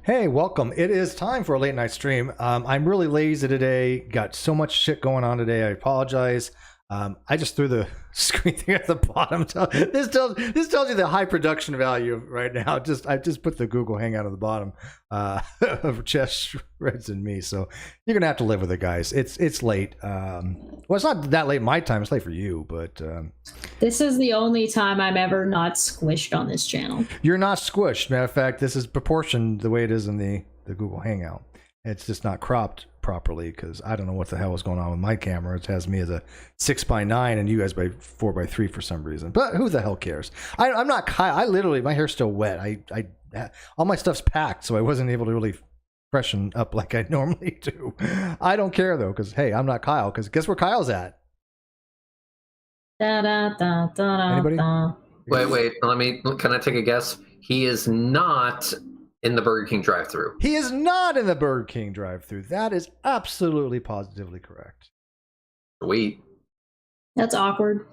Hey, welcome. It is time for a late night stream. I'm really lazy today. Got so much shit going on today. I apologize. I just threw the screen thing at the bottom. This tells you the high production value right now. I just put the Google Hangout at the bottom of Chess, Reds, and me. So you're gonna have to live with it, guys. It's late. Well, it's not that late my time. It's late for you, but this is the only time I'm ever not squished on this channel. You're not squished. Matter of fact, this is proportioned the way it is in the Google Hangout. It's just not cropped properly because I don't know what the hell is going on with my camera. It has me as a 6:9 and you guys by 4:3 for some reason. But who the hell cares? I'm not Kyle. I literally, my hair's still wet. I all my stuff's packed, so I wasn't able to really freshen up like I normally do. I don't care though, because hey, I'm not Kyle. Because guess where Kyle's at? Anybody? Wait. Can I take a guess? He is not in the Burger King drive-thru. He is not in the Burger King drive-thru. That is absolutely positively correct. Sweet. That's awkward,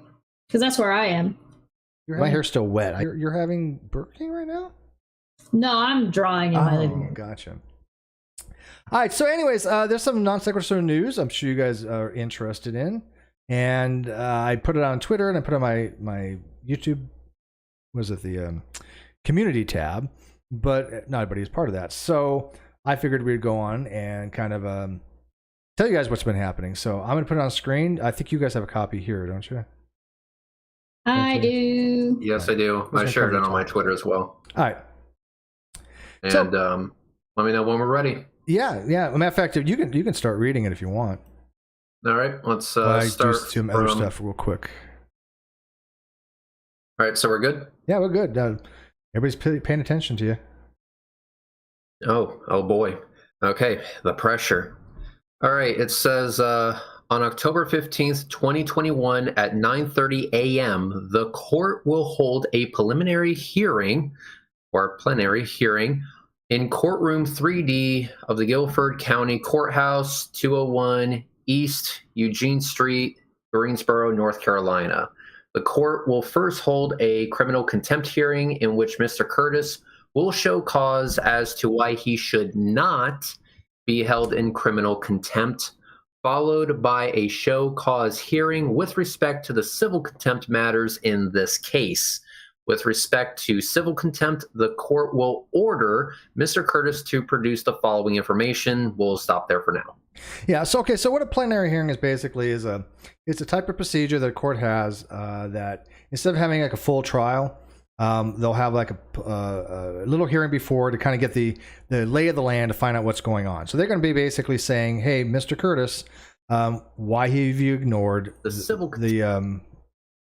because that's where I am. My hair's still wet. You're having Burger King right now? No, I'm drawing in my living room. Gotcha. All right. So, anyways, there's some non-sequitur news I'm sure you guys are interested in, and I put it on Twitter and I put it on my YouTube. Was it the community tab? But not everybody is part of that. So I figured we'd go on and kind of tell you guys what's been happening. So I'm going to put it on screen. I think you guys have a copy here, don't you? I do. Yes, I do. I shared it on my Twitter as well. All right. And so, let me know when we're ready. Yeah. Matter of fact, you can start reading it if you want. All right. Let's start do some other stuff real quick. All right. So we're good? Yeah, we're good. Everybody's paying attention to you. Oh boy. Okay, the pressure. All right, it says on October 15th, 2021 at 9:30 a.m., the court will hold a preliminary hearing or plenary hearing in courtroom 3D of the Guilford County Courthouse, 201 East Eugene Street, Greensboro, North Carolina. The court will first hold a criminal contempt hearing in which Mr. Curtis will show cause as to why he should not be held in criminal contempt, followed by a show cause hearing with respect to the civil contempt matters in this case. With respect to civil contempt, the court will order Mr. Curtis to produce the following information. We'll stop there for now. Yeah. So what a plenary hearing is basically is it's a type of procedure that a court has that instead of having like a full trial, they'll have like a little hearing before to kind of get the lay of the land to find out what's going on. So they're going to be basically saying, "Hey, Mr. Curtis, why have you ignored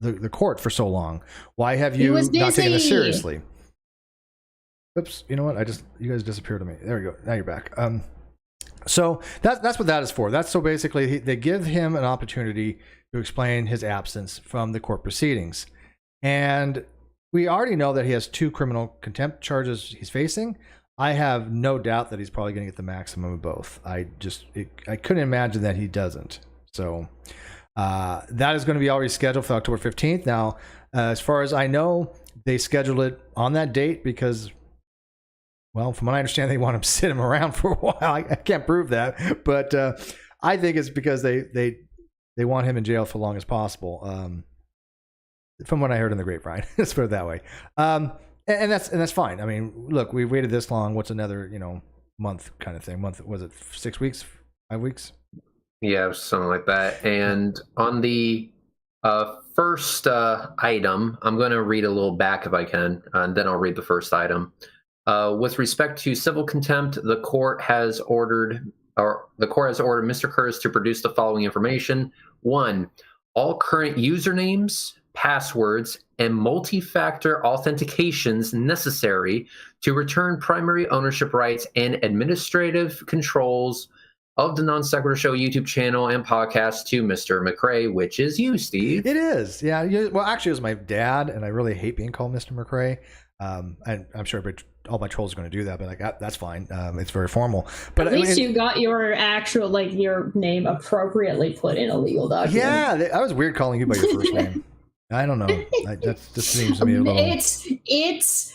the court for so long? Why have you not taken this seriously?" Oops. You know what? You guys disappeared on me. There we go. Now you're back. So that's what that is for. That's so basically they give him an opportunity to explain his absence from the court proceedings. And we already know that he has 2 criminal contempt charges he's facing. I have no doubt that he's probably going to get the maximum of both. I couldn't imagine that he doesn't. So that is going to be already scheduled for October 15th. Now, as far as I know, they scheduled it on that date because, well, from what I understand, they want him to sit him around for a while. I can't prove that, but I think it's because they want him in jail for as long as possible. From what I heard in the grapevine, let's put it that way. And that's fine. I mean, look, we've waited this long. What's another month kind of thing? Month, was it 6 weeks, 5 weeks? Yeah, something like that. And on the first item, I'm going to read a little back if I can, and then I'll read the first item. With respect to civil contempt, the court has ordered Mr. Curtis to produce the following information. 1, all current usernames, passwords, and multi-factor authentications necessary to return primary ownership rights and administrative controls of the Non-Sequitur Show YouTube channel and podcast to Mr. McRae, which is you, Steve. It is. Yeah. Well, actually, it was my dad, and I really hate being called Mr. McRae. And I'm sure all my trolls are going to do that, but that's fine. It's very formal. But at least you got your actual your name appropriately put in a legal document. Yeah, I was weird calling you by your first name. I don't know. That just seems to me a little. It's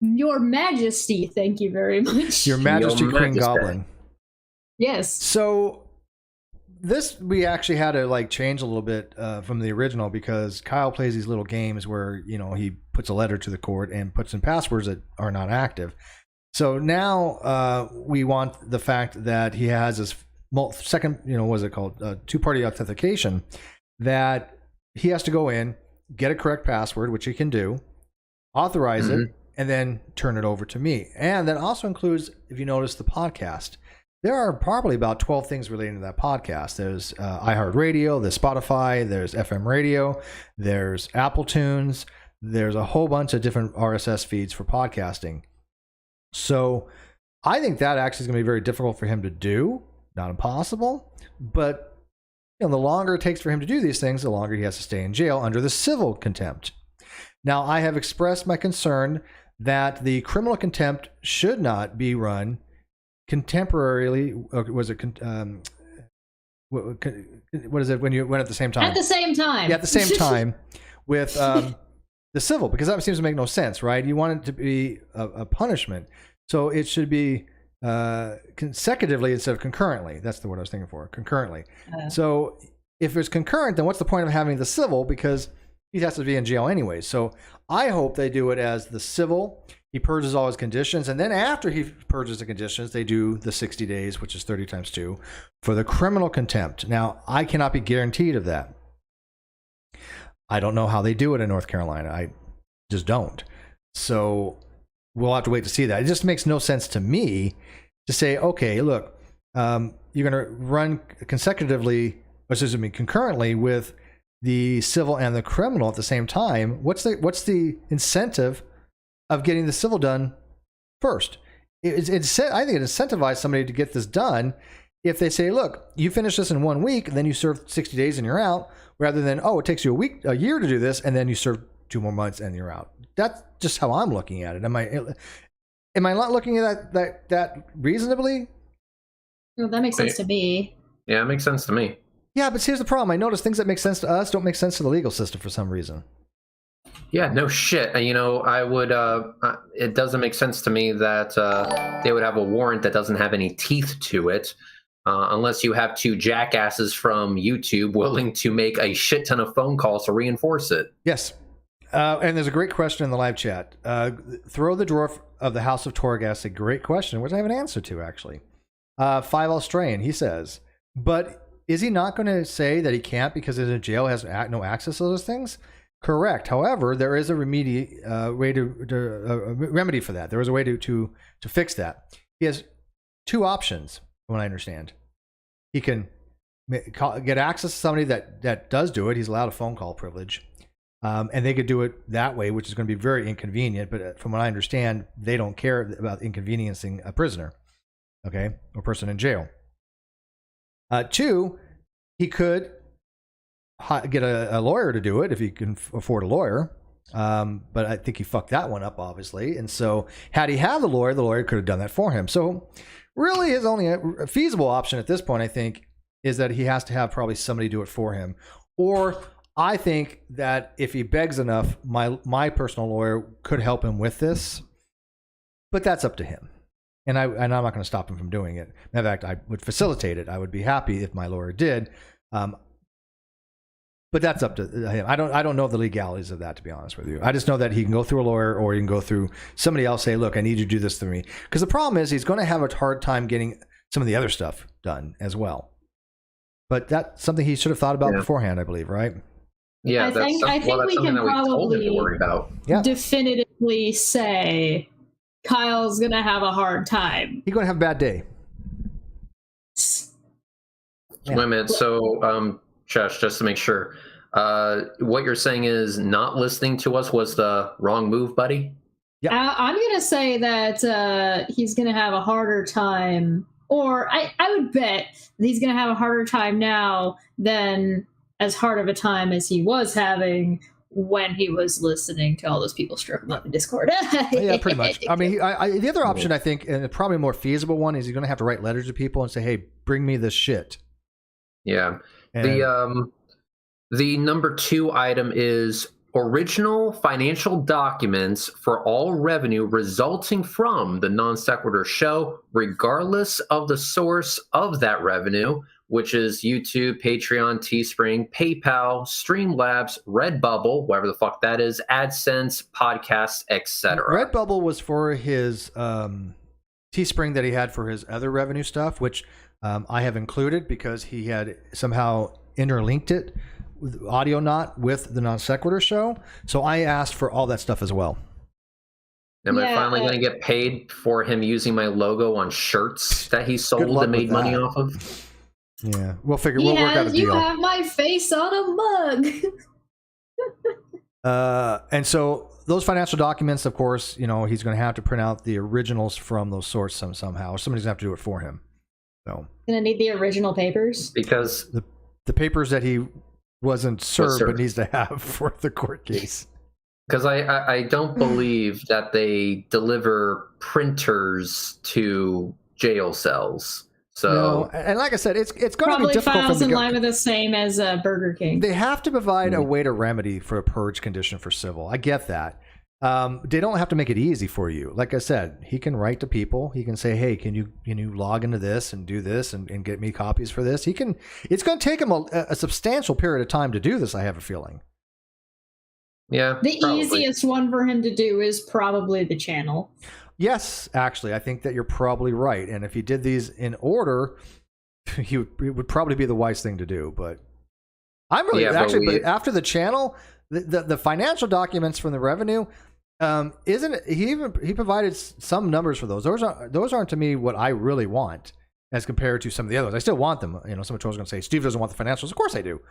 Your Majesty, thank you very much. Your Majesty, Your Queen Majesty. Goblin. Yes. So this we actually had to like change a little bit from the original because Kyle plays these little games where he puts a letter to the court and puts in passwords that are not active. So now we want the fact that he has this second, what is it called, two-party authentication, that he has to go in, get a correct password, which he can do, authorize it, and then turn it over to me. And that also includes, if you notice, the podcast. There are probably about 12 things relating to that podcast. There's iHeartRadio, there's Spotify, there's FM radio, there's Apple Tunes, there's a whole bunch of different RSS feeds for podcasting. So I think that actually is going to be very difficult for him to do. Not impossible, but the longer it takes for him to do these things, the longer he has to stay in jail under the civil contempt. Now, I have expressed my concern that the criminal contempt should not be run contemporarily. Was it what is it when you went at the same time? At the same time. Yeah, at the same time with the civil, because that seems to make no sense, right? You want it to be a punishment, so it should be consecutively instead of concurrently. That's the word I was thinking for, concurrently. So if it's concurrent, then what's the point of having the civil? Because he has to be in jail anyway. So I hope they do it as the civil. He purges all his conditions, and then after he purges the conditions, they do the 60 days, which is 30 times 2, for the criminal contempt. Now, I cannot be guaranteed of that. I don't know how they do it in North Carolina. I just don't. So we'll have to wait to see that. It just makes no sense to me to say, okay, look, you're going to run concurrently with the civil and the criminal at the same time. What's the incentive of getting the civil done first? I think it incentivizes somebody to get this done if they say, look, you finish this in 1 week, and then you serve 60 days and you're out, rather than, it takes you a year to do this, and then you serve 2 more months and you're out. That's just how I'm looking at it. Am I not looking at that reasonably? Well, that makes sense to me. Yeah, it makes sense to me. Yeah, but here's the problem. I notice things that make sense to us don't make sense to the legal system for some reason. Yeah, no shit. I would. It doesn't make sense to me that they would have a warrant that doesn't have any teeth to it, unless you have 2 jackasses from YouTube willing to make a shit ton of phone calls to reinforce it. Yes. And there's a great question in the live chat. Throw the drawer of the House of Torghast, a great question, which I have an answer to, actually. 5 Australian, he says, but is he not going to say that he can't because he's in jail, has no access to those things? Correct. However, there is a remedy for that. There is a way to fix that. He has 2 options, from what I understand. He can get access to somebody that does do it. He's allowed a phone call privilege. And they could do it that way, which is going to be very inconvenient. But from what I understand, they don't care about inconveniencing a prisoner, okay, or person in jail. 2, he could get a lawyer to do it if he can afford a lawyer. But I think he fucked that one up, obviously. And so had he had the lawyer could have done that for him. So really his only a feasible option at this point, I think, is that he has to have probably somebody do it for him. Or I think that if he begs enough, my personal lawyer could help him with this. But that's up to him. And I'm not going to stop him from doing it. In fact, I would facilitate it. I would be happy if my lawyer did. But that's up to him. I don't know the legalities of that, to be honest with you. I just know that he can go through a lawyer, or he can go through somebody else, say, look, I need you to do this for me. Because the problem is he's going to have a hard time getting some of the other stuff done as well. But that's something he should have thought about beforehand, I believe, right? Yeah, I think we can probably definitively say Kyle's going to have a hard time. He's going to have a bad day. Wait a minute. So, Josh, just to make sure, what you're saying is not listening to us was the wrong move, buddy? Yeah. I'm going to say that he's going to have a harder time, or I would bet that he's going to have a harder time now than as hard of a time as he was having when he was listening to all those people stroke him up in Discord. Yeah, pretty much. I mean, the other option, I think, and probably a more feasible one, is he's going to have to write letters to people and say, hey, bring me this shit. Yeah. And the number 2 item is original financial documents for all revenue resulting from the Non Sequitur show, regardless of the source of that revenue, which is YouTube, Patreon, Teespring, PayPal, Streamlabs, Redbubble, whatever the fuck that is, AdSense, podcasts, etc. Redbubble was for his Teespring that he had for his other revenue stuff, which I have included because he had somehow interlinked it with audio not with the Non Sequitur show. So I asked for all that stuff as well. Am I finally going to get paid for him using my logo on shirts that he sold and made money off of? Yeah, we'll work out a deal. You have my face on a mug. And so those financial documents, of course, you know, he's going to have to print out the originals from those sources somehow. Or somebody's going to have to do it for him. So going to need the original papers because the papers that he wasn't served but needs to have for the court case. Because I don't believe that they deliver printers to jail cells. So, no, and like I said, it's going to be probably difficult files for them in line with the same as Burger King. They have to provide a way to remedy for a purge condition for civil. I get that. They don't have to make it easy for you. Like I said, he can write to people. He can say, "Hey, can you log into this and do this and get me copies for this?" He can. It's going to take him a substantial period of time to do this. I have a feeling. Yeah, the easiest one for him to do is probably the channel. Yes, actually, I think that you're probably right. And if he did these in order, it would probably be the wise thing to do. But I'm really but after the channel, the financial documents from the revenue, isn't it, he provided some numbers for those. Those aren't to me what I really want as compared to some of the others. I still want them. You know, some trolls are going to say Steve doesn't want the financials. Of course I do.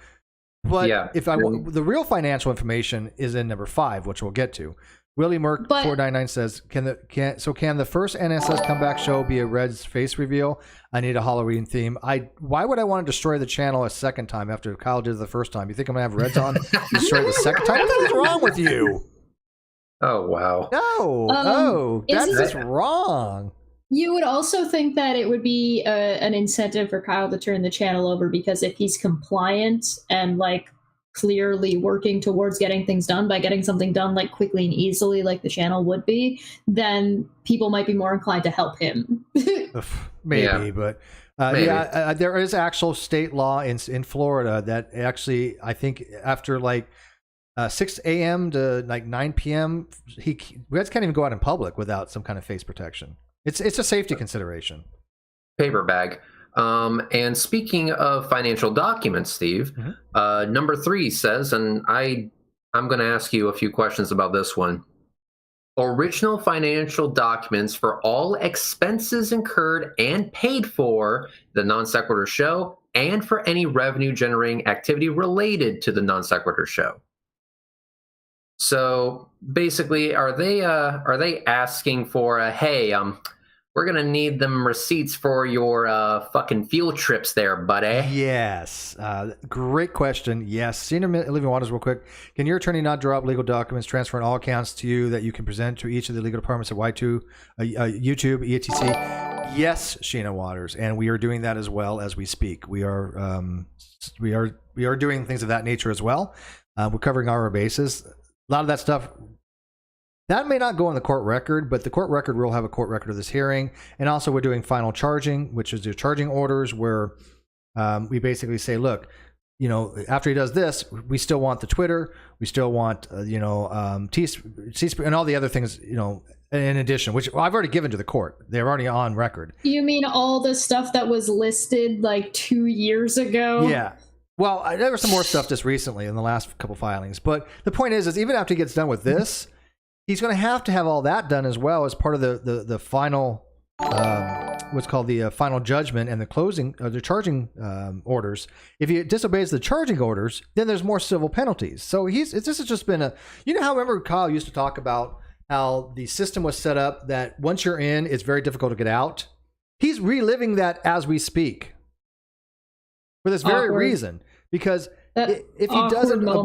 But if the real financial information is in number 5, which we'll get to. Willie Merck 499 says, can the first NSS comeback show be a Red's face reveal? I need a Halloween theme. Why would I want to destroy the channel a second time after Kyle did it the first time? You think I'm gonna have Reds on destroy it the second time? What is wrong with you? Oh wow. No, that's just wrong. You would also think that it would be an incentive for Kyle to turn the channel over, because if he's compliant and like clearly working towards getting things done by getting something done like quickly and easily like the channel would be, then people might be more inclined to help him. Maybe. But there is actual state law in Florida that actually, I think after like 6 a.m. to like 9 p.m. Reds can't even go out in public without some kind of face protection. It's a safety consideration. Paper bag. And speaking of financial documents, Steve, number 3 says, and I'm going to ask you a few questions about this one. Original financial documents for all expenses incurred and paid for the Non Sequitur show and for any revenue generating activity related to the Non Sequitur show. So basically, are they asking for hey, we're going to need them receipts for your fucking field trips there, buddy? Yes. Great question. Yes. Senior Living Waters, real quick. Can your attorney not draw up legal documents transferring all accounts to you that you can present to each of the legal departments at Y2, YouTube, EATC? Yes, Sheena Waters. And we are doing that as well as we speak. We are doing things of that nature as well. We're covering our bases. A lot of that stuff that may not go on the court record, but the court record will have a court record of this hearing. And also we're doing final charging, which is the charging orders where we basically say, look, you know, after he does this, we still want the Twitter, we still want, Teespring and all the other things, you know, in addition, which I've already given to the court. They're already on record. You mean all the stuff that was listed like 2 years ago? Yeah. Well, there was some more stuff just recently in the last couple filings. But the point is even after he gets done with this, he's going to have all that done as well as part of the final, what's called the final judgment and the closing, the charging orders. If he disobeys the charging orders, then there's more civil penalties. So this has just been how remember Kyle used to talk about how the system was set up that once you're in, it's very difficult to get out. He's reliving that as we speak for this very reason, because if he doesn't, I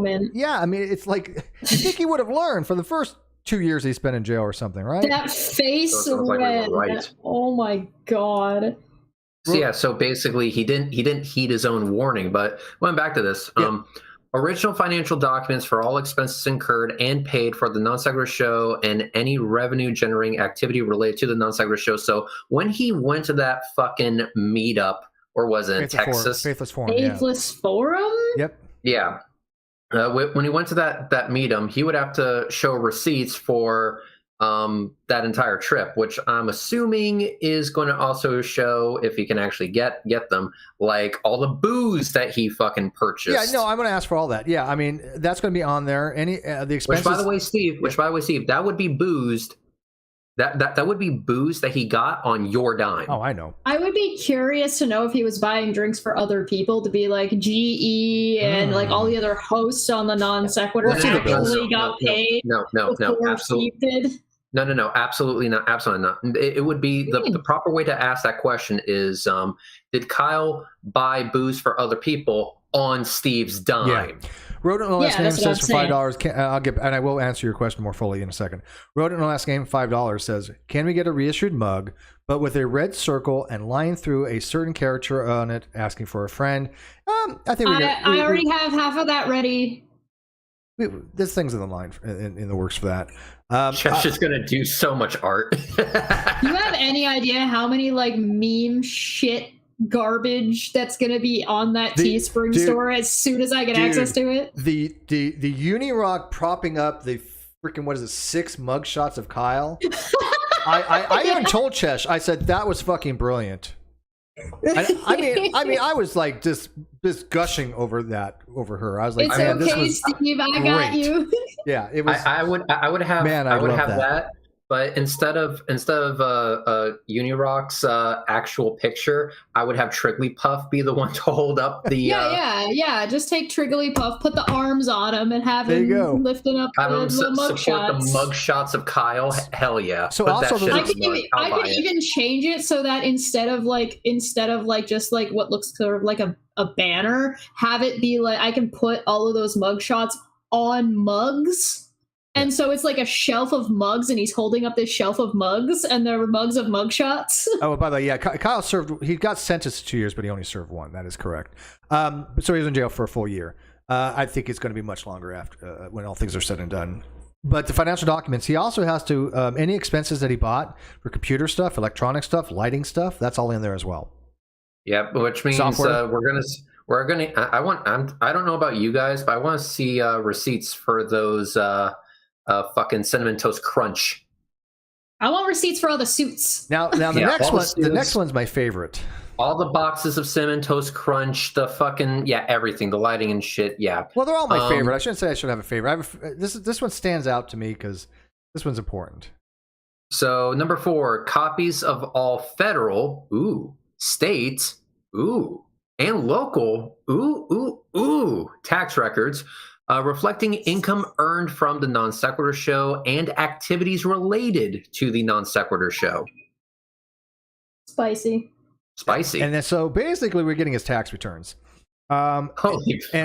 mean, it's like you think he would have learned for the first 2 years he spent in jail or something, right? That face right. Oh my god. So, so basically he didn't heed his own warning. But going back to this, original financial documents for all expenses incurred and paid for the non-sequitur show and any revenue generating activity related to the non-sequitur show. So when he went to that fucking meetup, or was it in Texas? Faithless Forum. Faithless Forum? Yep. Yeah. When he went to that meetup, he would have to show receipts for that entire trip, which I'm assuming is going to also show, if he can actually get them, like all the booze that he fucking purchased. Yeah, no, I'm going to ask for all that. Yeah, I mean, that's going to be on there. Any the expenses. Which by the way, Steve, that would be boozed. That would be booze that he got on your dime. Oh, I know. I would be curious to know if he was buying drinks for other people, to be like GE and like all the other hosts on the non-sequitur actually got paid. No, absolutely. No, absolutely not. Absolutely not. It would be the proper way to ask that question is, did Kyle buy booze for other people on Steve's dime? Yeah. Wrote it in the last name says for $5. I'll get, and I will answer your question more fully in a second. Wrote it in the last game, $5 says, can we get a reissued mug, but with a red circle and line through a certain character on it, asking for a friend? I think I already have half of that ready. This thing's in the line in the works for that. Jeff's just gonna do so much art. You have any idea how many like meme shit garbage that's gonna be on that Teespring store as soon as I get access to it? The Unirock propping up the freaking, what is it, 6 mugshots of Kyle. I even told Chesh, I said that was fucking brilliant. I mean, I was like just gushing over her. I was like, it's man, okay, Steve, I got you. Yeah, it was. I would have. Man, I would have that. But instead of Unirock's actual picture, I would have Trigglypuff be the one to hold up the. Yeah. Just take Trigglypuff, put the arms on him, and have him lifting up the mug support the mug shots of Kyle. Hell yeah! So also, I could even change it so that instead of just like what looks sort of like a banner, have it be like I can put all of those mug shots on mugs. And so it's like a shelf of mugs, and he's holding up this shelf of mugs, and there were mugs of mug shots. Oh, by the way, yeah, Kyle served. He got sentenced to 2 years, but he only served 1. That is correct. So he was in jail for a full year. I think it's going to be much longer after when all things are said and done. But the financial documents, he also has to any expenses that he bought for computer stuff, electronic stuff, lighting stuff. That's all in there as well. Yep, which means we're gonna. I don't know about you guys, but I want to see receipts for those. Fucking Cinnamon Toast Crunch. I want receipts for all the suits. Now the next one's my favorite. All the boxes of Cinnamon Toast Crunch, the fucking everything, the lighting and shit. Yeah. Well, they're all my favorite. I shouldn't say I should have a favorite. This one stands out to me because this one's important. So number 4, copies of all federal, state, and local, tax records. Reflecting income earned from the non-sequitur show and activities related to the non-sequitur show. Spicy. And then, so basically we're getting his tax returns. And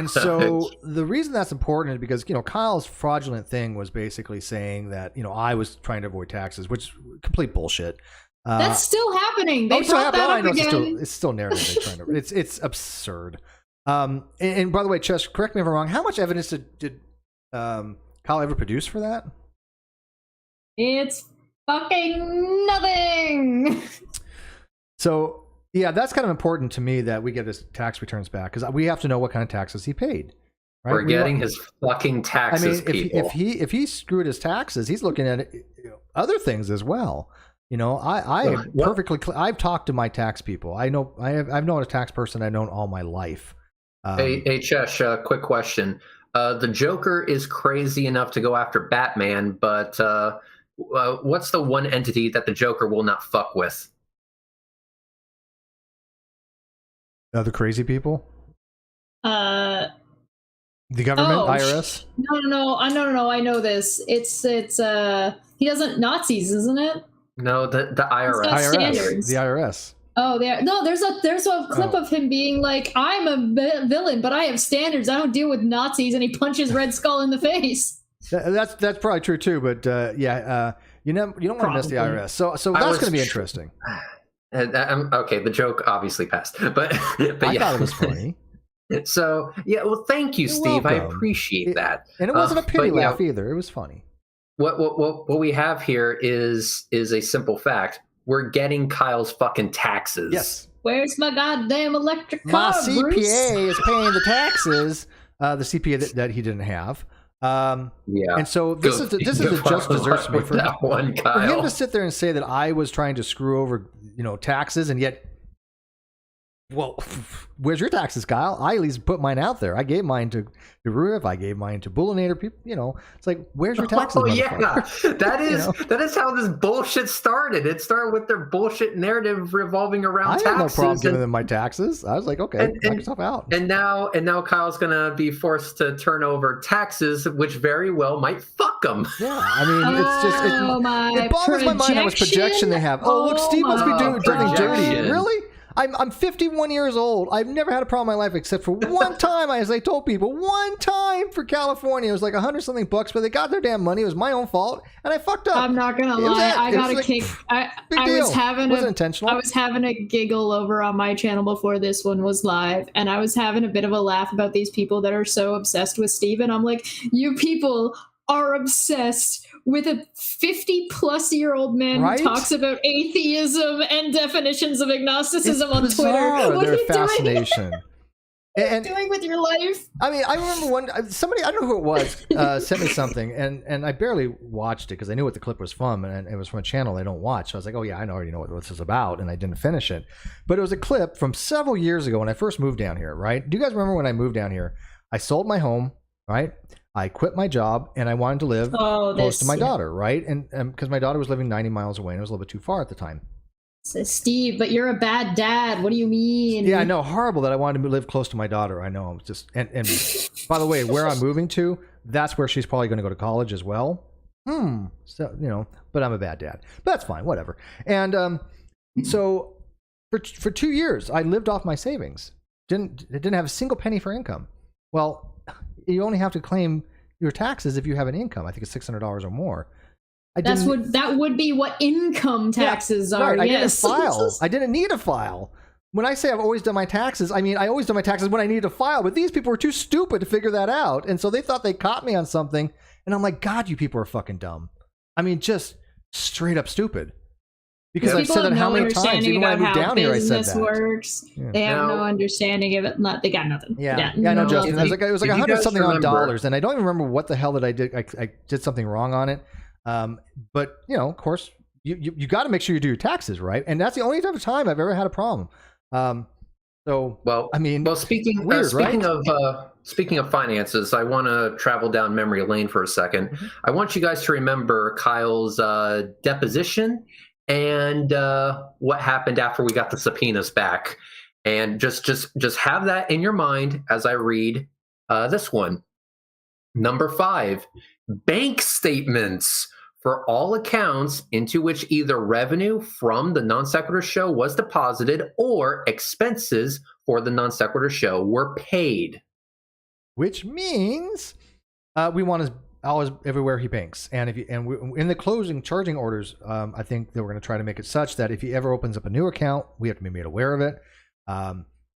so the reason that's important is because, Kyle's fraudulent thing was basically saying that, I was trying to avoid taxes, which is complete bullshit. That's still happening. They brought that up again. It's still narrative they're trying to. It's absurd. And by the way, Chesh, correct me if I'm wrong. How much evidence did Kyle ever produce for that? It's fucking nothing. So yeah, that's kind of important to me that we get his tax returns back because we have to know what kind of taxes he paid. Right? We're getting his fucking taxes. I mean, if he screwed his taxes, he's looking at other things as well. I've talked to my tax people. I've known a tax person I've known all my life. Hey, Chesh, quick question. The Joker is crazy enough to go after Batman, but what's the one entity that the Joker will not fuck with? Other crazy people? The government, IRS? No. I know this. It's he doesn't Nazis, isn't it? No, the IRS. The IRS. Oh, there's a clip of him being like, "I'm a villain, but I have standards. I don't deal with Nazis," and he punches Red Skull in the face. That's probably true too. But you don't want to miss the IRS. So that's going to be interesting. Okay, the joke obviously passed, but I thought it was funny. So yeah, well, thank you, You're Steve. I welcome. appreciate that. And it wasn't a pity but, laugh either. It was funny. What we have here is a simple fact. We're getting Kyle's fucking taxes. Yes. Where's my goddamn electric My car, CPA Bruce? is paying the taxes. The CPA that he didn't have. Yeah. And so this is the just desserts me for that one, for Kyle. him to sit there and say that I was trying to screw over, taxes, and yet, well, where's your taxes, Kyle? I at least put mine out there. I gave mine to Ruf. I gave mine to Bullinator. People, it's like, where's your taxes? Oh yeah, that is how this bullshit started. It started with their bullshit narrative revolving around taxes. I had no problem giving them my taxes. I was like, okay, knock yourself out. And now Kyle's gonna be forced to turn over taxes, which very well might fuck them. Yeah, I mean, it's just it boggles my mind how much projection they have. Oh, look, Steve must be doing dirty. Really? I'm 51 years old. I've never had a problem in my life except for one time, as I told people, one time for California. It was like $100-something, but they got their damn money. It was my own fault, and I fucked up. I'm not gonna lie. I got a kick. I was having intentional. I was having a giggle over on my channel before this one was live, and I was having a bit of a laugh about these people that are so obsessed with Steve. And I'm like, you people are obsessed with a 50-plus-year-old man who talks about atheism and definitions of agnosticism on Twitter. What are you fascination. doing? What are you doing with your life? I mean, I remember somebody, I don't know who it was, sent me something, and I barely watched it because I knew what the clip was from, and it was from a channel I don't watch. So I was like, oh yeah, I already know what this is about, and I didn't finish it. But it was a clip from several years ago when I first moved down here, right? Do you guys remember when I moved down here? I sold my home, right? I quit my job, and I wanted to live close to my daughter, right? And because my daughter was living 90 miles away, and it was a little bit too far at the time. So Steve, but you're a bad dad. What do you mean? Yeah, I know. Horrible that I wanted to live close to my daughter. I know. I'm just and by the way, where I'm moving to, that's where she's probably going to go to college as well. So but I'm a bad dad. But that's fine. Whatever. And so for 2 years, I lived off my savings. Didn't have a single penny for income. Well, you only have to claim your taxes if you have an income. I think it's $600 or more. That would be what income taxes are. Right. Yes. I didn't file. I didn't need to file. When I say I've always done my taxes, I mean I always done my taxes when I needed to file. But these people were too stupid to figure that out, and so they thought they caught me on something. And I'm like, God, you people are fucking dumb. I mean, just straight up stupid. Because I've said that how many times, even when I moved down here, I said that. Works. Yeah. They have no understing of it. They got nothing. Yeah, no, Justin. It was like $100-something on dollars, and I don't even remember what the hell that I did. I did something wrong on it. But of course, you got to make sure you do your taxes right, and that's the only time I've ever had a problem. Speaking of finances, I want to travel down memory lane for a second. Mm-hmm. I want you guys to remember Kyle's deposition and what happened after we got the subpoenas back, and just have that in your mind as I read this one. Number 5, bank statements for all accounts into which either revenue from the Non-Sequitur show was deposited or expenses for the Non-Sequitur show were paid. Which means we want his hours everywhere he banks. And in the closing charging orders, I think that we're going to try to make it such that if he ever opens up a new account, we have to be made aware of it.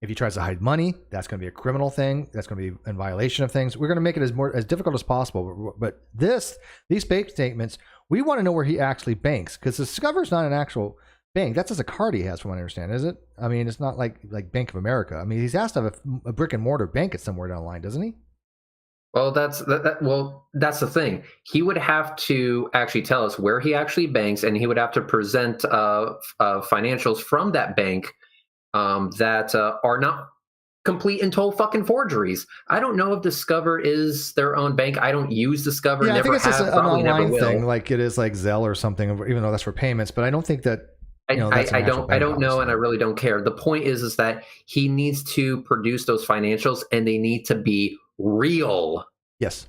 If he tries to hide money, that's going to be a criminal thing. That's going to be in violation of things. We're going to make it as difficult as possible. But these bank statements, we want to know where he actually banks, because Discover is not an actual bank. That's just a card he has, from what I understand, is it? I mean, it's not like Bank of America. I mean, he has to have a brick and mortar bank at somewhere down the line, doesn't he? Well, that's the thing. He would have to actually tell us where he actually banks, and he would have to present financials from that bank that are not complete and total fucking forgeries. I don't know if Discover is their own bank. I don't use Discover. Yeah, never I think it's have, just an online thing, like it is like Zelle or something, even though that's for payments. But I don't think that. I don't know, and I really don't care. The point is that he needs to produce those financials, and they need to be real. Yes.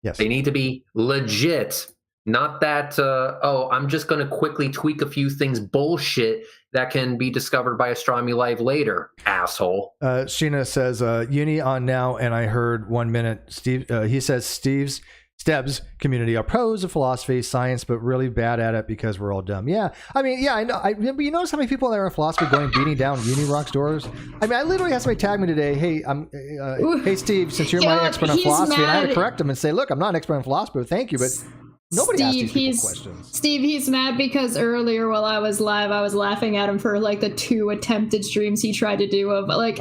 They need to be legit. Not that, I'm just going to quickly tweak a few things bullshit that can be discovered by Astronomy Live later, asshole. Sheena says, Uni on now, and I heard 1 minute. Steve, he says, Steve's STEBS community are pros of philosophy, science, but really bad at it because we're all dumb. Yeah, I mean, yeah, I know. But you notice how many people that are in philosophy going beating down uni rocks doors? I mean, I literally had somebody tag me today. Hey, hey Steve, since you're my expert on philosophy, and I had to correct him and say, look, I'm not an expert on philosophy, but thank you, but. Nobody asks these people questions. Steve, he's mad because earlier while I was live, I was laughing at him for like the 2 attempted streams he tried to do of like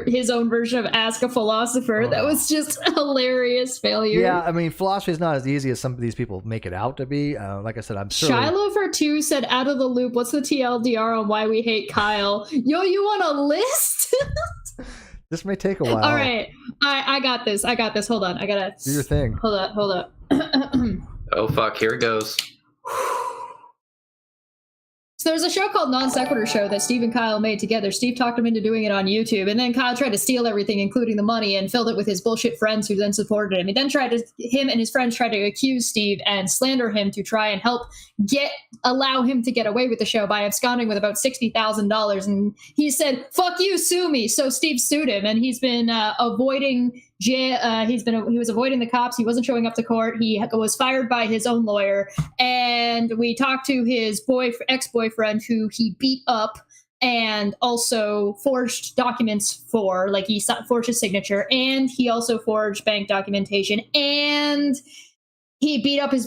his own version of Ask a Philosopher. That was just a hilarious failure. Yeah, I mean, philosophy is not as easy as some of these people make it out to be. Like I said, I'm sure. Shiloh for 2 said, out of the loop, what's the TLDR on why we hate Kyle? Yo, you want a list? This may take a while. All right, I got this. Hold on, I gotta do your thing. Hold up. Oh, fuck. Here it goes. So there's a show called NonSequitur Show that Steve and Kyle made together. Steve talked him into doing it on YouTube, and then Kyle tried to steal everything, including the money, and filled it with his bullshit friends who then supported him. He then him and his friends tried to accuse Steve and slander him to try and allow him to get away with the show by absconding with about $60,000. And he said, fuck you, sue me. So Steve sued him, and he's been avoiding jail. He was avoiding the cops. He wasn't showing up to court. He was fired by his own lawyer. And we talked to his ex-boyfriend who he beat up and also forged documents for, like he forged his signature, and he also forged bank documentation, and he beat up his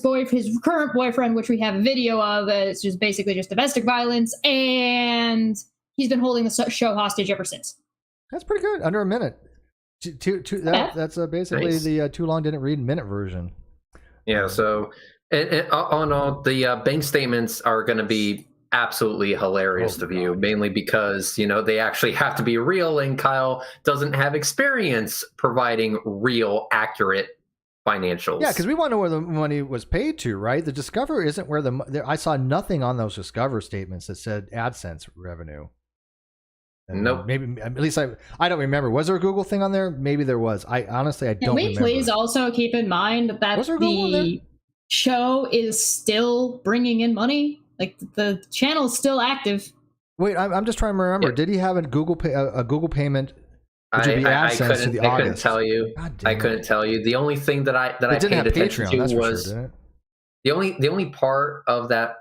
current boyfriend, which we have a video of. It's just basically just domestic violence, and he's been holding the show hostage ever since. That's pretty good. Under a minute. That's basically nice. The too long didn't read minute version. Yeah. So, and on all the bank statements are going to be absolutely hilarious to view, mainly because they actually have to be real, and Kyle doesn't have experience providing real, accurate financials. Yeah, because we want to know where the money was paid to, right? The Discover isn't where I saw nothing on those Discover statements that said AdSense revenue. Nope. Maybe at least I don't remember. Was there a Google thing on there? Maybe there was. I honestly don't remember. Can we please also keep in mind that the show is still bringing in money? Like the channel is still active. Wait, I'm just trying to remember. Yeah. Did he have a Google payment? I couldn't tell you. I couldn't tell you. The only thing that I paid attention to was the only part of that.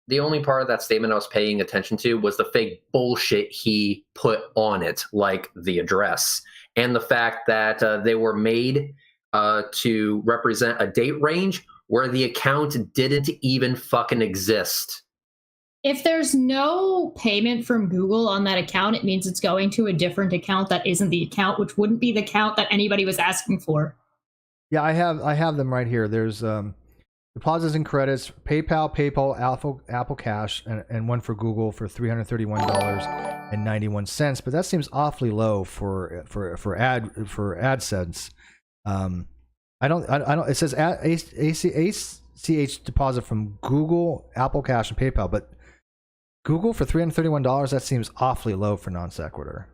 The only part of that statement I was paying attention to was the fake bullshit he put on it, like the address, and the fact that they were made to represent a date range where the account didn't even fucking exist. If there's no payment from Google on that account, it means it's going to a different account that isn't the account, which wouldn't be the account that anybody was asking for. Yeah, I have them right here. There's deposits and credits, PayPal, Apple Cash, and one for Google for $331.91. But that seems awfully low for AdSense. I don't. It says ACH deposit from Google, Apple Cash, and PayPal, but Google for $331. That seems awfully low for Non-Sequitur.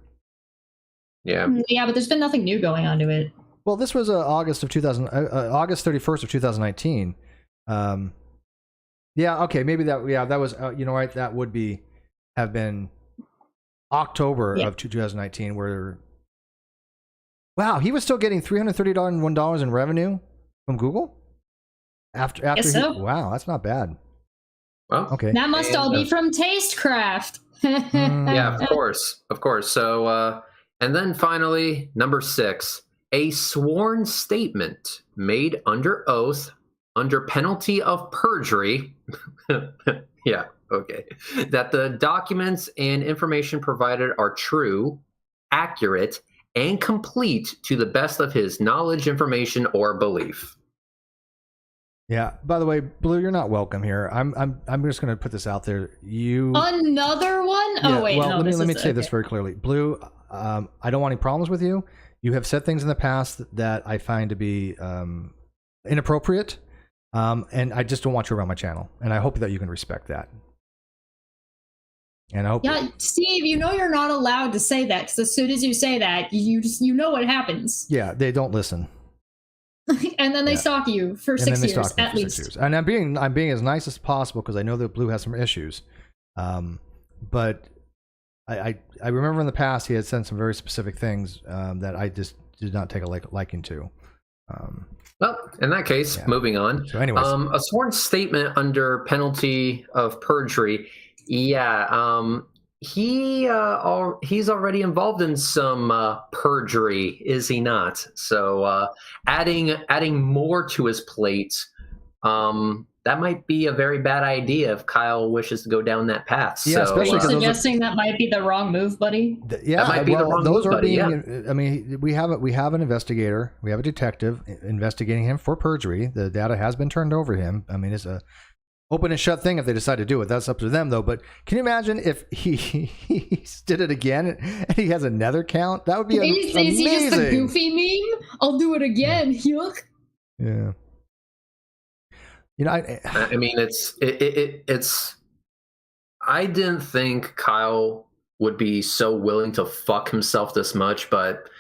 Yeah. Yeah, but there's been nothing new going on to it. Well, this was August 31st of 2019. Yeah, okay, maybe that. Yeah, that was. Right. That would have been October of 2019. Where, wow, he was still getting $331 in revenue from Google after. Wow, that's not bad. Well, okay, that must all be from Tastecraft. Yeah, of course. So, and then finally, number 6, a sworn statement made under oath, under penalty of perjury. Yeah, okay. That the documents and information provided are true, accurate, and complete to the best of his knowledge, information, or belief. Yeah. By the way, Blue, you're not welcome here. I'm just going to put this out there. Another one? Yeah, let me say this very clearly. Blue, I don't want any problems with you. You have said things in the past that I find to be inappropriate. And I just don't want you around my channel, and I hope that you can respect that. And I hope. Yeah, Steve, you're not allowed to say that, because as soon as you say that, you know what happens. Yeah, they don't listen. And then they stalk you for 6 years at least. 6 years. And I'm being as nice as possible because I know that Blue has some issues. But I remember in the past he had said some very specific things that I just did not take a liking to. Well, in that case, moving on. So anyways. A sworn statement under penalty of perjury. Yeah, he's already involved in some perjury, is he not? So adding more to his plate, that might be a very bad idea if Kyle wishes to go down that path. Yeah, so, especially because suggesting that might be the wrong move, buddy. That might be the wrong those move, are buddy, being. I mean, we have an investigator, we have a detective investigating him for perjury. The data has been turned over to him. I mean, it's a open and shut thing if they decide to do it. That's up to them, though. But can you imagine if he did it again and he has another count? That would be amazing. Is he just a goofy meme? I'll do it again. Yuck. Yeah. You know, I mean, it's. I didn't think Kyle would be so willing to fuck himself this much, but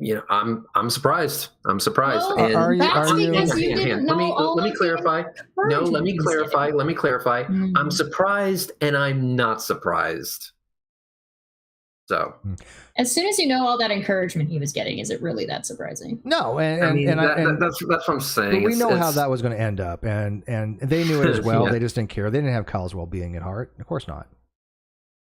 you know, I'm surprised. I'm surprised. Well, and that's because you didn't know all let me clarify. No, let me clarify. Let me clarify. I'm surprised, and I'm not surprised. So, as soon as you know all that encouragement he was getting, is it really that surprising? No, that's what I'm saying. But we know how that was going to end up, and they knew it as well. They just didn't care. They didn't have Kyle's well-being at heart. Of course not.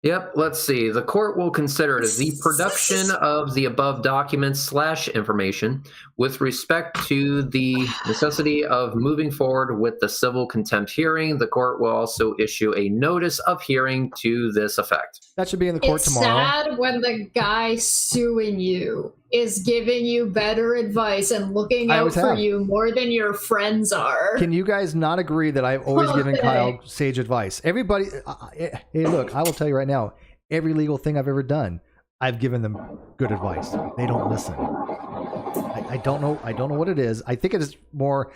Yep, let's see. The court will consider it as the production of the above documents / information with respect to the necessity of moving forward with the civil contempt hearing. The court will also issue a notice of hearing to this effect. That should be in the court tomorrow. It's sad when the guy suing you is giving you better advice and looking out for you more than your friends are. Can you guys not agree that I've always given Kyle sage advice? Everybody, hey, look, I will tell you right now, every legal thing I've ever done, I've given them good advice. They don't listen. I don't know what it is. I think it is more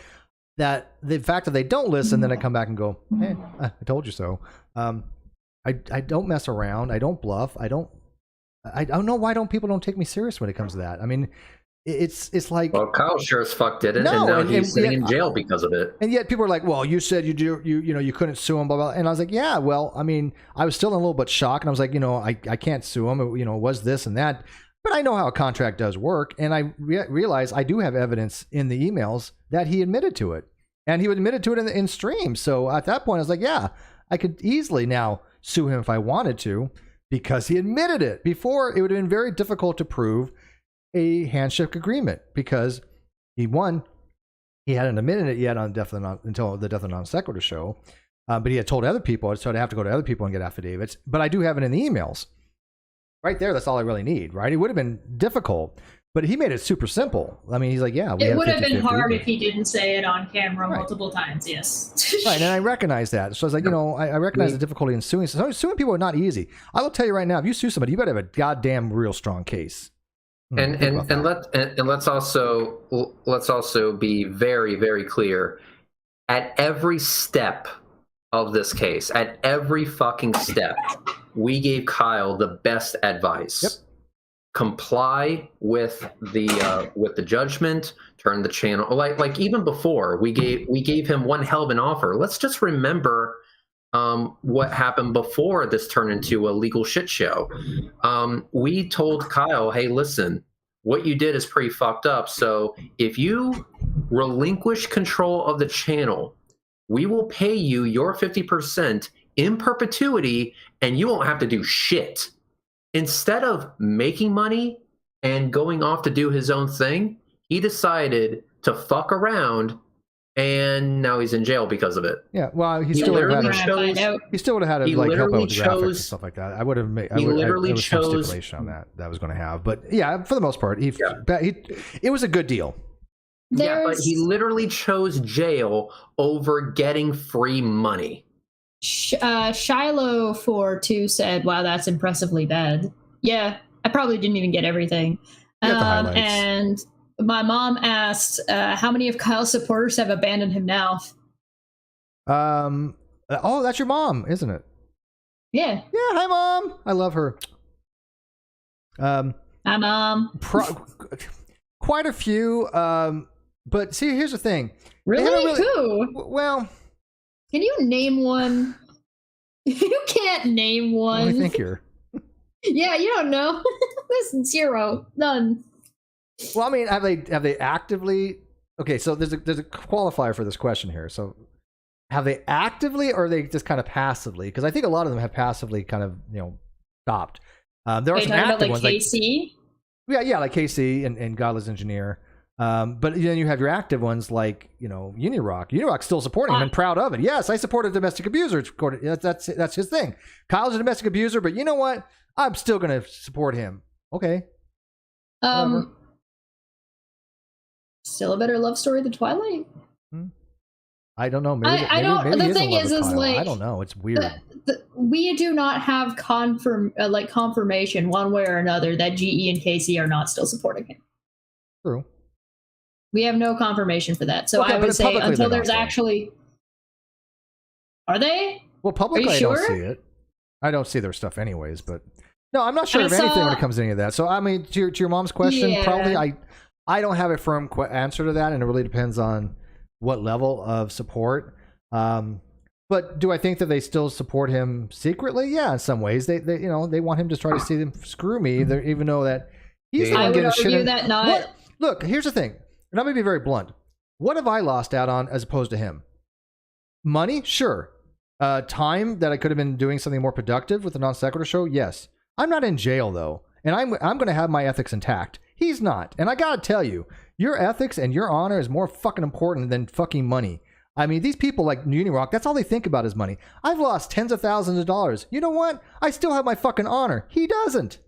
that the fact that they don't listen, then I come back and go, hey, I told you so. I don't mess around. I don't bluff. I don't know why people don't take me serious when it comes to that. I mean, it's like, well, Kyle sure as fuck did it, and now he's sitting in jail because of it. And yet people are like, well, you said you couldn't sue him, blah blah. And I was like, yeah, well, I mean, I was still in a little bit shocked, and I was like, I can't sue him. It was this and that, but I know how a contract does work, and I realize I do have evidence in the emails that he admitted to it, and he admitted to it in stream. So at that point, I was like, yeah, I could easily now sue him if I wanted to, because he admitted it. Before, it would have been very difficult to prove a handshake agreement because he hadn't admitted it yet until the Death of NonSequitur show, but he had told other people, so I'd have to go to other people and get affidavits. But I do have it in the emails. Right there, that's all I really need, right? It would have been difficult, but he made it super simple. I mean, he's like, yeah, it would have been hard if he didn't say it on camera multiple times, yes. Right, and I recognize that. So I was like, I recognize the difficulty in suing. So suing people are not easy. I will tell you right now, if you sue somebody, you better have a goddamn real strong case. And let's also be very, very clear. At every step of this case, at every fucking step, we gave Kyle the best advice. Yep. Comply with the judgment. Turn the channel. Like even before, we gave him one hell of an offer. Let's just remember what happened before this turned into a legal shit show. We told Kyle, hey, listen, what you did is pretty fucked up. So if you relinquish control of the channel, we will pay you your 50% in perpetuity, and you won't have to do shit. Instead of making money and going off to do his own thing, he decided to fuck around, and now he's in jail because of it. Yeah, well, he still would have had to like help out with the graphics and stuff like that. I would have made. There was some stipulation on that was going to have, but yeah, for the most part, it was a good deal. Yeah, but he literally chose jail over getting free money. Shiloh 42 said, wow, that's impressively bad. Yeah, I probably didn't even get everything. And my mom asked, how many of Kyle's supporters have abandoned him now? Oh, that's your mom, isn't it? Yeah. Yeah, hi, Mom. I love her. Hi, Mom. Quite a few. But see, here's the thing. Really? Who? Well... Can you name one? You can't name one. Let me think here. Yeah, you don't know. There's 0. None. Well, I mean, have they actively Okay, so there's a qualifier for this question here. So have they actively or are they just kind of passively? Because I think a lot of them have passively kind of, stopped. There are some active ones. KC? Yeah, like KC and Godless Engineer. But then you have your active ones like, Unirock. Unirock's still supporting him and proud of it. Yes, I support a domestic abuser. That's his thing. Kyle's a domestic abuser, but you know what? I'm still going to support him. Okay. Whatever. Still a better love story than Twilight? I don't know. Maybe the thing is like, I don't know. It's weird. We do not have confirmation one way or another that GE and KC are not still supporting him. True. We have no confirmation for that. So okay, I would say until there's not, actually... Are they? Well, publicly I don't see it. I don't see their stuff anyways, but... No, I'm not sure of anything when it comes to any of that. So, I mean, to your mom's question, probably I don't have a firm answer to that, and it really depends on what level of support. But do I think that they still support him secretly? Yeah, in some ways. They want him to try to see them screw me, even though that he's the one getting shit. I would argue that not... Look, here's the thing. And I'm going to be very blunt. What have I lost out on as opposed to him? Money? Sure. Time that I could have been doing something more productive with the Non-Sequitur show? Yes. I'm not in jail, though. And I'm going to have my ethics intact. He's not. And I got to tell you, your ethics and your honor is more fucking important than fucking money. I mean, these people like Unirock, that's all they think about is money. I've lost tens of thousands of dollars. You know what? I still have my fucking honor. He doesn't.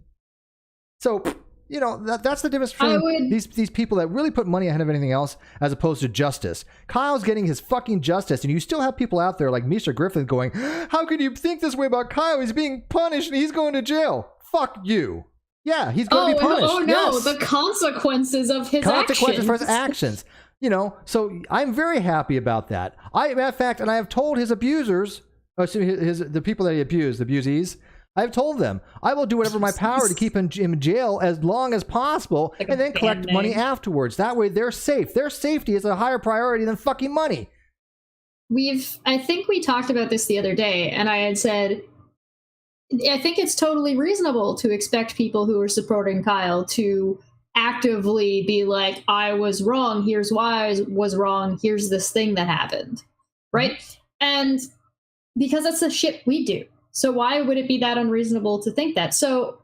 So... that's the difference between these people that really put money ahead of anything else as opposed to justice. Kyle's getting his fucking justice, and you still have people out there like Mr. Griffin going, how can you think this way about Kyle? He's being punished and he's going to jail. Fuck you. Yeah, he's going to be punished. Oh, no, yes. The consequences of his consequences for his actions. So I'm very happy about that. Matter of fact, and I have told his abusers, the people that he abused, the abusees, I've told them I will do whatever in my power to keep him in jail as long as possible, and then collect money afterwards. That way they're safe. Their safety is a higher priority than fucking money. I think we talked about this the other day, and I had said, I think it's totally reasonable to expect people who are supporting Kyle to actively be like, I was wrong. Here's why I was wrong. Here's this thing that happened. Right? And because that's the shit we do. So why would it be that unreasonable to think that? So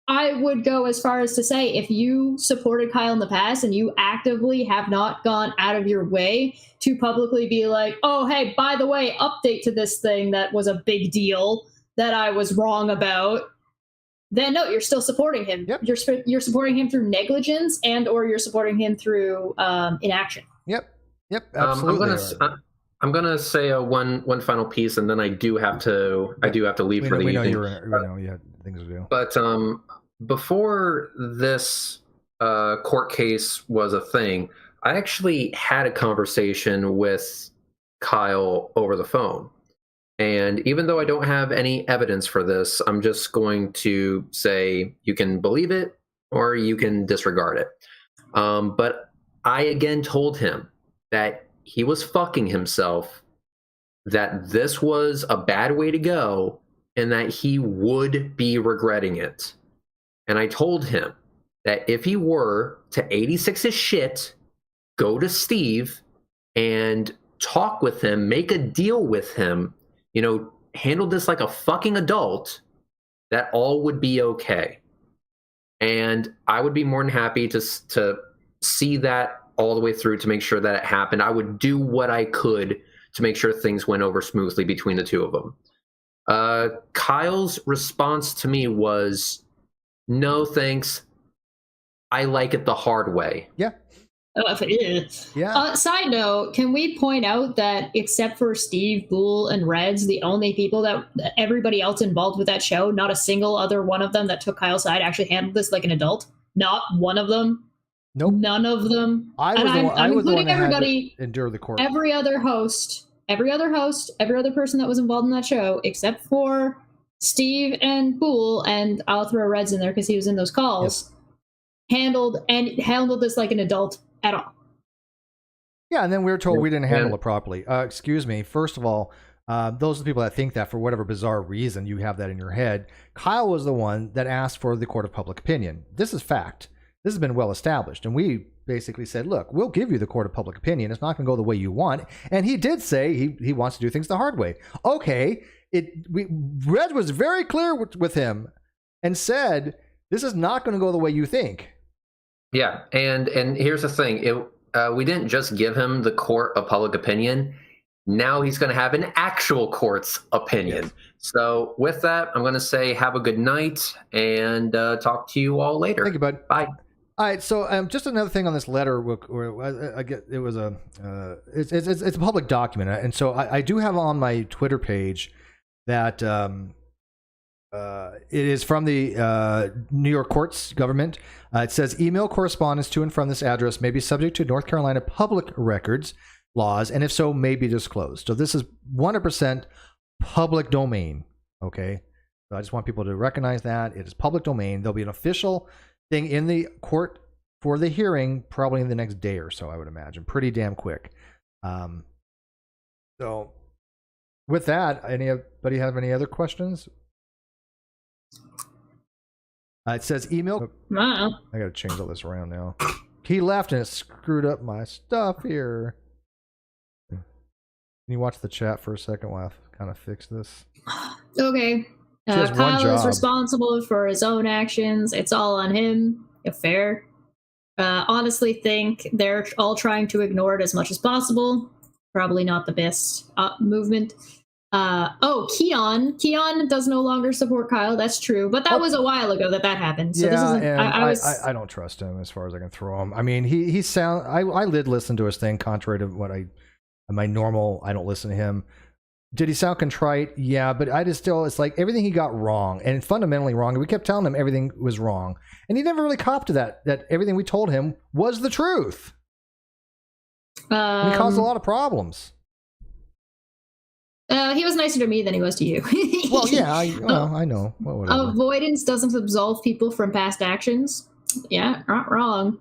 I would go as far as to say, if you supported Kyle in the past and you actively have not gone out of your way to publicly be like, oh, hey, by the way, update to this thing that was a big deal that I was wrong about, then no, you're still supporting him. Yep. You're supporting him through negligence and or you're supporting him through inaction. Yep, absolutely. I'm gonna say one final piece, and then I do have to leave for the evening. You have things to do. But before this court case was a thing, I actually had a conversation with Kyle over the phone, and even though I don't have any evidence for this, I'm just going to say you can believe it or you can disregard it. But I again told him that he was fucking himself, that this was a bad way to go, and that he would be regretting it. And I told him that if he were to 86 his shit, go to Steve and talk with him, make a deal with him, handle this like a fucking adult, that all would be okay. And I would be more than happy to see that all the way through to make sure that it happened. I would do what I could to make sure things went over smoothly between the two of them. Kyle's response to me was, no, thanks. I like it the hard way. Yeah. Side note, can we point out that except for Steve, Boole, and Reds, the only people that everybody else involved with that show, not a single other one of them that took Kyle's side actually handled this like an adult? Not one of them. Nope. None of them. I'm including everybody. Endure the court. Every other host, every other person that was involved in that show, except for Steve and Boole, and I'll throw Reds in there because he was in those calls. Yep. Handled this like an adult at all. Yeah, and then we were told we didn't handle it properly. Excuse me. First of all, those are the people that think that for whatever bizarre reason you have that in your head. Kyle was the one that asked for the court of public opinion. This is fact. This has been well established, and we've basically said, look, we'll give you the court of public opinion. It's not going to go the way you want. And he did say he wants to do things the hard way. Okay. Red was very clear with him and said, this is not going to go the way you think. Yeah. And here's the thing. We didn't just give him the court of public opinion. Now he's going to have an actual court's opinion. Yes. So with that, I'm going to say have a good night and talk to you all later. Thank you, bud. Bye. All right, so just another thing on this letter. I get it was it's a public document, and so I do have on my Twitter page that it is from the New York courts government. It says email correspondence to and from this address may be subject to North Carolina public records laws, and if so, may be disclosed. So this is 100% public domain. Okay, so I just want people to recognize that it is public domain. There'll be an official thing in the court for the hearing probably in the next day or so, I would imagine. Pretty damn quick. So with that, anybody have any other questions? It says email. Wow. I gotta change all this around now. He left and it screwed up my stuff here. Can you watch the chat for a second while I kind of fix this? Okay. Kyle is responsible for his own actions. It's all on him. Fair. Honestly think they're all trying to ignore it as much as possible. Probably not the best movement. Keon does no longer support Kyle. That's true, but that was a while ago that happened. So yeah, this isn't. I don't trust him as far as I can throw him. I mean, I did listen to his thing, contrary to what my normal. I don't listen to him. Did he sound contrite? Yeah, but it's like everything he got wrong and fundamentally wrong. We kept telling him everything was wrong, and he never really copped to that everything we told him was the truth. And he caused a lot of problems. He was nicer to me than he was to you. Well, yeah, I know. Well, avoidance doesn't absolve people from past actions. Yeah, not wrong.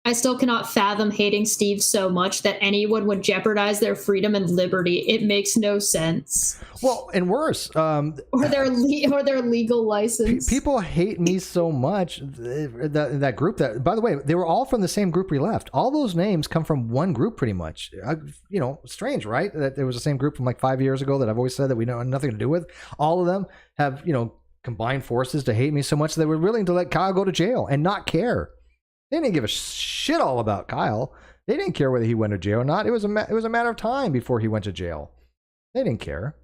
I still cannot fathom hating Steve so much that anyone would jeopardize their freedom and liberty. It makes no sense. Well, and worse, or their legal license. People hate me so much. That group. That, by the way, they were all from the same group we left. All those names come from one group, pretty much. Strange, right? That there was the same group from like 5 years ago that I've always said that we know nothing to do with. All of them have combined forces to hate me so much that they were willing to let Kyle go to jail and not care. They didn't give a shit all about Kyle. They didn't care whether he went to jail or not. It was a matter of time before he went to jail. They didn't care.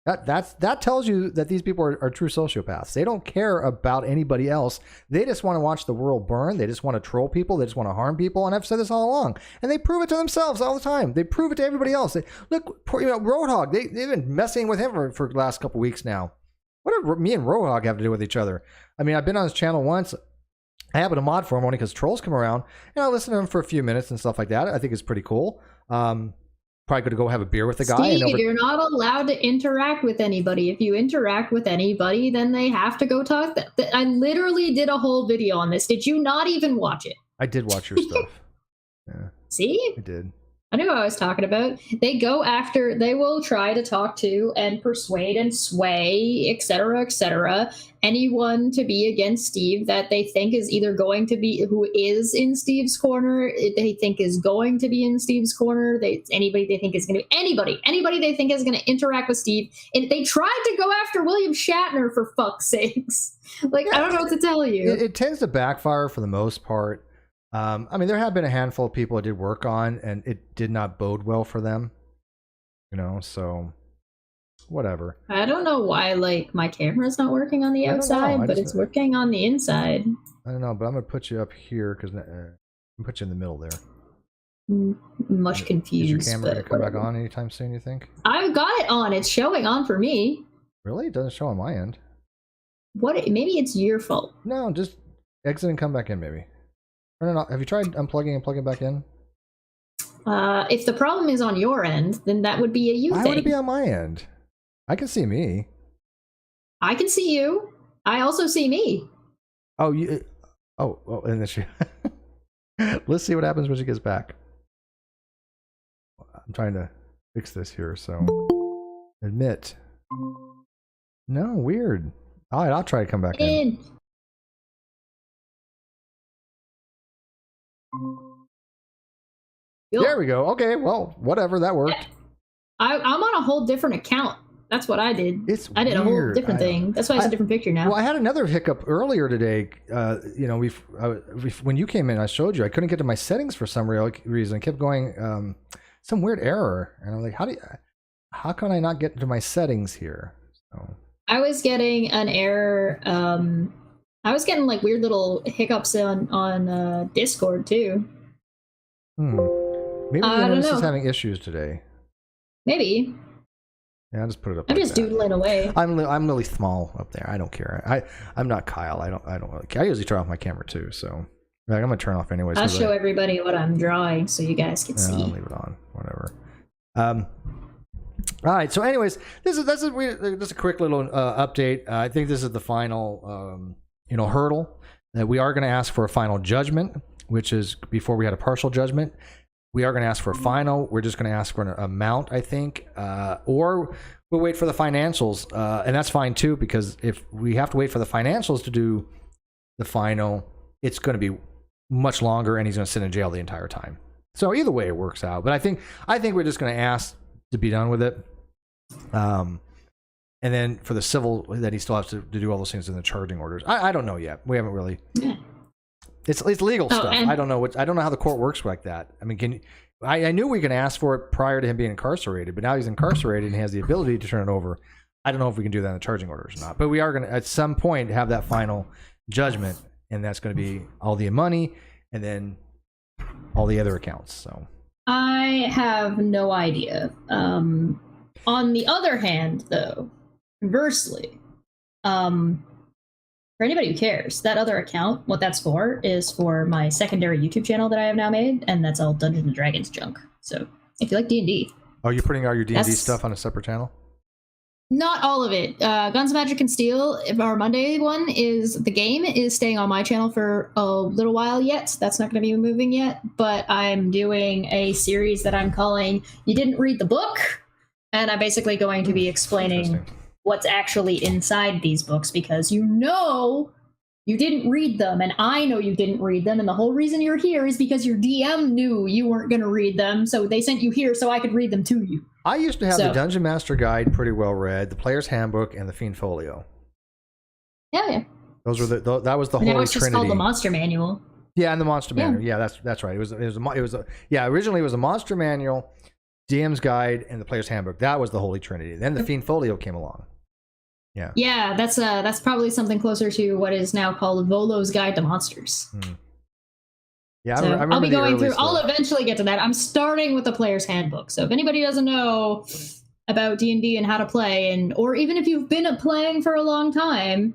That tells you that these people are true sociopaths. They don't care about anybody else. They just want to watch the world burn. They just want to troll people. They just want to harm people. And I've said this all along. And they prove it to themselves all the time. They prove it to everybody else. Look, Roadhog. They've been messing with him for the last couple weeks now. What do me and Roadhog have to do with each other? I mean, I've been on his channel once. I happen to mod for him only because trolls come around, and I listen to him for a few minutes and stuff like that. I think it's pretty cool. Probably going to go have a beer with the guy. Steve, you're not allowed to interact with anybody. If you interact with anybody, then they have to go talk. I literally did a whole video on this. Did you not even watch it? I did watch your stuff. Yeah. See? I did. I knew what I was talking about. They will try to talk to and persuade and sway, etc., anyone to be against Steve that they think is either going to be, who is in Steve's corner, they think is going to be in Steve's corner, anybody they think is going to be, anybody they think is going to interact with Steve. And they tried to go after William Shatner, for fuck's sakes. Like, I don't know what to tell you. It tends to backfire for the most part. I mean, there have been a handful of people I did work on, and it did not bode well for them. So whatever. I don't know why, my camera's not working on the outside, but it's working on the inside. I don't know, but I'm gonna put you up here because I'm put you in the middle there. Much confused. Is your camera gonna come back on anytime soon? You think? I've got it on. It's showing on for me. Really? It doesn't show on my end. What? Maybe it's your fault. No, just exit and come back in, maybe. No. Have you tried unplugging and plugging back in? If the problem is on your end, then that would be a you thing. Why would it be on my end? I can see me. I can see you. I also see me. Oh, you. Oh, and then she. Let's see what happens when she gets back. I'm trying to fix this here. So, admit. No, weird. All right, I'll try to come back in. There we go. Okay, well, whatever, that worked. I'm on a whole different account. That's what I did. I did a whole different thing. That's why it's a different picture now. Well, I had another hiccup earlier today. You know, when you came in, I showed you I couldn't get to my settings for some reason. I kept going some weird error, and I'm like, how can I not get to my settings here? So. I was getting an error. I was getting like weird little hiccups on Discord too. Maybe the NSS is having issues today. Maybe. Yeah, I'll just put it up. I'm just doodling away. I'm really small up there. I don't care. I'm not Kyle. I don't really care. I usually turn off my camera too, so like, I'm gonna turn off anyways. I'll show everybody what I'm drawing so you guys can see. I'll leave it on. Whatever. All right. So, anyways, this is just a quick little update. I think this is the final hurdle that we are going to ask for a final judgment, which is before we had a partial judgment. We are going to ask for a final. We're just going to ask for an amount, I think, or we'll wait for the financials, and that's fine too, because if we have to wait for the financials to do the final, it's going to be much longer, and he's going to sit in jail the entire time. So either way, it works out. But I think we're just going to ask to be done with it, and then for the civil, that he still has to do all those things in the charging orders. I don't know yet. We haven't really. It's legal stuff. I don't know how the court works like that. I mean, I knew we can ask for it prior to him being incarcerated, but now he's incarcerated and he has the ability to turn it over. I don't know if we can do that in the charging orders or not, but we are going to at some point have that final judgment, and that's going to be all the money and then all the other accounts. So I have no idea. On the other hand, though, conversely, for anybody who cares, that other account, what that's for is for my secondary YouTube channel that I have now made, and that's all Dungeons and Dragons junk. So if you like D&D, are you putting all your D&D stuff on a separate channel? Not all of it. Guns, Magic, and Steel, our Monday one, the game is staying on my channel for a little while yet. That's not going to be moving yet, but I'm doing a series that I'm calling You Didn't Read the Book, and I'm basically going to be explaining what's actually inside these books, because you didn't read them, and I know you didn't read them, and the whole reason you're here is because your DM knew you weren't going to read them, so they sent you here so I could read them to you. I used to have the Dungeon Master Guide pretty well read, the Player's Handbook, and the Fiend Folio. Yeah. Those were that was the Holy Trinity. Now it's just called the Monster Manual. Yeah, and the Monster Manual. Yeah, that's right. Originally it was a Monster Manual, DM's Guide, and the Player's Handbook. That was the Holy Trinity. Then the Fiend Folio came along. Yeah, that's probably something closer to what is now called Volo's Guide to Monsters. Yeah, so I remember I'll be going through. Stuff. I'll eventually get to that. I'm starting with the Player's Handbook. So if anybody doesn't know about D&D and how to play, or even if you've been playing for a long time,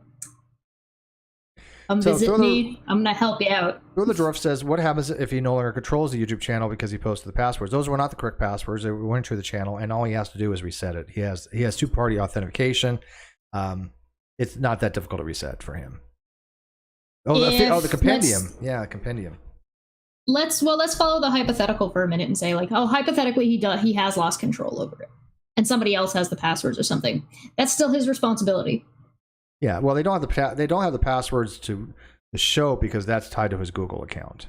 visit me. I'm gonna help you out. Thor the Dwarf says, "What happens if he no longer controls the YouTube channel because he posted the passwords? Those were not the correct passwords. They went through the channel, and all he has to do is reset it. He has two-party authentication." It's not that difficult to reset for him. The compendium. Yeah, compendium. Let's follow the hypothetical for a minute and say, like, hypothetically he has lost control over it, and somebody else has the passwords or something. That's still his responsibility. Yeah, well, they don't have the passwords to the show because that's tied to his Google account.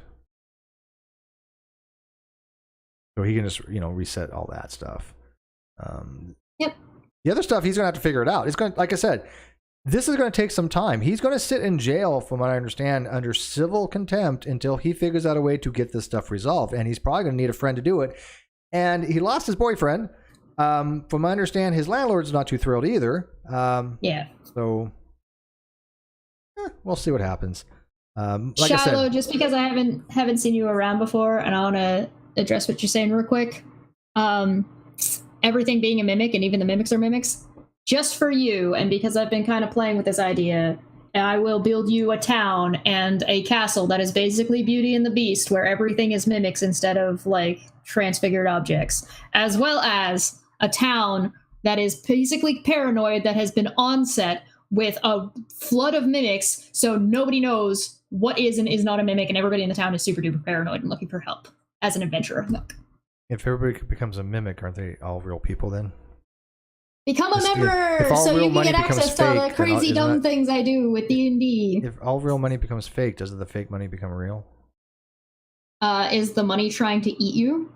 So he can just reset all that stuff. Yep. The other stuff, he's going to have to figure it out. It's going, like I said, this is going to take some time. He's going to sit in jail, from what I understand, under civil contempt until he figures out a way to get this stuff resolved. And he's probably going to need a friend to do it. And he lost his boyfriend. From what I understand, his landlord's not too thrilled either. Yeah. So we'll see what happens. Like Shiloh, I said, just because I haven't seen you around before, and I want to address what you're saying real quick. Everything being a mimic, and even the mimics are mimics, just for you, and because I've been kind of playing with this idea, I will build you a town and a castle that is basically Beauty and the Beast, where everything is mimics instead of like transfigured objects, as well as a town that is basically paranoid, that has been onset with a flood of mimics, so nobody knows what is and is not a mimic, and everybody in the town is super duper paranoid and looking for help as an adventurer. If everybody becomes a mimic, aren't they all real people then? Become a member so you can get access to all the crazy dumb things I do with D&D. If all real money becomes fake, doesn't the fake money become real? Is the money trying to eat you?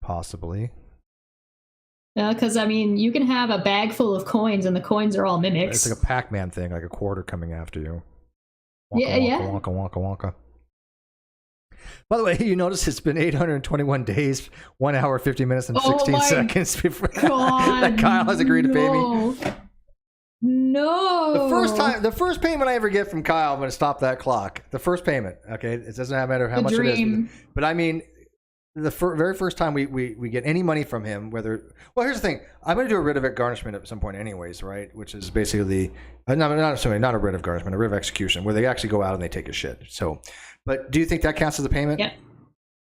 Possibly. Because I mean, you can have a bag full of coins, and the coins are all mimics. It's like a Pac-Man thing, like a quarter coming after you. Wonka, Yeah, wonka, yeah. Wonka, wonka, wonka. By the way, you notice it's been 821 days, 1 hour, 50 minutes, and 16 seconds before that Kyle has agreed to pay me. No. The first payment I ever get from Kyle, I'm going to stop that clock. The first payment, okay? It doesn't matter how much it is. But I mean, the very first time we get any money from him, whether... Well, here's the thing. I'm going to do a writ of garnishment at some point anyways, right? Which is basically... not a writ of garnishment, a writ of execution, where they actually go out and they take a shit. So, but do you think that counts as a payment? Yeah.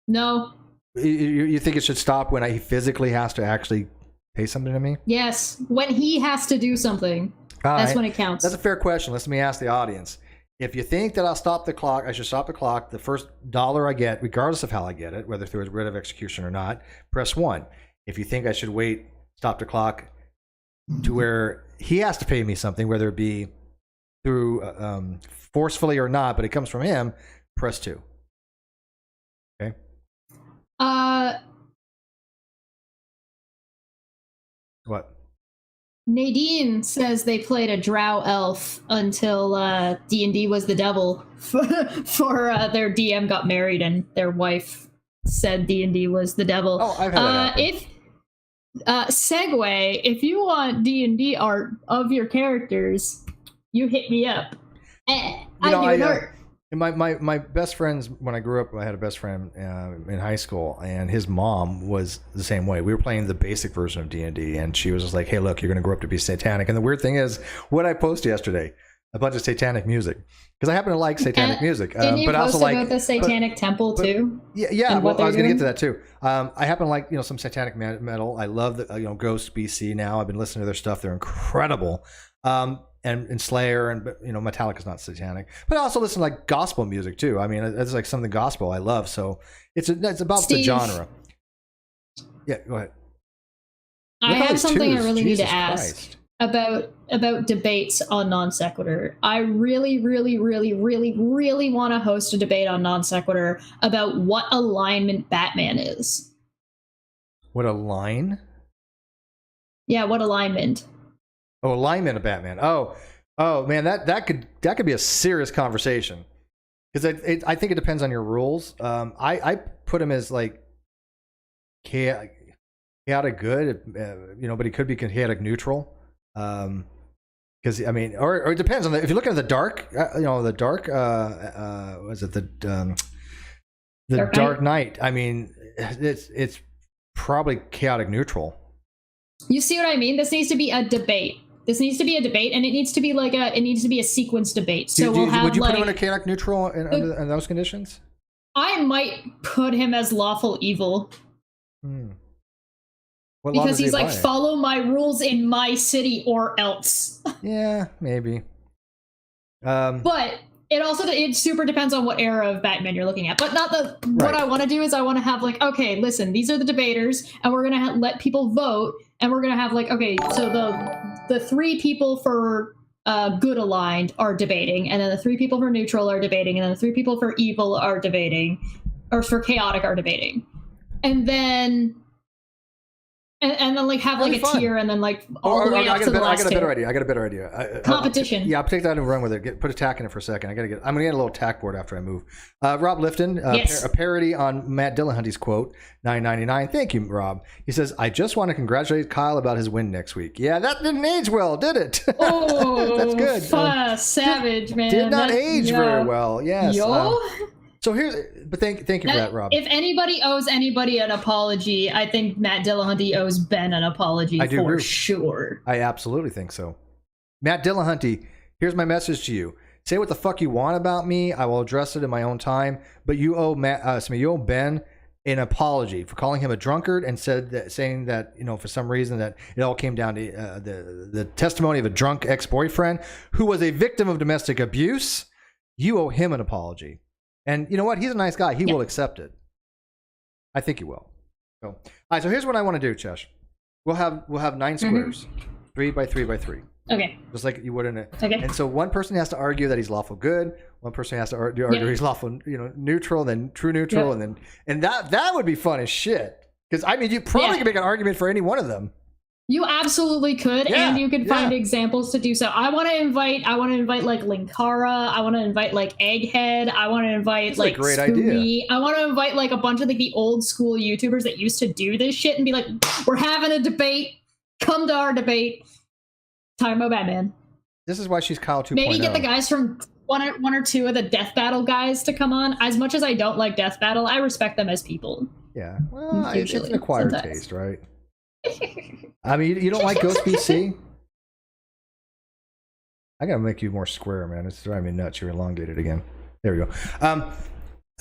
No. You think it should stop when he physically has to actually pay something to me? Yes. When he has to do something. That's when it counts. That's a fair question. Let me ask the audience. If you think that I'll stop the clock, I should stop the clock. The first dollar I get, regardless of how I get it, whether through a writ of execution or not, press 1. If you think I should wait, stop the clock to where he has to pay me something, whether it be through forcefully or not, but it comes from him, press 2. Okay. What? Nadine says they played a drow elf until D&D was the devil for their DM got married and their wife said D&D was the devil. Oh, I've had that happen. Segue, if you want D&D art of your characters, you hit me up. My best friends, when I grew up, I had a best friend in high school, and his mom was the same way. We were playing the basic version of D&D, and she was just like, hey, look, you're going to grow up to be satanic. And the weird thing is, what I posted yesterday, a bunch of satanic music, because I happen to like satanic music. Didn't you post about the Satanic Temple too? Yeah. Well, I was going to get to that too. I happen to like some satanic metal. I love the Ghost BC now. I've been listening to their stuff. They're incredible. And Slayer and Metallica's not satanic, but I also listen to like gospel music too. I mean, it's like some of the gospel I love. So it's about the genre. Yeah, go ahead. I have something I really need to ask about debates on NonSequitur. I really, really, really, really, really want to host a debate on NonSequitur about what alignment Batman is. What align? Yeah, what alignment? Oh, alignment of Batman. Oh man, that could be a serious conversation, because I think it depends on your rules. I put him as like chaotic good, but he could be chaotic neutral. Because I mean, or it depends on if you're looking at the dark, was it the Dark Knight? I mean, it's probably chaotic neutral. You see what I mean? This needs to be a debate. And it needs to be a sequence debate. So would you put him in a chaotic neutral in those conditions? I might put him as lawful evil. Because he's like, follow my rules in my city or else. Yeah, maybe. But it super depends on what era of Batman you're looking at. But what I want to do is I want to have like, okay, listen, these are the debaters, and we're gonna let people vote, and we're gonna have like, okay, so the 3 people for good aligned are debating, and then the 3 people for neutral are debating, and then the 3 people for evil are debating, or for chaotic are debating, and then like have like a tier, and then like all the way up to the last tier. I got a better idea. Competition. I'll take that and run with it. Put attack in it for a second. I'm gonna get a little attack board after I move. Rob Lifton, a parody on Matt Dillahunty's quote, $9.99. Thank you, Rob. He says, I just want to congratulate Kyle about his win next week. Yeah, that didn't age well, did it? Oh, that's good. Savage, man. Did not age very well. Yes. Yo. So thank you for that, Rob. If anybody owes anybody an apology, I think Matt Dillahunty owes Ben an apology for sure. I absolutely think so. Matt Dillahunty, here's my message to you. Say what the fuck you want about me. I will address it in my own time. But you owe you owe Ben an apology for calling him a drunkard and saying that for some reason that it all came down to the testimony of a drunk ex-boyfriend who was a victim of domestic abuse. You owe him an apology. And you know what? He's a nice guy. He will accept it. I think he will. So, all right. So here's what I want to do, Chesh. We'll have 9 squares, 3 by 3 by 3. Okay. Just like you would in a. Okay. And so one person has to argue that he's lawful good. One person has to argue he's lawful, neutral, then true neutral, and that would be fun as shit. Because I mean, you probably could make an argument for any one of them. You absolutely could, and you could find examples to do so. I want to invite like Linkara. I want to invite like Egghead. I want to invite That's like a great Scooby. idea. I want to invite like a bunch of like the old school YouTubers that used to do this shit and be like, we're having a debate. Come to our debate. Talking about Batman. This is why she's Kyle 2.0. Maybe get the guys from one or two of the Death Battle guys to come on. As much as I don't like Death Battle, I respect them as people. Yeah, well, it's an acquired taste, right? I mean, you don't like Ghost BC? I gotta make you more square, man. It's driving me nuts. You're elongated again. There we go.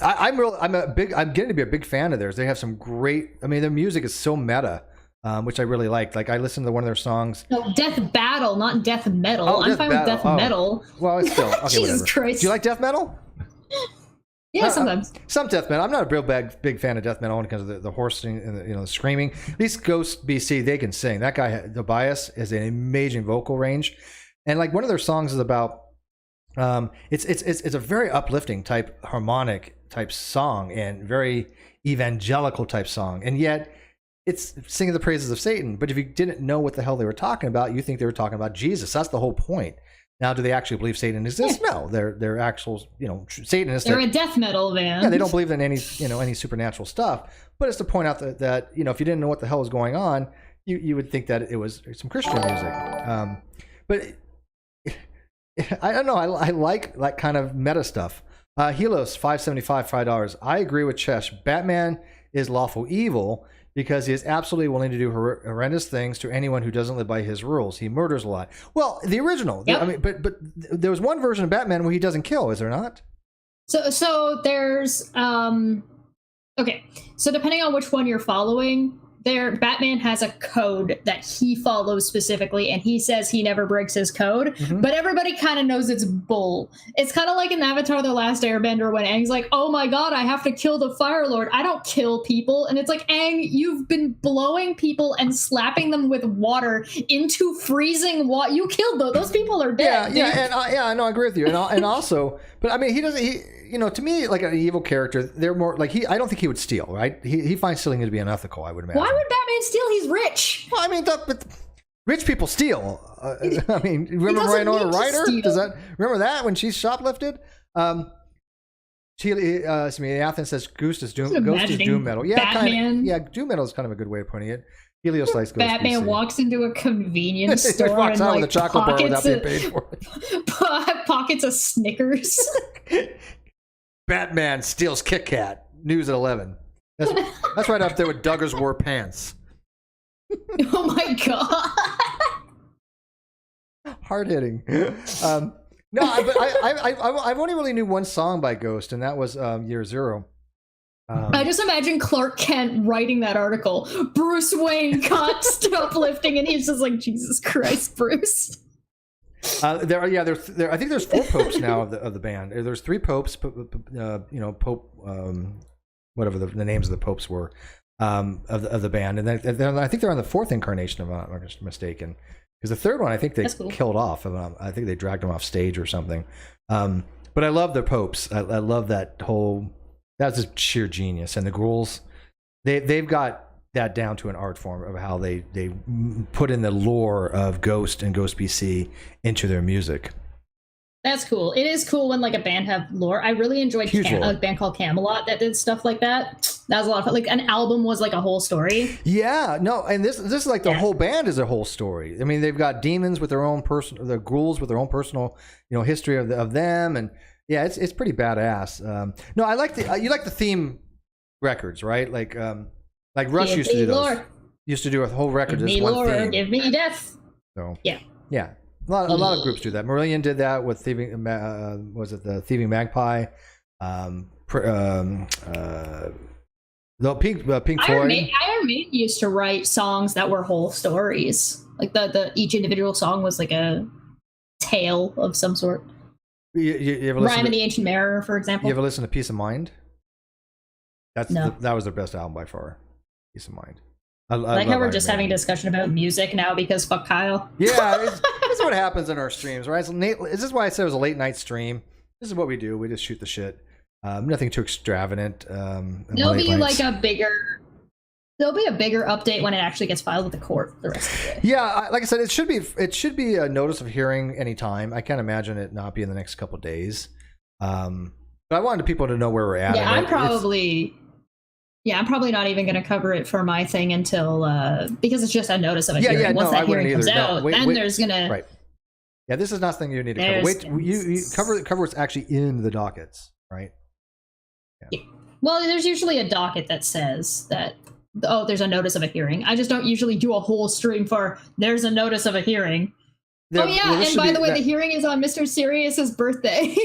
I'm getting to be a big fan of theirs. They have some great. I mean, their music is so meta, which I really like. Like I listened to one of their songs. No, Death Battle, not Death Metal. Oh, I'm fine with Death Metal. Well, it's still okay. Jesus whatever. Christ. Do you like death metal? Yeah, sometimes. Some death metal. I'm not a real big fan of death metal because of the horsing and the screaming. At least Ghost BC, they can sing. That guy, Tobias, has an amazing vocal range, and like one of their songs is about. It's a very uplifting type harmonic type song and very evangelical type song, and yet it's singing the praises of Satan. But if you didn't know what the hell they were talking about, you think they were talking about Jesus. That's the whole point. Now, do they actually believe Satan exists? Yeah. No, they're actual, Satanists. They're a death metal band. Yeah, they don't believe in any supernatural stuff. But it's to point out that if you didn't know what the hell was going on, you would think that it was some Christian music. But I don't know. I like that kind of meta stuff. Helos $5.75, $5. I agree with Chesh. Batman is lawful evil because he is absolutely willing to do horrendous things to anyone who doesn't live by his rules. He murders a lot. Well, the original. Yep. I mean, but there was one version of Batman where he doesn't kill, is there not? So there's okay. So depending on which one you're following, Batman has a code that he follows specifically, and he says he never breaks his code, but everybody kind of knows it's bull. It's kind of like in Avatar The Last Airbender when Aang's like, oh my god, I have to kill the Fire Lord. I don't kill people. And it's like, Aang, you've been blowing people and slapping them with water into freezing water. You killed those people are dead. I know, I agree with you. And also, but I mean, to me, like an evil character, they're more like I don't think he would steal, right? He finds stealing to be unethical, I would imagine. Why would Batman steal? He's rich. Well, I mean, but rich people steal. I mean, remember Winona Ryder? Remember that when she shoplifted? Athens says Ghost is doom metal. Yeah, Batman. Doom metal is kind of a good way of putting it. Helios likes Ghost Batman BC. walks into a convenience store walks and out with a chocolate bar without being paid for it. Pockets of Snickers. Batman steals Kit Kat. News at 11. That's right up there with Duggars wore pants. Oh my god. Hard hitting. No, but I've only really knew one song by Ghost, and that was Year Zero. I just imagine Clark Kent writing that article. Bruce Wayne caught uplifting, and he's just like, Jesus Christ, Bruce. I think there's 4 popes now of the band. There's 3 popes, Pope, whatever the names of the popes were, of the band, and then I think they're on the 4th incarnation, if I'm not mistaken. Because the 3rd one, I think they killed off. I think they dragged them off stage or something. But I love the popes. I love that whole. That's just sheer genius. And the ghouls, they've got that down to an art form of how they put in the lore of Ghost and Ghost BC into their music. That's cool. It is cool when like a band have lore. I really enjoyed a band called Camelot that did stuff like that. That was a lot of fun. Like an album was like a whole story. Yeah, no, and this is like the whole band is a whole story. I mean, they've got demons with their own personal, the ghouls with their own personal, history of them, and yeah, it's pretty badass. No, I like you like the theme records, right? Like Rush used to do those. Lore. Used to do a whole record give just me one lore, theme. Give me death. So yeah. A lot of groups do that. Marillion did that with Thieving. Was it the Thieving Magpie? The Pink Floyd. Iron Maiden used to write songs that were whole stories. Like the each individual song was like a tale of some sort. You ever Rhyme of the Ancient Mirror, for example. You ever listen to Peace of Mind? That was their best album by far. Peace of Mind. I like how love we're Iron just Maiden. having a discussion about music now because fuck Kyle. Yeah, this is what happens in our streams, right? So this is why I said it was a late night stream. This is what we do. We just shoot the shit. Nothing too extravagant. There'll be like a bigger update when it actually gets filed with the court the rest of the day. Yeah, like I said, it should be a notice of hearing anytime. I can't imagine it not be in the next couple of days. But I wanted people to know where we're at. Yeah, I'm probably not even going to cover it for my thing until because it's just a notice of a hearing. Once that hearing comes out, then there's gonna right. Yeah, this is not something you need to cover. Wait, you cover what's actually in the dockets, right? Yeah. Well, there's usually a docket that says that. Oh, there's a notice of a hearing. I just don't usually do a whole stream for there's a notice of a hearing. And by the way, the hearing is on Mr. Sirius's birthday.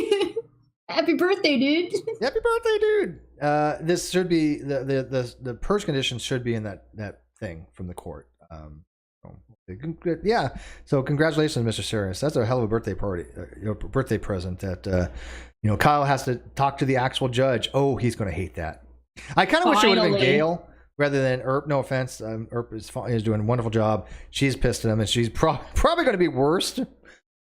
Happy birthday, dude. Happy birthday, dude. This should be the purge conditions should be in that thing from the court. Yeah. So congratulations, Mr. Sirius. That's a hell of a birthday party, birthday present that Kyle has to talk to the actual judge. Oh, he's going to hate that. I kind of wish it would have been Gail rather than Erp. No offense, Erp is doing a wonderful job. She's pissed at him, and she's probably going to be worse.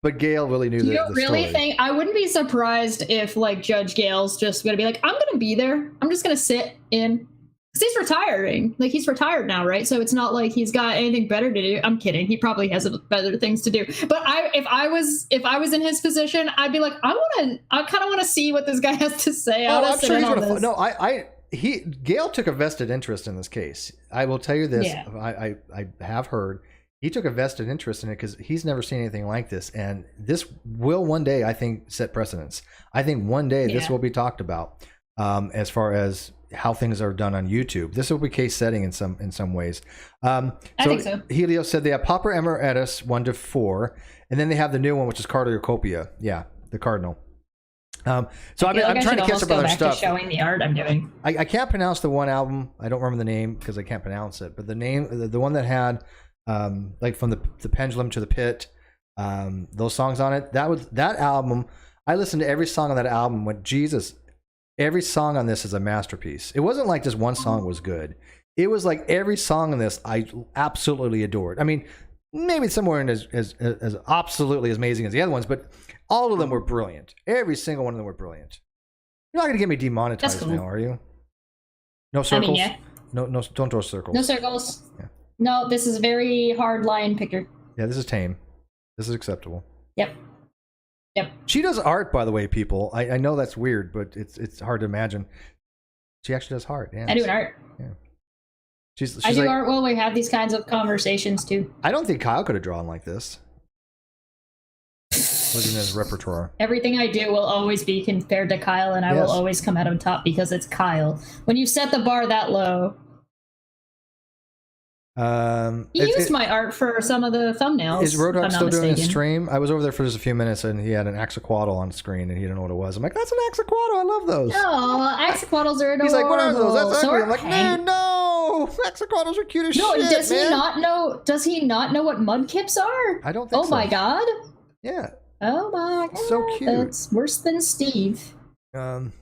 But Gail really knew you don't really think I wouldn't be surprised if like Judge Gale's just gonna be like, I'm gonna be there. I'm just gonna sit in because he's retiring. Like he's retired now, right? So it's not like he's got anything better to do. I'm kidding. He probably has better things to do. But if I was in his position, I'd be like, I kind of want to see what this guy has to say. I'm sure he's gonna. No, Gail took a vested interest in this case. I will tell you this. Yeah. I have heard. He took a vested interest in it because he's never seen anything like this. And this will one day, I think, set precedence. I think one day this will be talked about as far as how things are done on YouTube. This will be case setting in some ways. I think so. Helios said they have Pauper Emeritus 1 to 4. And then they have the new one, which is Cardiocopia. Yeah, the Cardinal. So I'm trying to catch up on other stuff. Showing the art I'm doing. I can't pronounce the one album. I don't remember the name because I can't pronounce it. But the name, the one that had... like from the pendulum to the pit, those songs on it, that album, I listened to every song on that album. Went, Jesus, every song on this is a masterpiece. It wasn't like just one song was good. It was like every song on this I absolutely adored. I mean, maybe somewhere in as absolutely as amazing as the other ones, but all of them were brilliant. Every single one of them were brilliant. You're not gonna get me demonetized now, are you? No circles. I mean, yeah. No, don't draw circles. No circles. Yeah. No, this is very hard line picker. Yeah, this is tame. This is acceptable. Yep. She does art, by the way, people. I know that's weird, but it's hard to imagine. She actually does art. Yeah, I do art. Yeah. I do art while we have these kinds of conversations too. I don't think Kyle could have drawn like this. Wasn't in his repertoire. Everything I do will always be compared to Kyle, and I will always come out on top because it's Kyle. When you set the bar that low. He used my art for some of the thumbnails. Is Roadhog still doing his stream? I was over there for just a few minutes and he had an Axolotl on the screen and he didn't know what it was. I'm like, that's an Axolotl. I love those. Oh, Axolotls are adorable. He's like, what are those? That's ugly. I'm like, man, no. Axolotls are cute as shit. No, does he not know? Does he not know what mudkips are? I don't think so. Oh my god. Yeah. Oh my god. So cute. That's worse than Steve. Side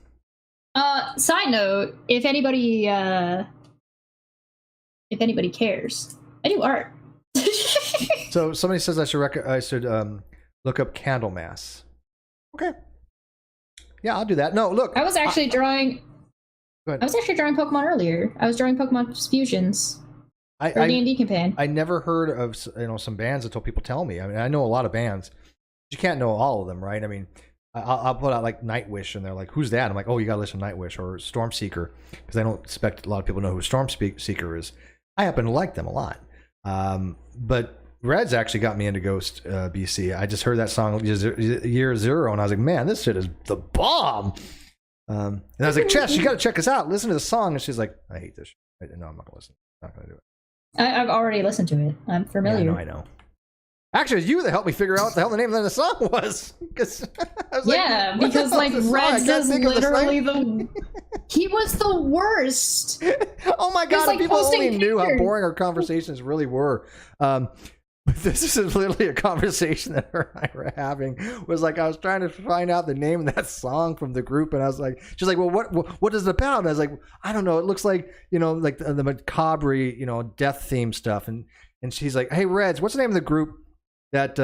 note, if anybody cares, I do art. So somebody says I should look up Candlemas. Okay. Yeah, I'll do that. No, look. I was actually drawing. I was actually drawing Pokemon earlier. I was drawing Pokemon fusions. For D&D campaign. I never heard of some bands until people tell me. I mean, I know a lot of bands. You can't know all of them, right? I mean, I'll put out like Nightwish, and they're like, "Who's that?" I'm like, "Oh, you gotta listen to Nightwish or Stormseeker," because I don't expect a lot of people to know who Stormseeker is. I happen to like them a lot. But Red's actually got me into Ghost BC. I just heard that song year zero, and I was like, man, this shit is the bomb. And I was like, Chess, you got to check us out. Listen to the song. And she's like, I hate this shit. No, I'm not going to listen. I'm not going to do it. I've already listened to it. I'm familiar. Yeah, I know. Actually, it was you that helped me figure out what the hell the name of the song was. Because like Red's is literally he was the worst. Oh my god! Like, people only knew how boring our conversations really were. But this is literally a conversation that her and I were having. Was like I was trying to find out the name of that song from the group, and I was like, she's like, well, what is it about? And I was like, I don't know. It looks like like the macabre, death theme stuff. And she's like, hey, Reds, what's the name of the group that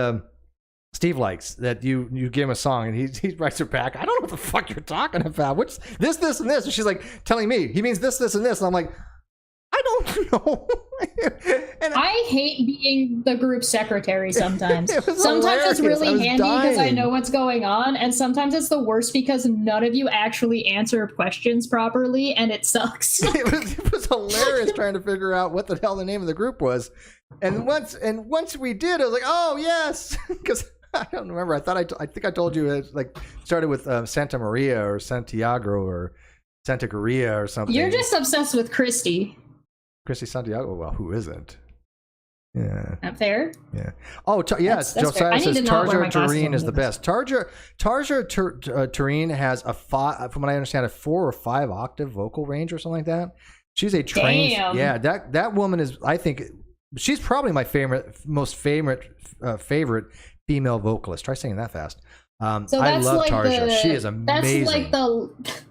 Steve likes? That you give him a song, and he writes her back, I don't know what the fuck you're talking about. What's this, and this? And she's like telling me he means this, and this. And I'm like, I don't know. And I hate being the group secretary sometimes. Sometimes hilarious. it's really handy because I dying. know what's going on, and sometimes it's the worst because none of you actually answer questions properly, and it sucks. It was hilarious trying to figure out what the hell the name of the group was. And once we did, I was like, oh yes, because I don't remember. I think I told you it like started with Santa Maria or Santiago or Santa Maria or something. You're just obsessed with Christy. Christy Santiago. Well, who isn't? Yeah. Not fair. Yeah. Oh, yes. That's fair. I Josiah need says to know where my Tarja costume Tureen is the is. best. Tarja Tureen has from what I understand, a 4 or 5 octave vocal range or something like that. She's a trained. Damn. Yeah. That woman is. I think she's probably my most favorite female vocalist. Try saying that fast. So I that's love like Tarja. She is amazing.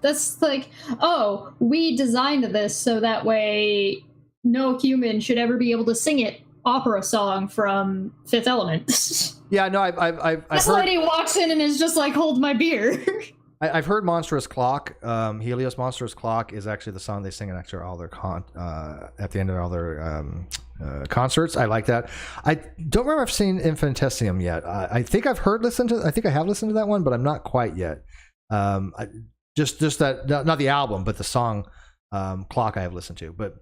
That's like oh, we designed this so that way no human should ever be able to sing it opera song from Fifth Element. Yeah, no, I've This heard, lady walks in and is just like, hold my beer. I've heard Monstrous Clock. Helios Monstrous Clock is actually the song they sing at all their at the end of all their concerts. I like that. I don't remember if I've seen Infinitesium yet. I think I have listened to that one, but I'm not quite yet. Just that, not the album, but the song Clock I have listened to. But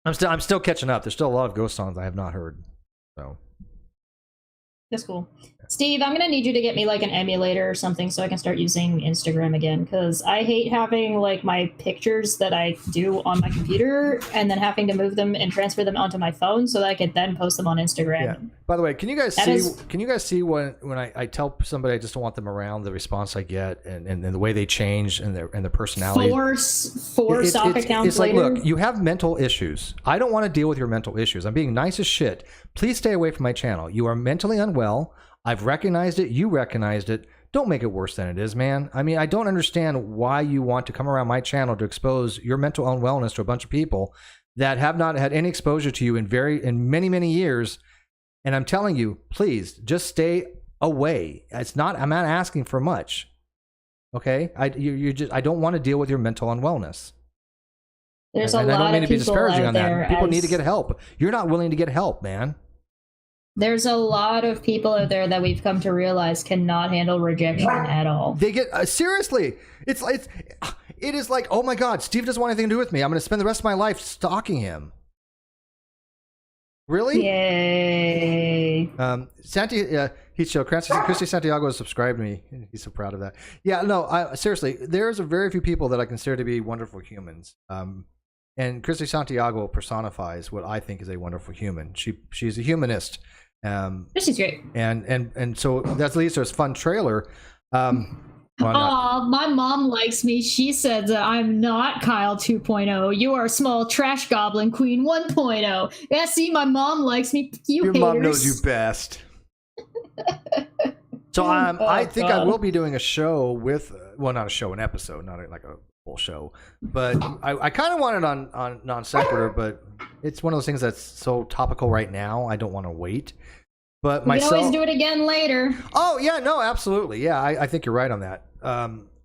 I'm still catching up. There's still a lot of Ghost songs I have not heard. So That's cool. Steve, I'm gonna need you to get me like an emulator or something so I can start using Instagram again, because I hate having like my pictures that I do on my computer and then having to move them and transfer them onto my phone so that I could then post them on Instagram. yeah. By the way, can you guys see when I tell somebody I just don't want them around, the response I get and the way they change and their personality? Four sock accounts it's like, later. look, you have mental issues. I don't want to deal with your mental issues. I'm being nice as shit. Please stay away from my channel. You are mentally unwell. I've recognized it. You recognized it. Don't make it worse than it is, man. I mean, I don't understand why you want to come around my channel to expose your mental unwellness to a bunch of people that have not had any exposure to you in many, many years. And I'm telling you, please just stay away. I'm not asking for much. Okay? I don't want to deal with your mental unwellness. There's and a lot I don't mean of to be people disparaging out on there. that. People need to get help. You're not willing to get help, man. There's a lot of people out there that we've come to realize cannot handle rejection at all. They get seriously. It is like, oh my God, Steve doesn't want anything to do with me. I'm going to spend the rest of my life stalking him. Really? Yay! Christy Santiago has subscribed to me. He's so proud of that. Yeah, no, seriously, there's a very few people that I consider to be wonderful humans. And Christy Santiago personifies what I think is a wonderful human. She's a humanist. She's great. And so that leads to this fun trailer. My mom likes me. She said that I'm not Kyle 2.0. You are a small trash goblin queen 1.0. Yeah, see, my mom likes me. Your haters. Mom knows you best. So I think I will be doing a show with, well, not a show, an episode, not like a full show. But I kind of want it on NonSequitur, but it's one of those things that's so topical right now. I don't want to wait. But we can always do it again later. Oh yeah, no, absolutely, yeah. I think you're right on that.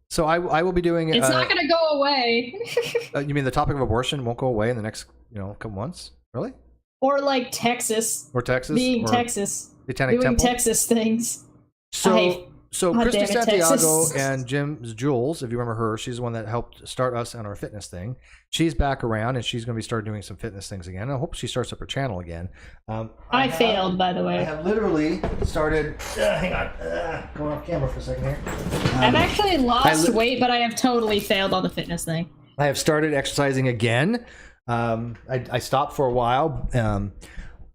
So I will be doing. It's not going to go away. You mean the topic of abortion won't go away in the next couple months? Really? Or like Texas. Or Texas. Being Texas. Satanic doing Temple. Texas things. So Christy Santiago Texas. and Jules, if you remember her, she's the one that helped start us on our fitness thing. She's back around and she's going to be starting doing some fitness things again. I hope she starts up her channel again. I failed, by the way. I have literally started. Hang on, going off camera for a second here. I've actually lost weight, but I have totally failed on the fitness thing. I have started exercising again. I stopped for a while.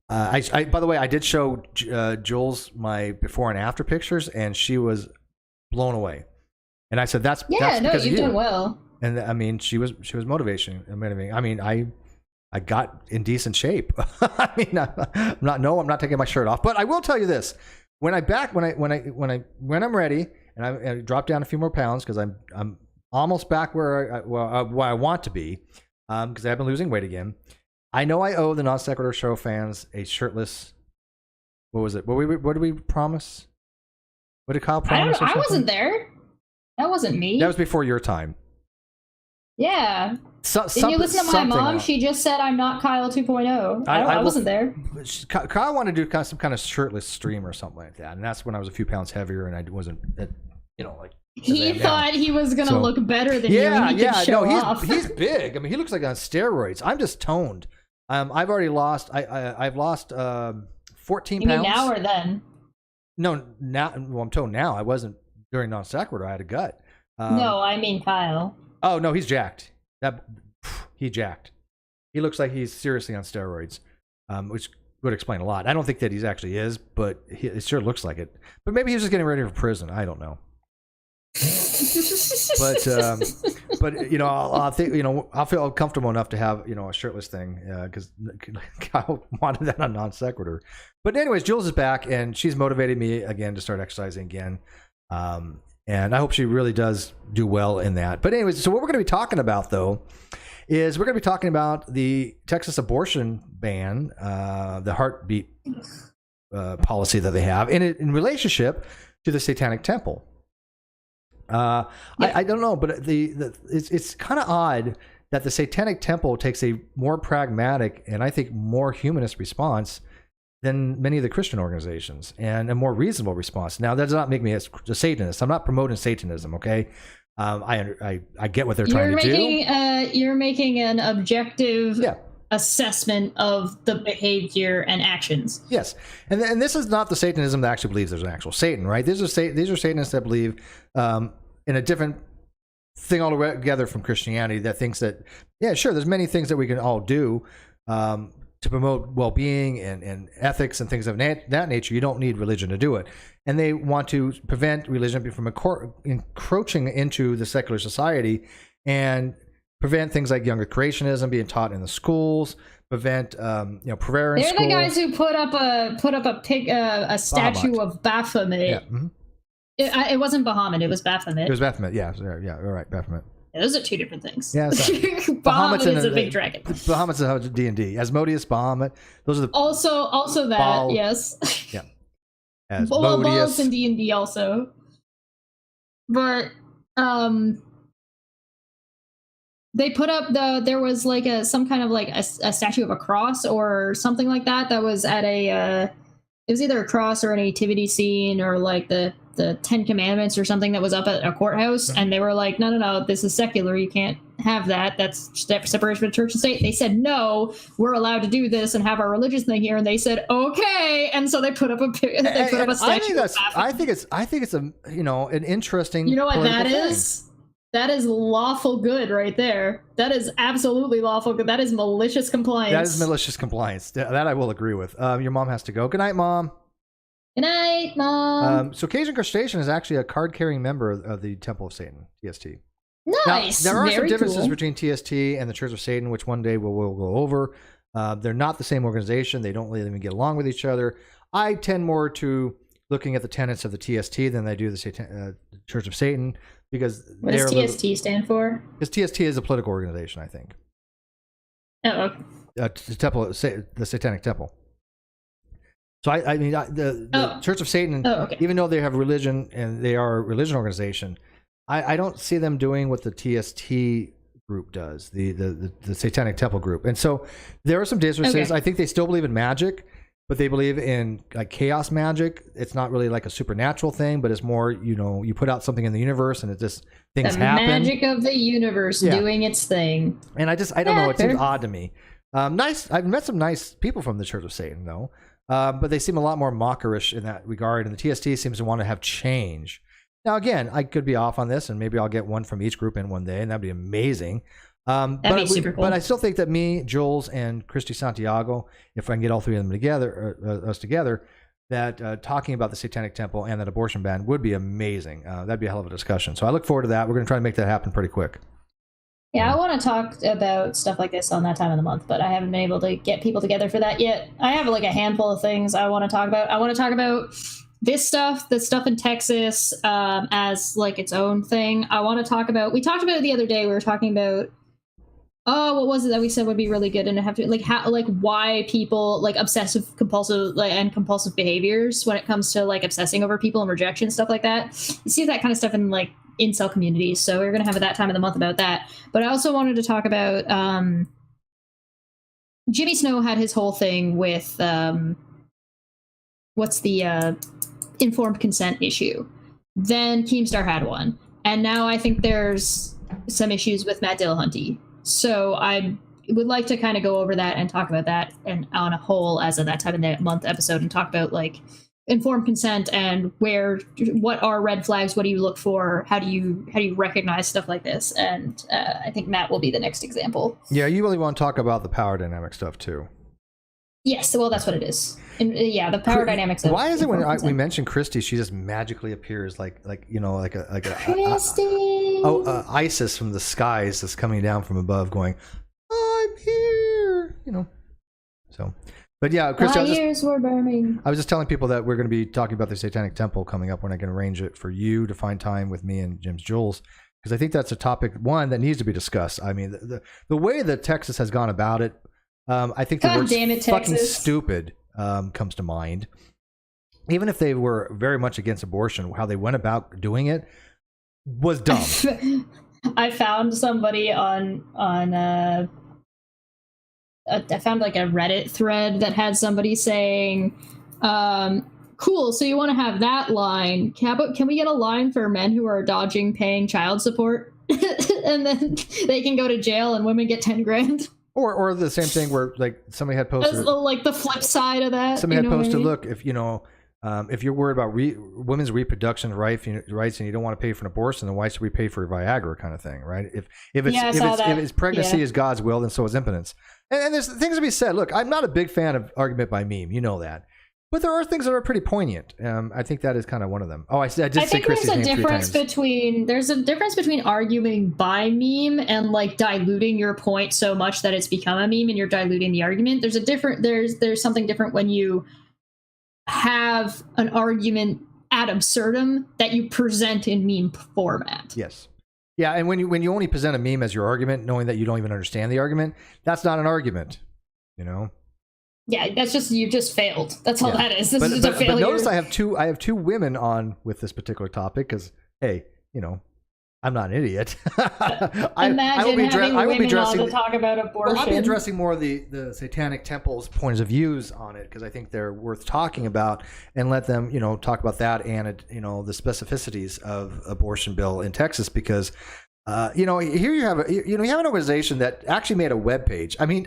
By the way, I did show Jules my before and after pictures, and she was blown away. And I said, "That's because you've of you." done well. And I mean, she was motivating. I mean, I got in decent shape. I mean, I'm not taking my shirt off, but I will tell you this: when I'm ready and I drop down a few more pounds because I'm almost back where I want to be, because I've been losing weight again. I know I owe the NonSequitur show fans a shirtless. What was it? What did we promise? What did Kyle promise? I wasn't there. That wasn't me. That was before your time. Yeah. Did you listen to my mom? She just said I'm not Kyle 2.0. I wasn't there. Kyle wanted to do some kind of shirtless stream or something like that, and that's when I was a few pounds heavier, and I wasn't, like. He thought he was gonna look better than you. And he could show off. He's big. I mean, he looks like on steroids. I'm just toned. I've already lost. I've lost 14 pounds. You mean now or then? No, now. Well, I'm toned now. I wasn't during non-sequitur. I had a gut. No, I mean Kyle. Oh no, he's jacked. He jacked. He looks like he's seriously on steroids, which would explain a lot. I don't think that he actually is, but it sure looks like it. But maybe he's just getting ready for prison. I don't know. but you know, I'll think, you know, I'll feel comfortable enough to have, you know, a shirtless thing, because Kyle wanted that on non-sequitur. But anyways, Jules is back and she's motivated me again to start exercising again, and I hope she really does do well in that. But anyways, so what we're going to be talking about though is we're going to be talking about the Texas abortion ban, the heartbeat policy that they have in relationship to the Satanic Temple. I don't know, but it's kind of odd that the Satanic Temple takes a more pragmatic and I think more humanist response than many of the Christian organizations, and a more reasonable response. Now, that does not make me a Satanist. I'm not promoting Satanism, okay? I get what they're trying to do. You're making an objective assessment of the behavior and actions. Yes, and this is not the Satanism that actually believes there's an actual Satan, right? These are Satanists that believe in a different thing altogether from Christianity, that thinks that, yeah, sure, there's many things that we can all do to promote well-being and ethics and things of that nature. You don't need religion to do it. And they want to prevent religion from encroaching into the secular society and prevent things like younger creationism being taught in the schools, prevent prayer in schools. They're the guys who put up a statue of Baphomet. Yeah. Mm-hmm. It wasn't Bahamut, it was Baphomet. It was Baphomet, yeah, all right, Baphomet. Yeah, those are two different things. Yeah, Bahamut is a big dragon. Bahamut's a D&D. Asmodeus, Bahamut, those are the also that, yes. Yeah. Balls in D&D also. But they put up there was like some kind of like a statue of a cross or something like that was at it was either a cross or a nativity scene or like the 10 Commandments or something that was up at a courthouse, and they were like, no, this is secular, you can't have that, that's separation of church and state. They said, no, we're allowed to do this and have our religious thing here, and they said, okay, and so they put up a statue. I think it's a, you know, an interesting, you know what that is? That is lawful good right there. That is absolutely lawful good. That is malicious compliance. That is malicious compliance. That I will agree with. Your mom has to go. Good night, Mom. Good night, Mom. So Cajun Crustacean is actually a card-carrying member of the Temple of Satan, TST. Nice. Now, there are some differences cool. between TST and the Church of Satan, which one day we'll go over. They're not the same organization. They don't really even get along with each other. I tend more to looking at the tenets of the TST than I do the Church of Satan, because what does TST stand for? Because TST is a political organization, I think. Oh, okay. The Satanic Temple. So I mean, the Church of Satan, even though they have religion and they are a religion organization, I don't see them doing what the TST group does, the Satanic Temple group. And so there are some differences. I think they still believe in magic, but they believe in like chaos magic. It's not really like a supernatural thing, but it's more, you know, you put out something in the universe and it just things happen. The magic of the universe doing its thing. And I don't know. It seems odd to me. Nice. I've met some nice people from the Church of Satan though. But they seem a lot more mockerish in that regard, and the TST seems to want to have change. Now, again, I could be off on this, and maybe I'll get one from each group in one day, and that'd be amazing. That'd be super cool. But I still think that me, Jules, and Christy Santiago, if I can get all three of them together, us together, that talking about the Satanic Temple and that abortion ban would be amazing. That'd be a hell of a discussion. So I look forward to that. We're going to try to make that happen pretty quick. Yeah, I want to talk about stuff like this on that time of the month, but I haven't been able to get people together for that yet. I have like a handful of things I want to talk about. I want to talk about this stuff, the stuff in Texas, as like its own thing. I want to talk about. We talked about it the other day. We were talking about. Oh, what was it that we said would be really good and have to like how like why people like obsessive compulsive like, and compulsive behaviors when it comes to like obsessing over people and rejection, stuff like that. You see that kind of stuff in like incel communities, so we're gonna have that time of the month about that. But I also wanted to talk about Jimmy Snow had his whole thing with what's the informed consent issue. Then Keemstar had one, and now I think there's some issues with Matt Dillahunty. So I would like to kind of go over that and talk about that and on a whole as of that time of the month episode, and talk about like informed consent and what are red flags, what do you look for, how do you recognize stuff like this. And I think Matt will be the next example. Yeah, you really want to talk about the power dynamic stuff too. Yes, well, that's what it is. And, yeah, the power dynamics. Why is it when we mention Christy, she just magically appears like Christy? Isis from the skies that's coming down from above, going, "I'm here," So, but yeah, Christy, my ears were burning. I was just telling people that we're going to be talking about the Satanic Temple coming up when I can arrange it for you to find time with me and Jim's Jules, because I think that's a topic one that needs to be discussed. I mean, the way that Texas has gone about it. I think the word fucking stupid comes to mind. Even if they were very much against abortion, how they went about doing it was dumb. I found somebody on I found like a Reddit thread that had somebody saying, cool, so you want to have that line. Can we get a line for men who are dodging paying child support? And then they can go to jail and women get 10 grand. Or the same thing where like somebody had posted like the flip side of that. Somebody had posted, look, if if you're worried about women's reproduction rights and you don't want to pay for an abortion, then why should we pay for Viagra, kind of thing, right? If it's pregnancy is God's will, then so is impotence. And there's things to be said. Look, I'm not a big fan of argument by meme, you know that. But there are things that are pretty poignant. I think that is kind of one of them. Oh, I did say Christy's name 3 times. There's a difference between arguing by meme and like diluting your point so much that it's become a meme and you're diluting the argument. There's something different when you have an argument ad absurdum that you present in meme format. Yes. Yeah, and when you only present a meme as your argument, knowing that you don't even understand the argument, that's not an argument, Yeah, that's just you just failed. That's all that is. This is just a failure. But notice I have two women on with this particular topic because, hey, I'm not an idiot. Imagine having women on to talk about abortion. Well, I'll be addressing more of the Satanic Temple's points of views on it because I think they're worth talking about, and let them talk about that and the specificities of abortion bill in Texas because. Here you have an organization that actually made a web page. I mean,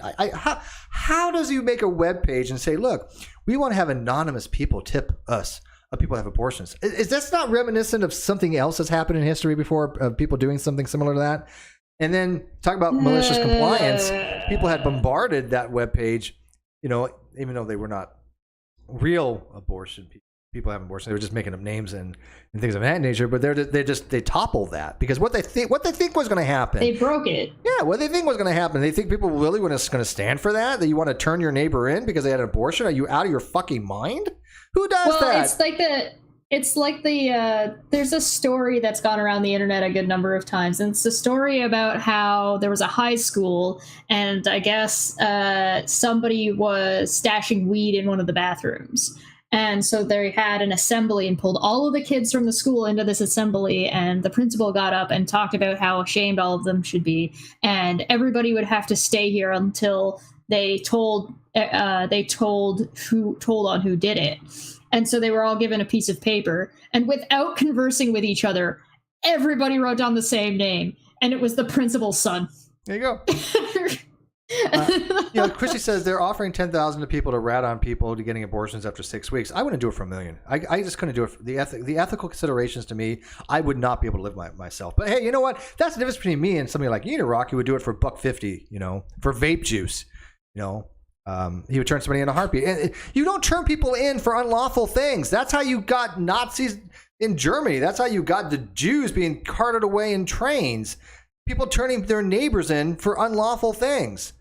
how does you make a web page and say, look, we want to have anonymous people tip us of people who have abortions? Is this not reminiscent of something else that's happened in history before of people doing something similar to that? And then talk about malicious compliance. People had bombarded that web page, even though they were not real abortion people have abortion. They were just making up names and things of that nature. But they toppled that because what they think was going to happen. They broke it. Yeah, what they think was going to happen. They think people really were going to stand for that. That you want to turn your neighbor in because they had an abortion. Are you out of your fucking mind? Who does that? It's like there's a story that's gone around the internet a good number of times, and it's a story about how there was a high school, and I guess somebody was stashing weed in one of the bathrooms. And so they had an assembly and pulled all of the kids from the school into this assembly, and the principal got up and talked about how ashamed all of them should be, and everybody would have to stay here until they told who did it. And so they were all given a piece of paper, and without conversing with each other, everybody wrote down the same name, and it was the principal's son. There you go. Christy says they're offering $10,000 to people to rat on people to getting abortions after 6 weeks. I wouldn't do it for $1 million. I just couldn't do it. The ethical considerations to me, I would not be able to live myself. But hey, you know what? That's the difference between me and somebody like Rock, who would do it for $1.50. For vape juice. He would turn somebody in a heartbeat. And you don't turn people in for unlawful things. That's how you got Nazis in Germany. That's how you got the Jews being carted away in trains. people turning their neighbors in for unlawful things.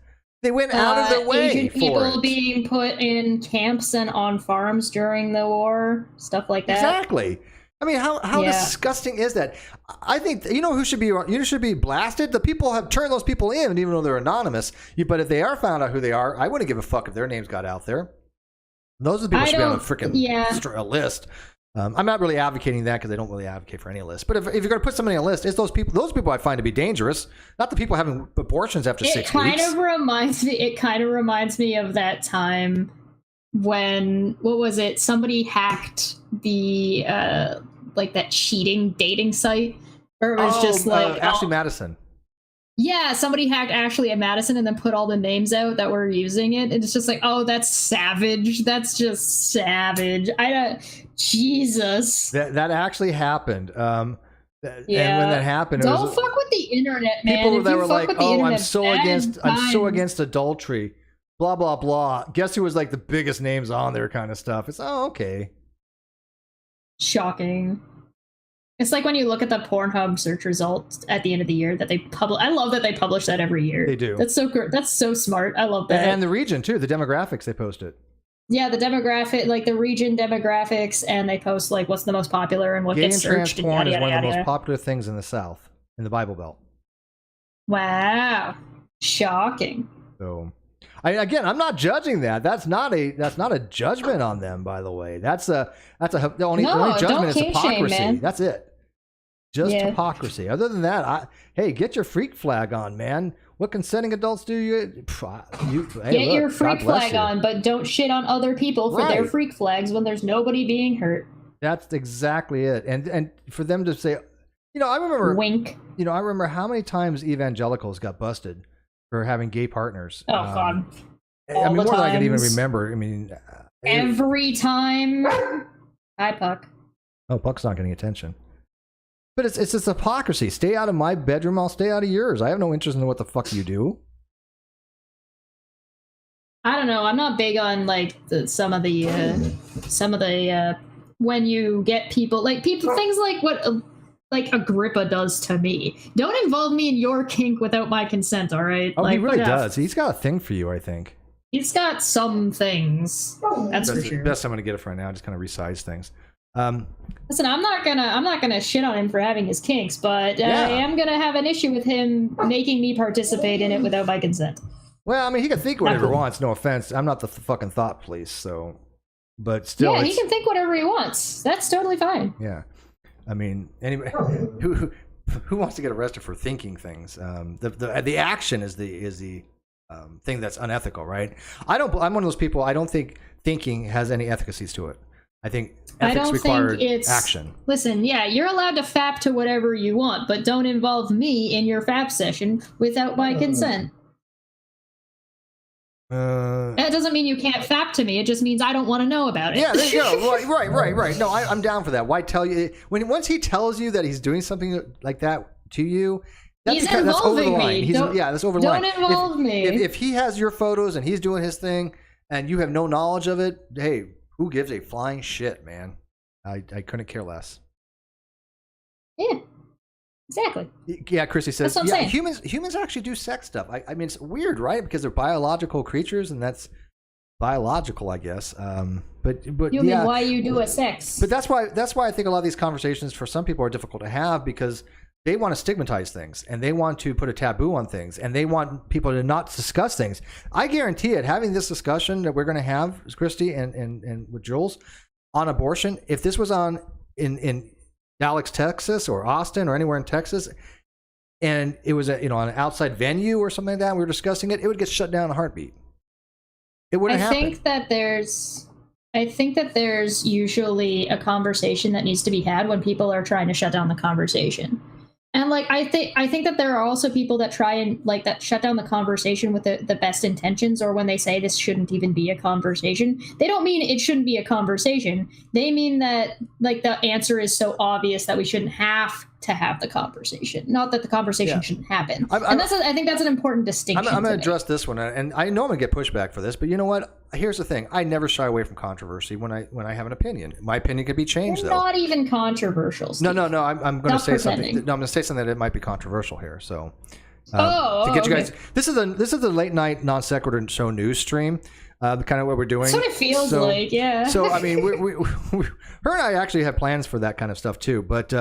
They went out of their way Asian for people it. being put in camps and on farms during the war, stuff like that. Exactly. I mean, how disgusting is that? I think who should be blasted. The people have turned those people in, even though they're anonymous. But if they are found out who they are, I wouldn't give a fuck if their names got out there. Those are the people who should be on a freaking list. I'm not really advocating that because I don't really advocate for any list. But if you're going to put somebody on a list, it's those people. Those people I find to be dangerous, not the people having abortions after 6 weeks. It kind of reminds me of that time when somebody hacked the like that cheating dating site, or it was just like Ashley Madison. Yeah, somebody hacked Ashley and Madison and then put all the names out that were using it. And it's just like, oh, that's savage. That's just savage. Jesus. That actually happened. And when that happened, don't fuck with the internet, man. People that were like, "Oh, I'm so against adultery." Blah blah blah. Guess who was like the biggest names on there, kind of stuff. It's okay. Shocking. It's like when you look at the Pornhub search results at the end of the year that they publish. I love that they publish that every year. They do. That's so good. That's so smart. I love that. And the region too. The demographics they post it. Yeah, the demographic, like the region demographics, and they post like what's the most popular and what Gay gets and searched. trans porn is one of the most popular things in the South, in the Bible Belt. Wow, shocking. So, I'm not judging that. That's not a judgment on them, by the way. The only judgment is hypocrisy. Shame, that's it. Just hypocrisy. Other than that, get your freak flag on, man. What consenting adults do get your freak flag on, but don't shit on other people for their freak flags when there's nobody being hurt. That's exactly it. And for them to say, I remember wink. I remember how many times evangelicals got busted for having gay partners. Oh God. More than I can even remember. I mean, every time. Hi, Puck. Oh, Puck's not getting attention. But it's just hypocrisy. Stay out of my bedroom. I'll stay out of yours. I have no interest in what the fuck you do. I don't know. I'm not big on like some of the when you get people things like what like Agrippa does to me. Don't involve me in your kink without my consent. All right. Oh, he really does. He's got a thing for you, I think. He's got some things. That's for sure. Best I'm gonna get it for right now. Just kind of resize things. Listen, I'm not gonna shit on him for having his kinks, but I am gonna have an issue with him making me participate in it without my consent. Well, I mean, he can think whatever he wants. No offense, I'm not the fucking thought police, so. But still, he can think whatever he wants. That's totally fine. Yeah, I mean, anyway, who wants to get arrested for thinking things? The action is the thing that's unethical, right? I'm one of those people. I don't think thinking has any efficacies to it. I think ethics requires action. Listen, you're allowed to fap to whatever you want, but don't involve me in your fap session without my consent. That doesn't mean you can't fap to me. It just means I don't want to know about it. Yeah, there you go. Right. No, I'm down for that. Why tell you once he tells you that he's doing something like that to you? That's over the line. That's over the line. Don't involve me. If he has your photos and he's doing his thing and you have no knowledge of it, hey. Who gives a flying shit, man? I couldn't care less. Yeah, exactly. Yeah, Chrissy says, that's what I'm saying. humans actually do sex stuff. I mean, it's weird, right? Because they're biological creatures, and that's biological, I guess. But you mean why you do a sex? But that's why I think a lot of these conversations for some people are difficult to have because they want to stigmatize things and they want to put a taboo on things and they want people to not discuss things. I guarantee it, having this discussion that we're going to have, Christy and with Jules, on abortion, if this was on in Dallas, Texas or Austin or anywhere in Texas, and it was on an outside venue or something like that, and we were discussing it, it would get shut down in a heartbeat. It wouldn't happen. I think that there's usually a conversation that needs to be had when people are trying to shut down the conversation. And I think that there are also people that try and that shut down the conversation with the best intentions, or when they say this shouldn't even be a conversation, they don't mean it shouldn't be a conversation. They mean that the answer is so obvious that we shouldn't have to have the conversation. Not that the conversation shouldn't happen. I think that's an important distinction. I'm going to address this one, and I know I'm going to get pushback for this, but you know what? Here's the thing: I never shy away from controversy when I have an opinion. My opinion can be changed, though. Not even controversial. Steve. No. I'm going to say something. No, I'm going to say something that it might be controversial here. So, to get you guys, this is the late night non sequitur show news stream. Kind of what we're doing. That's what it feels like, yeah. So, I mean, her and I actually have plans for that kind of stuff too. But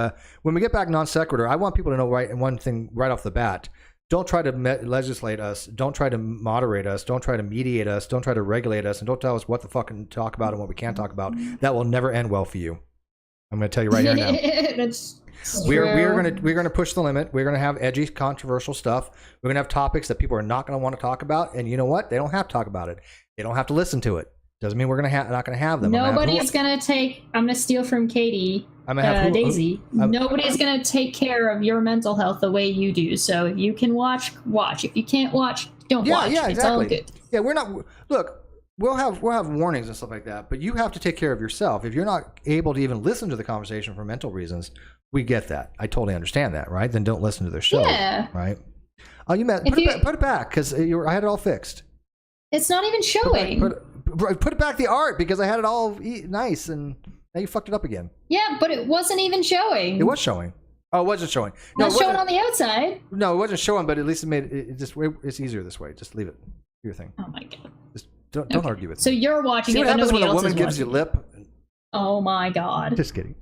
when we get back non sequitur, I want people to know one thing right off the bat. Don't try to legislate us. Don't try to moderate us. Don't try to mediate us. Don't try to regulate us. And don't tell us what the fuck to talk about and what we can't talk about. That will never end well for you. I'm going to tell you right here now. That's we're gonna push the limit. We're gonna have edgy, controversial stuff. We're gonna have topics that people are not gonna want to talk about. And you know what? They don't have to talk about it. They don't have to listen to it. Doesn't mean we're not gonna have them. Nobody's gonna take. I'm gonna steal from Katie. Daisy. Nobody's gonna take care of your mental health the way you do. So if you can watch. If you can't watch, don't watch. Yeah, exactly. It's all good. Yeah, we're not. Look, we'll have warnings and stuff like that. But you have to take care of yourself. If you're not able to even listen to the conversation for mental reasons, we get that. I totally understand that, right? Then don't listen to their show, right? Oh, put it back because I had it all fixed. It's not even showing. Put it back the art because I had it all nice and now you fucked it up again. Yeah, but it wasn't even showing. It was showing. Oh, it wasn't showing. No, it was showing on the outside. No, it wasn't showing, but at least it made it's easier this way. Just leave it. Do your thing. Oh my god. Just don't argue with it. So you're watching See it, what but happens nobody when a else woman is gives you lip? Oh my god. Just kidding.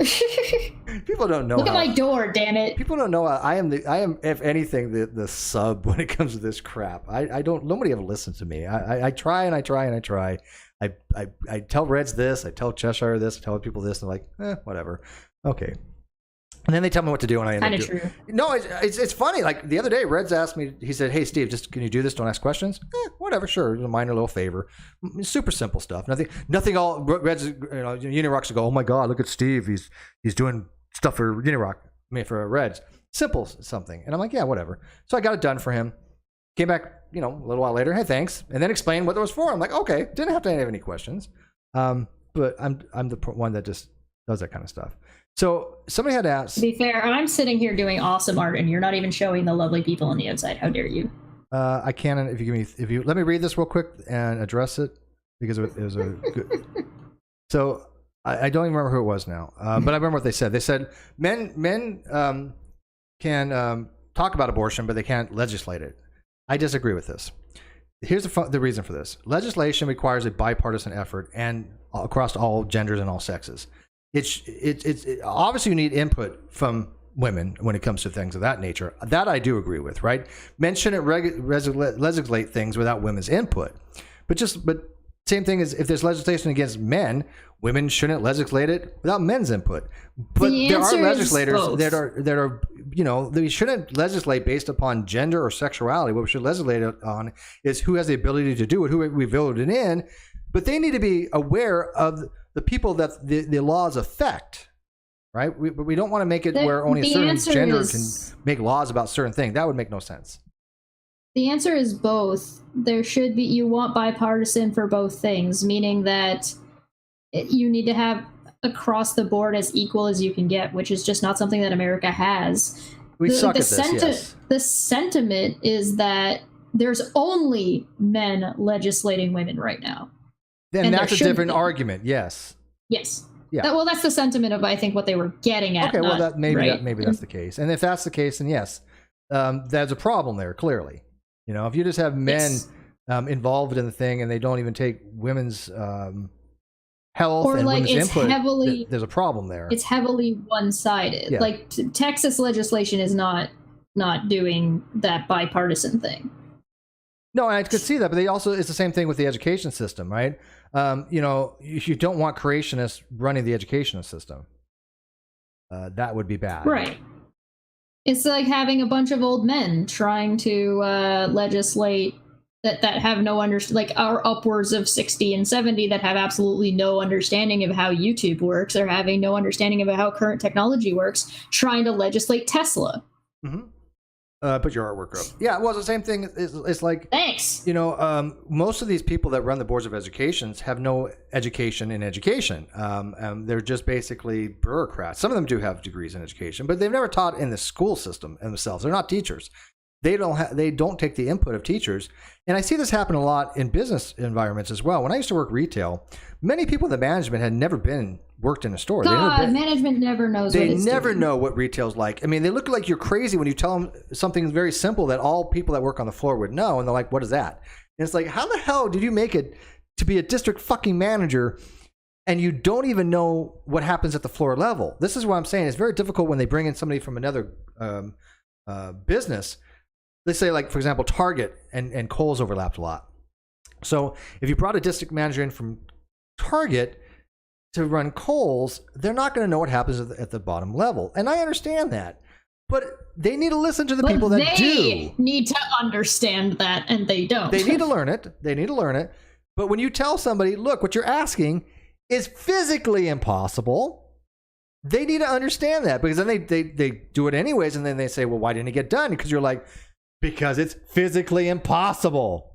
People don't know. Look at my door, damn it. People don't know. I am if anything the sub when it comes to this crap. I don't. Nobody ever listens to me. I try and I try and I try. I tell Reds this. I tell Cheshire this. I tell people this. And they're like, whatever. Okay. And then they tell me what to do, and I end up doing it. No, it's funny. Like the other day, Reds asked me. He said, "Hey, Steve, just can you do this? Don't ask questions." Whatever, sure. A minor little favor. Super simple stuff. Nothing. All Reds, Unirocs go, "Oh my God, look at Steve. He's doing stuff for Unirock. I mean, for Reds. Simple something." And I'm like, "Yeah, whatever." So I got it done for him. Came back, a little while later. Hey, thanks. And then explained what it was for. I'm like, okay, didn't have to have any questions. But I'm the one that just does that kind of stuff. So somebody had asked. To be fair, I'm sitting here doing awesome art, and you're not even showing the lovely people on the outside. How dare you? I can if you let me read this real quick and address it because it was a good. So I don't even remember who it was now, but I remember what they said. They said men can talk about abortion, but they can't legislate it. I disagree with this. Here's the reason for this. Legislation requires a bipartisan effort and across all genders and all sexes. It's obviously you need input from women when it comes to things of that nature. That I do agree with, right? Men shouldn't legislate things without women's input. But same thing as if there's legislation against men, women shouldn't legislate it without men's input. But there are legislators that are they shouldn't legislate based upon gender or sexuality. What we should legislate on is who has the ability to do it, who we voted in. But they need to be aware of the people that the laws affect, right? We don't want to make it where only a certain gender can make laws about certain things. That would make no sense. The answer is both. There should be, you want bipartisan for both things, meaning that you need to have across the board as equal as you can get, which is just not something that America has. We suck at this, yes. The sentiment is that there's only men legislating women right now. Then that's a different argument, yes. Yes. Yeah. That's the sentiment of, I think, what they were getting at. Okay, well, maybe that's the case. And if that's the case, then yes, there's a problem there, clearly. If you just have men involved in the thing and they don't even take women's health and women's input, there's a problem there. It's heavily one-sided. Yeah. Like Texas legislation is not doing that bipartisan thing. No, I could see that, but it's the same thing with the education system, right? You don't want creationists running the education system. That would be bad. Right. It's like having a bunch of old men trying to legislate that have no like are upwards of 60 and 70 that have absolutely no understanding of how YouTube works or having no understanding of how current technology works, trying to legislate Tesla. Mm-hmm. Put your artwork up. Yeah, well, it's the same thing. It's like, thanks. You know, most of these people that run the boards of educations have no education in education. They're just basically bureaucrats. Some of them do have degrees in education, but they've never taught in the school system themselves. They're not teachers. They don't take the input of teachers. And I see this happen a lot in business environments as well. When I used to work retail, many people in the management had never worked in a store. Management never knows what it's never doing. know what retail's like. I mean, they look like you're crazy when you tell them something very simple that all people that work on the floor would know. And they're like, what is that? And it's like, how the hell did you make it to be a district fucking manager and you don't even know what happens at the floor level? This is what I'm saying. It's very difficult when they bring in somebody from another business. Let's say, like, for example, Target and Kohl's overlapped a lot. So if you brought a district manager in from Target to run Kohl's, they're not going to know what happens at the bottom level. And I understand that. But they need to listen to the people that do. They need to understand that, and they don't. They need to learn it. But when you tell somebody, look, what you're asking is physically impossible, they need to understand that, because then they do it anyways, and then they say, well, why didn't it get done? Because you're like, because it's physically impossible.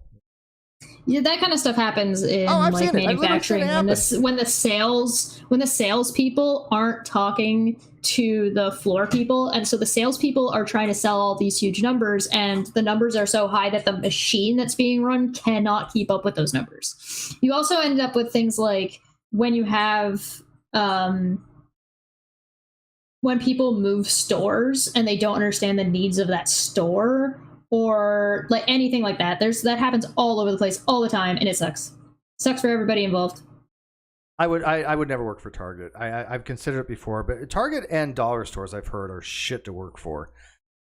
Yeah, that kind of stuff happens in like manufacturing when the salespeople aren't talking to the floor people, and so the salespeople are trying to sell all these huge numbers, and the numbers are so high that the machine that's being run cannot keep up with those numbers. You also end up with things like when you have when people move stores and they don't understand the needs of that store, or like anything like that. That happens all over the place all the time, and it sucks. Sucks for everybody involved. I would never work for Target. I've considered it before, but Target and dollar stores, I've heard, are shit to work for.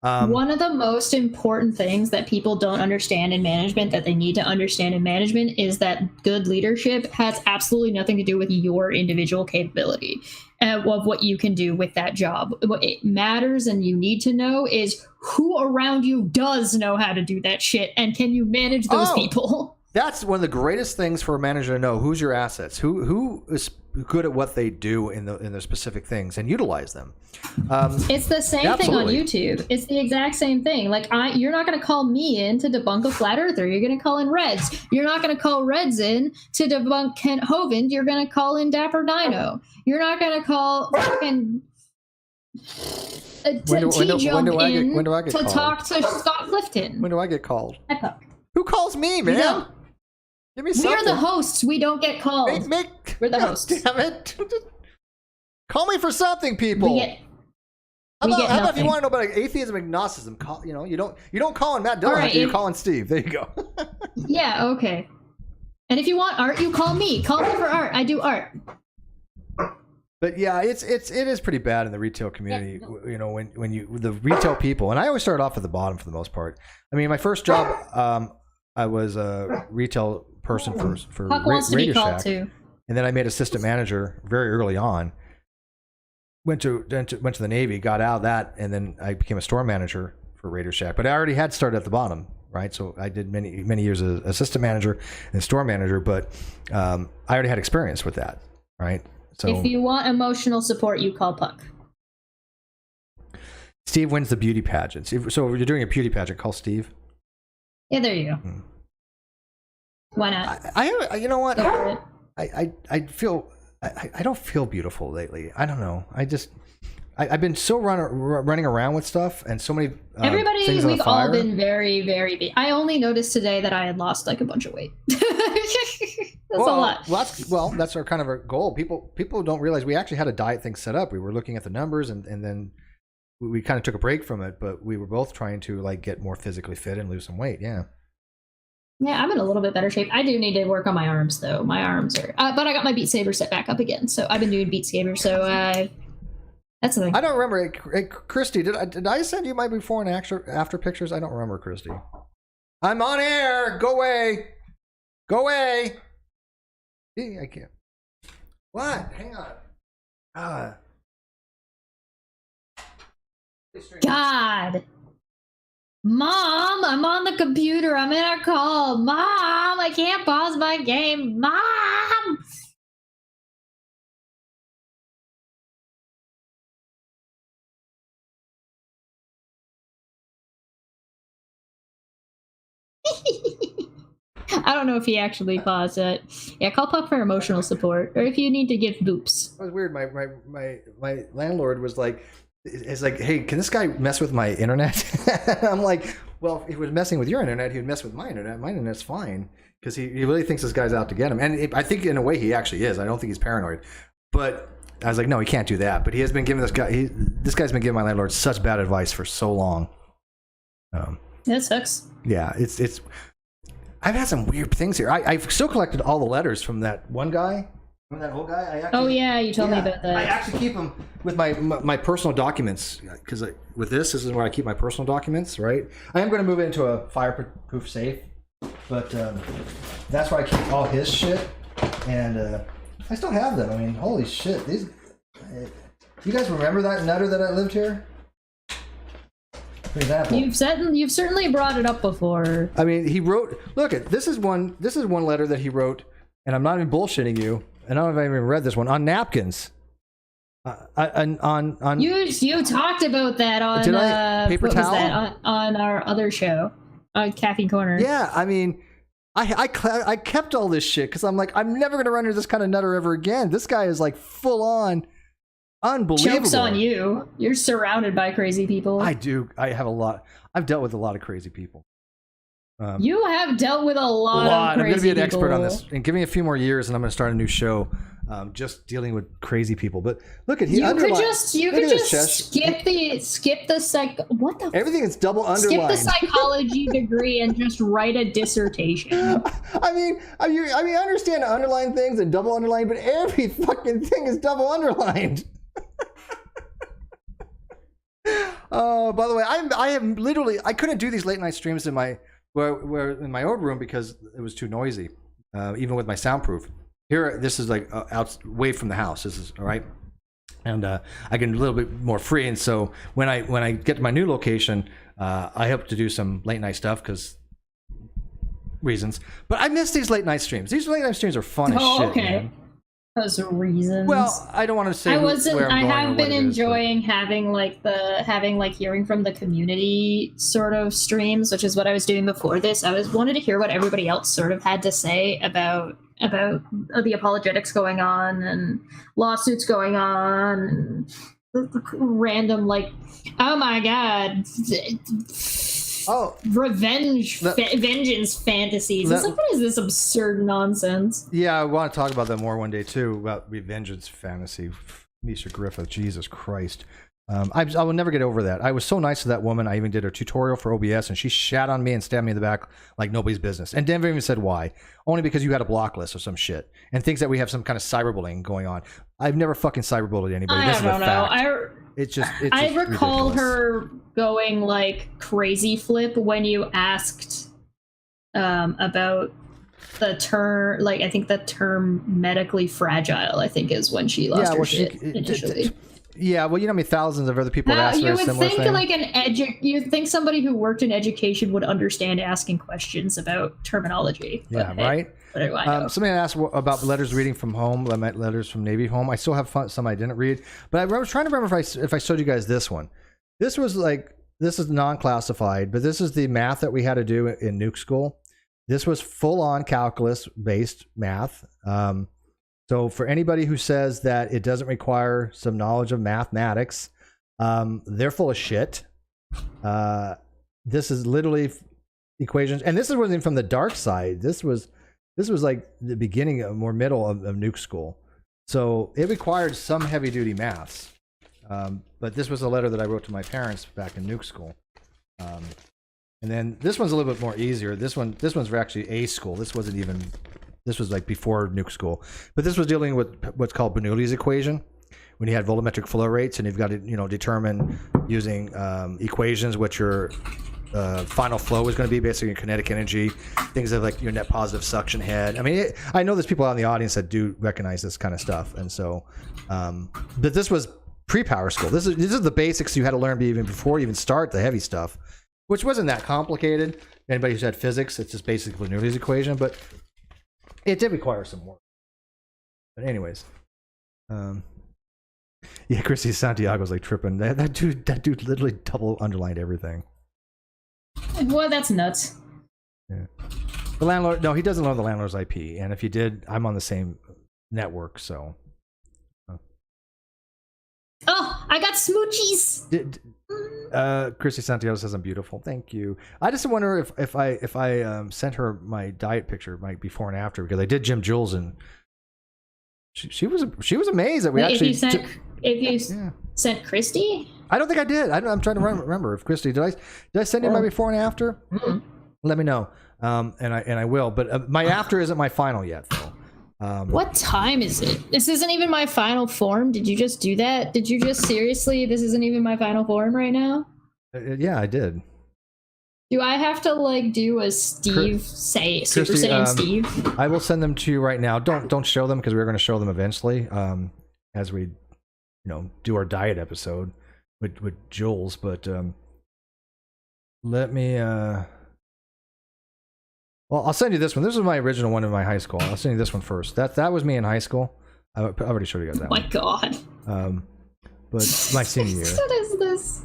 One of the most important things that people don't understand in management, that they need to understand in management, is that good leadership has absolutely nothing to do with your individual capability of what you can do with that job. What it matters and you need to know is who around you does know how to do that shit, and can you manage those people? That's one of the greatest things for a manager to know. Who's your assets? Who is good at what they do in their specific things, and utilize them. It's the same thing on YouTube. It's the exact same thing. Like, you're not going to call me in to debunk a flat earther. You're going to call in Reds. You're not going to call Reds in to debunk Kent Hovind. You're going to call in Dapper Dino. You're not going to call fucking T-Jump in to talk to Scott Clifton. When do I get called? Epoch. Who calls me, man? Give me something. We're the hosts. We don't get called. We're the hosts. Damn it. Call me for something, people. How about if you want to know about atheism, agnosticism? You don't call in Matt Dillon. You call in Steve. There you go. Yeah. Okay. And if you want art, you call me. Call me for art. I do art. But yeah, it is pretty bad in the retail community. You know, when the retail people, and I always start off at the bottom for the most part. I mean, my first job, I was a retail person for Radio Shack, and then I made assistant manager very early on. Went to the Navy, got out of that, and then I became a store manager for Radio Shack. But I already had started at the bottom, right? So I did many years as assistant manager and store manager, but I already had experience with that, right? So if you want emotional support, you call Puck. Steve wins the beauty pageant. So if you're doing a beauty pageant, call Steve. Yeah, there you go. Why not? I you know what? I feel I don't feel beautiful lately. I don't know. I've been so running around with stuff, and so many things on we've fire. all been very, very big. I only noticed today that I had lost like a bunch of weight. That's a lot. That's our kind of our goal. People don't realize we actually had a diet thing set up. We were looking at the numbers, and then we kind of took a break from it, but we were both trying to like get more physically fit and lose some weight. Yeah, I'm in a little bit better shape. I do need to work on my arms, though. My arms are, but I got my Beat Saber set back up again, so I've been doing Beat Saber. So that's the thing. I don't remember. Hey, Christy, did I send you my before and after pictures? I don't remember, Christy. I'm on air. Go away. Go away. I can't. What? Hang on. God. Mom, I'm on the computer. I'm in a call. Mom, I can't pause my game. Mom. I don't know if he actually paused it. Yeah, call Puck for emotional support, or if you need to give boops. It was weird. My landlord was like, "It's like, hey, can this guy mess with my internet?" I'm like, "Well, if he was messing with your internet, he would mess with my internet. My internet's fine." Because he really thinks this guy's out to get him. And I think in a way he actually is. I don't think he's paranoid. But I was like, no, he can't do that. But he has been giving this guy's been giving my landlord such bad advice for so long. That sucks. Yeah, it's I've had some weird things here. I've still collected all the letters from that one guy. Remember that old guy? Oh yeah, you told me about that. I actually keep them with my personal documents, because with this is where I keep my personal documents, right? I am going to move it into a fireproof safe. But that's where I keep all his shit, and I still have them. I mean, holy shit! These, you guys remember that nutter that I lived here? For example, you've certainly brought it up before. I mean, he wrote. Look at this is one letter that he wrote, and I'm not even bullshitting you. And I don't know if I even read this one on napkins. On you talked about that on paper towel? Was that on our other show. Caffeine Corner. Yeah, I mean, I kept all this shit because I'm like, I'm never gonna run into this kind of nutter ever again. This guy is like full on, unbelievable. Joke's on you. You're surrounded by crazy people. I do. I have a lot. I've dealt with a lot of crazy people. You have dealt with a lot of crazy people. I'm gonna be an expert on this, and give me a few more years, and I'm gonna start a new show. Just dealing with crazy people. But look at you could just skip the what the everything is double underlined. Skip the psychology degree and just write a dissertation. I mean, I understand underline things and double underline, but every fucking thing is double underlined. By the way, I am literally I couldn't do these late night streams in my in my old room because it was too noisy, even with my soundproof. Here, this is like out away from the house. This is all right, and I get a little bit more free. And so when I get to my new location, I hope to do some late night stuff because reasons. But I miss these late night streams. These late night streams are fun as shit. Okay. Man. Those reasons. Well, I don't want to say. I have been enjoying having hearing from the community sort of streams, which is what I was doing before this. I wanted to hear what everybody else sort of had to say about the apologetics going on and lawsuits going on and the random like, oh my god, vengeance fantasies. It's like, what is this absurd nonsense? Yeah, I want to talk about that more one day too, about vengeance fantasy. Misha Griffith, Jesus Christ. I will never get over that. I was so nice to that woman. I even did her tutorial for OBS, and she shat on me and stabbed me in the back like nobody's business. And Denver even said why. Only because you had a block list or some shit. And thinks that we have some kind of cyberbullying going on. I've never fucking cyberbullied anybody. This is a fact. I recall ridiculous. Her going like crazy flip when you asked about the term, like I think the term medically fragile, I think is when she lost her shit initially. Yeah, well, you know, thousands of other people have asked for a similar thing. You'd think somebody who worked in education would understand asking questions about terminology. Yeah, right. Somebody asked about letters reading from home. I meant letters from Navy home. I still have some I didn't read, but I was trying to remember if I showed you guys this one. This is non-classified, but this is the math that we had to do in Nuke school. This was full-on calculus-based math. So for anybody who says that it doesn't require some knowledge of mathematics, they're full of shit. This is literally equations, and this wasn't from the dark side. This was like the beginning of more middle of Nuke school. So it required some heavy duty maths. But this was a letter that I wrote to my parents back in Nuke school. And then this one's a little bit more easier. This one's for actually A school. This was like before Nuke school, but this was dealing with what's called Bernoulli's equation, when you had volumetric flow rates, and you've got to determine using equations what your final flow is going to be, basically your kinetic energy, things like your net positive suction head. I mean, I know there's people out in the audience that do recognize this kind of stuff, and so, but this was pre-power school. This is the basics you had to learn even before you even start the heavy stuff, which wasn't that complicated. Anybody who's had physics, it's just basically Bernoulli's equation, but it did require some work. But anyways, yeah, Chrissy Santiago's like tripping. That dude literally double underlined everything. Well, that's nuts. Yeah. The landlord, no, he doesn't know the landlord's IP, and if he did, I'm on the same network, so. Oh, I got smoochies. Christy Santiago says I'm beautiful. Thank you. I just wonder if I sent her my diet picture, my before and after, because I did Jim Jules, and she was amazed that we actually. If you sent Christy, I don't think I did. I'm trying to remember if Christy did I send you my before and after? Mm-hmm. Let me know, and I will. But my after isn't my final yet, though. What time is it? This isn't even my final form. Did you just do that? Did you just seriously? This isn't even my final form right now? Yeah, I did. Do I have to like do a Steve Super Saiyan Steve? I will send them to you right now. Don't show them because we're going to show them eventually as we do our diet episode with Jules. But let me. Well, I'll send you this one. This was my original one in my high school. I'll send you this one first. That was me in high school. I already showed you guys that. Oh my god. But my senior year. What is this?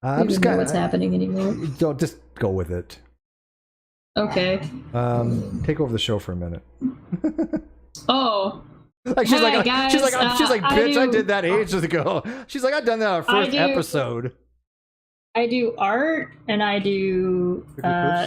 I'm just know what's happening anymore. Don't just go with it. Okay. Take over the show for a minute. Oh. Like she's hey, like guys, she's like bitch, I did that ages ago. She's like, I've done that on our first episode. I do art and I do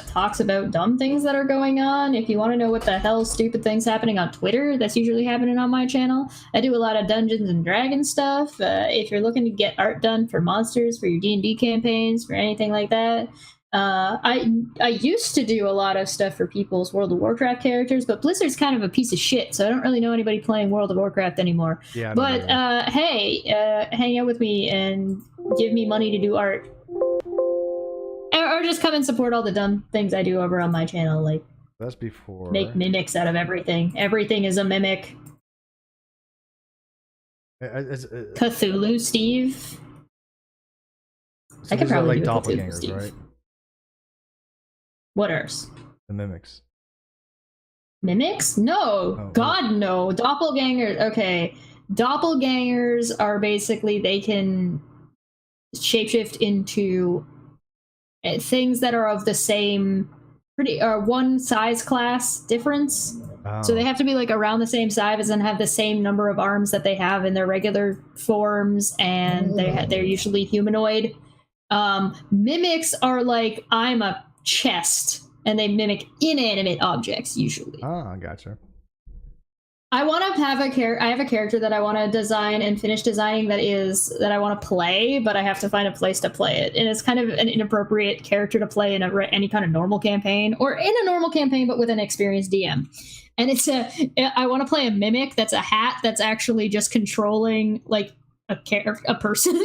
talks about dumb things that are going on. If you want to know what the hell stupid things happening on Twitter, that's usually happening on my channel. I do a lot of Dungeons and Dragons stuff. If you're looking to get art done for monsters, for your D&D campaigns, for anything like that. I used to do a lot of stuff for people's World of Warcraft characters, but Blizzard's kind of a piece of shit, so I don't really know anybody playing World of Warcraft anymore. Yeah, but hey, hang out with me and give me money to do art. Or just come and support all the dumb things I do over on my channel, like that's before make mimics out of everything. Everything is a mimic. Cthulhu, Steve. So I could probably do doppelgangers, Steve. Right? What else? The mimics. Mimics? No. God, no. Doppelgangers. Okay. Doppelgangers are basically, they can shapeshift into things that are of the same one size class difference. So they have to be like around the same size and have the same number of arms that they have in their regular forms, and they're usually humanoid. Mimics are like, I'm a chest, and they mimic inanimate objects usually. I gotcha. I want to have I have a character that I want to design and finish designing that I want to play, but I have to find a place to play it. And it's kind of an inappropriate character to play in any kind of normal campaign, or in a normal campaign, but with an experienced DM. And I want to play a mimic that's a hat that's actually just controlling like a person.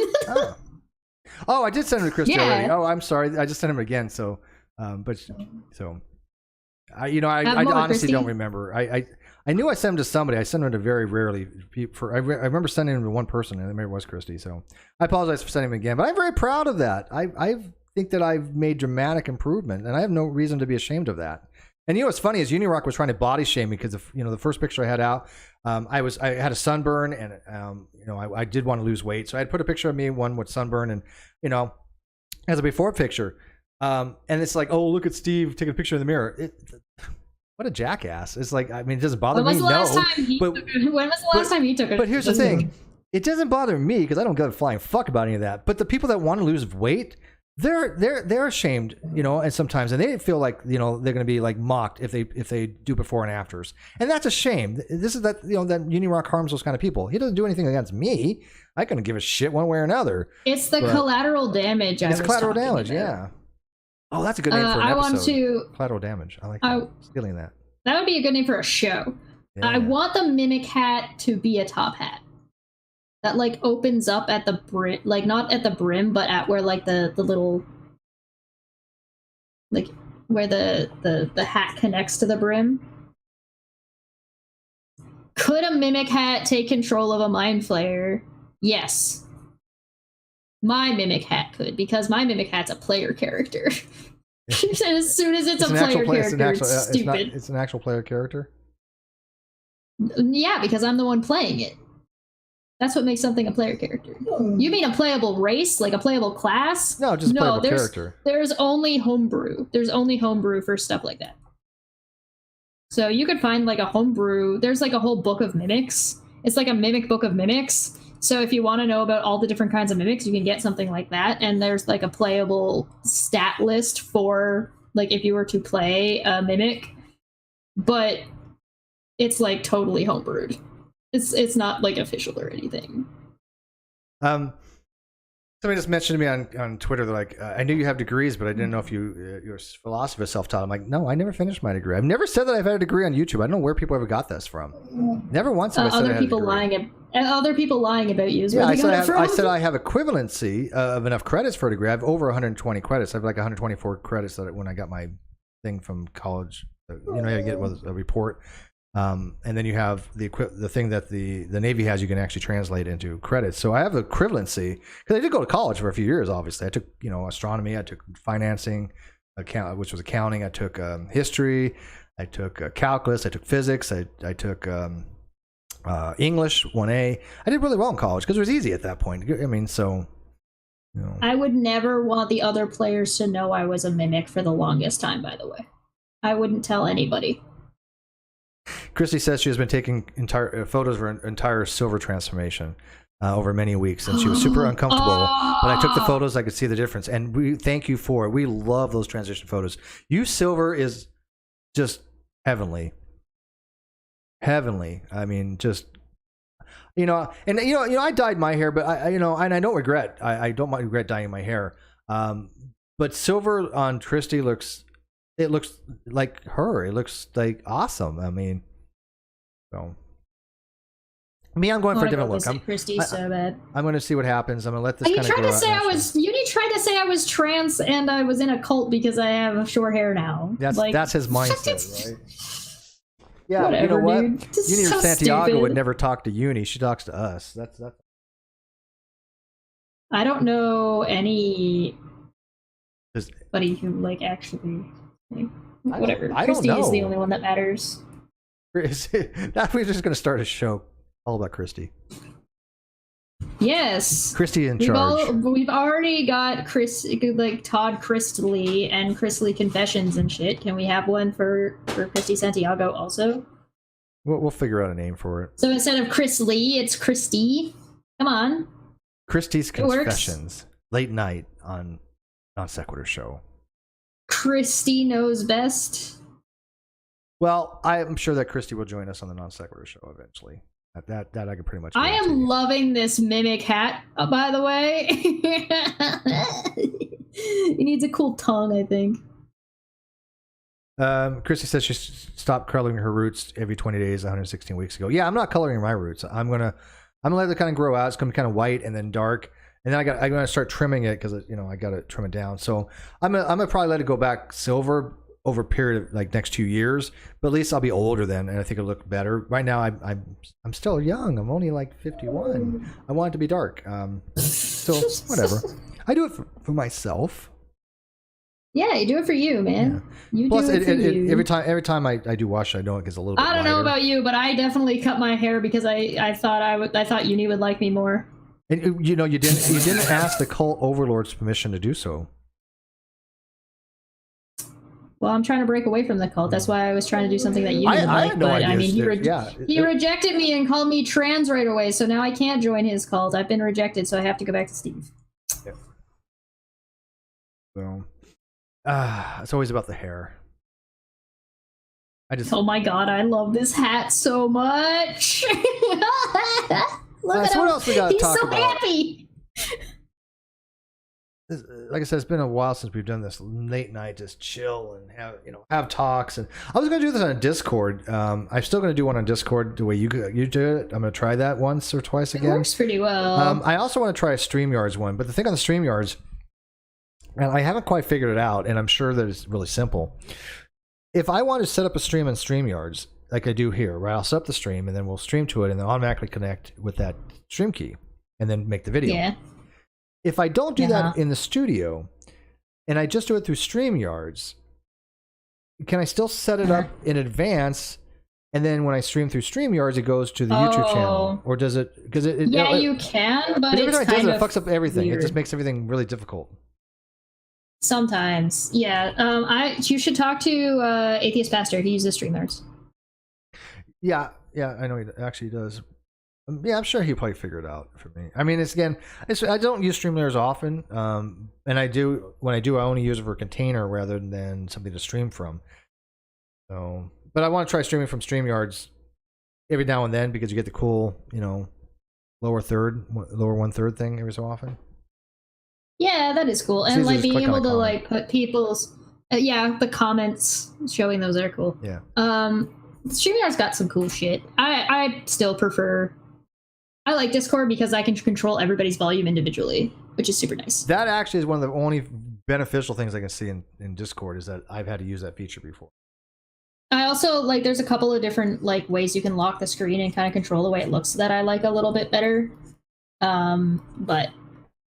Oh, I did send him to Christy already. Oh, I'm sorry. I just sent him again. So, I honestly Christy? Don't remember. I knew I sent him to somebody. I sent him to very rarely. I remember sending him to one person, and maybe it was Christy. So I apologize for sending him again. But I'm very proud of that. I think that I've made dramatic improvement, and I have no reason to be ashamed of that. And what's funny is Unirock was trying to body shame me because the first picture I had out, I had a sunburn, and I did want to lose weight, so I had put a picture of me, one with sunburn, and as a before picture, and it's like, oh, look at Steve taking a picture in the mirror. What a jackass! It's like, I mean, it doesn't bother me. When was the last time he took it? But here's the thing: it doesn't bother me because I don't give a flying fuck about any of that. But the people that want to lose weight, they're ashamed, and sometimes, and they feel like they're going to be like mocked if they do before and afters, and that's a shame. This is that that Unirock harms those kind of people. He doesn't do anything against me. I couldn't give a shit one way or another. It's the collateral damage. It's collateral damage, yeah. Oh, that's a good name for an episode. Want to collateral damage. I like that. Stealing that. That would be a good name for a show. Yeah. I want the mimic hat to be a top hat that like opens up at the brim, like not at the brim, but at where like the little, like where the hat connects to the brim. Could a mimic hat take control of a mind flayer? Yes. My mimic hat could, because my mimic hat's a player character. As soon as it's a player character, it's stupid. It's an actual player character? Yeah, because I'm the one playing it. That's what makes something a player character. You mean a playable race, like a playable class? No, just a playable character. There's only homebrew. There's only homebrew for stuff like that. So you could find like a homebrew. There's like a whole book of mimics. It's like a mimic book of mimics. So if you want to know about all the different kinds of mimics, you can get something like that. And there's like a playable stat list for like if you were to play a mimic, but it's like totally homebrewed. It's not like official or anything. Somebody just mentioned to me on Twitter, they're like, I knew you have degrees, but I didn't know if you're philosopher self-taught. I'm like, no, I never finished my degree. I've never said that I've had a degree on YouTube. I don't know where people ever got this from. Never once have I said I had a degree. Other people lying about you. Yeah, I said I have equivalency of enough credits for a degree. I have over 120 credits. I have like 124 credits that when I got my thing from college. You know, I get a report. And then you have the thing that the Navy has. You can actually translate into credits. So I have equivalency because I did go to college for a few years. Obviously, I took astronomy. I took financing, which was accounting. I took history. I took calculus. I took physics. I took English 1A. I did really well in college because it was easy at that point. I mean, so. You know. I would never want the other players to know I was a mimic for the longest time. By the way, I wouldn't tell anybody. Christy says she has been taking entire photos of her entire silver transformation over many weeks, and she was super uncomfortable. But I took the photos; I could see the difference, and we thank you for it. We love those transition photos. You silver is just heavenly, heavenly. I mean, just I dyed my hair, but I don't regret. I don't regret dyeing my hair. But silver on Christy looks like her. It looks like awesome. I mean, so me, I'm going for a different look. Christy so bad. I'm going to see what happens. I'm going to let this kind of grow out. You tried to say I was trans and I was in a cult because I have short hair now. That's his mindset, right? Yeah, whatever, you know what? Dude. Uni so Santiago stupid. would never talk to Uni. She talks to us. That's. I don't know anybody who actually. Whatever. Christy is the only one that matters. We're just going to start a show all about Christy. Yes. Christy in charge. We've already got Todd Christley and Christley Confessions and shit. Can we have one for Christy Santiago also? We'll figure out a name for it. So instead of Chrisley, it's Christy. Come on. Christy's Confessions. Late night on NonSequitur show. Christy knows best. Well, I'm sure that Christy will join us on the NonSequitur show eventually. That I can pretty much. I am loving this mimic hat, by the way. He needs a cool tongue, I think. Christy says she stopped coloring her roots every 20 days 116 weeks ago. Yeah, I'm not coloring my roots. I'm gonna let it kind of grow out. It's gonna be kind of white and then dark. And then I'm gonna start trimming it because I gotta trim it down. So I'm gonna probably let it go back silver over a period of like next 2 years. But at least I'll be older then, and I think it'll look better. Right now I'm still young. I'm only like 51. I want it to be dark. So whatever. I do it for myself. Yeah, you do it for you, man. Yeah. Plus, every time I do wash, I know it gets a little bit. I don't know about you, but I definitely cut my hair because I thought Uni would like me more. And you didn't ask the cult overlord's permission to do so. Well, I'm trying to break away from the cult. That's why I was trying to do something that you didn't like. But I mean, he rejected me and called me trans right away. So now I can't join his cult. I've been rejected, so I have to go back to Steve. Yeah. So, it's always about the hair. Oh my god, I love this hat so much. Look at him. What else we got to He's talk so about? happy. Like I said, it's been a while since we've done this late night, just chill and have talks. And I was going to do this on a Discord. I'm still going to do one on Discord the way you do it. I'm going to try that once or twice again. It works pretty well. I also want to try a StreamYards one, but the thing on the StreamYards, and I haven't quite figured it out, and I'm sure that it's really simple. If I want to set up a stream on StreamYards, like I do here, right? I'll set up the stream, and then we'll stream to it, and then automatically connect with that stream key, and then make the video. Yeah. If I don't do that in the studio, and I just do it through StreamYards, can I still set it up in advance and then when I stream through StreamYards, it goes to the YouTube channel, or does it? Because yeah, you can, but every it's time it does kind it, of it fucks up everything. weird. It just makes everything really difficult. Sometimes, yeah. You should talk to Atheist Pastor. He uses StreamYards. Yeah, I know he actually does. Yeah, I'm sure he'll probably figure it out for me. I mean, I don't use StreamYards often, and when I do, I only use it for a container rather than something to stream from. So, but I want to try streaming from StreamYards every now and then because you get the cool, lower 1/3 thing every so often. Yeah, that is cool, and like being able to like put people's the comments showing those are cool. Yeah. StreamYard's got some cool shit. I still prefer. I like Discord because I can control everybody's volume individually, which is super nice. That actually is one of the only beneficial things I can see in Discord is that I've had to use that feature before. I also like there's a couple of different like ways you can lock the screen and kind of control the way it looks that I like a little bit better. But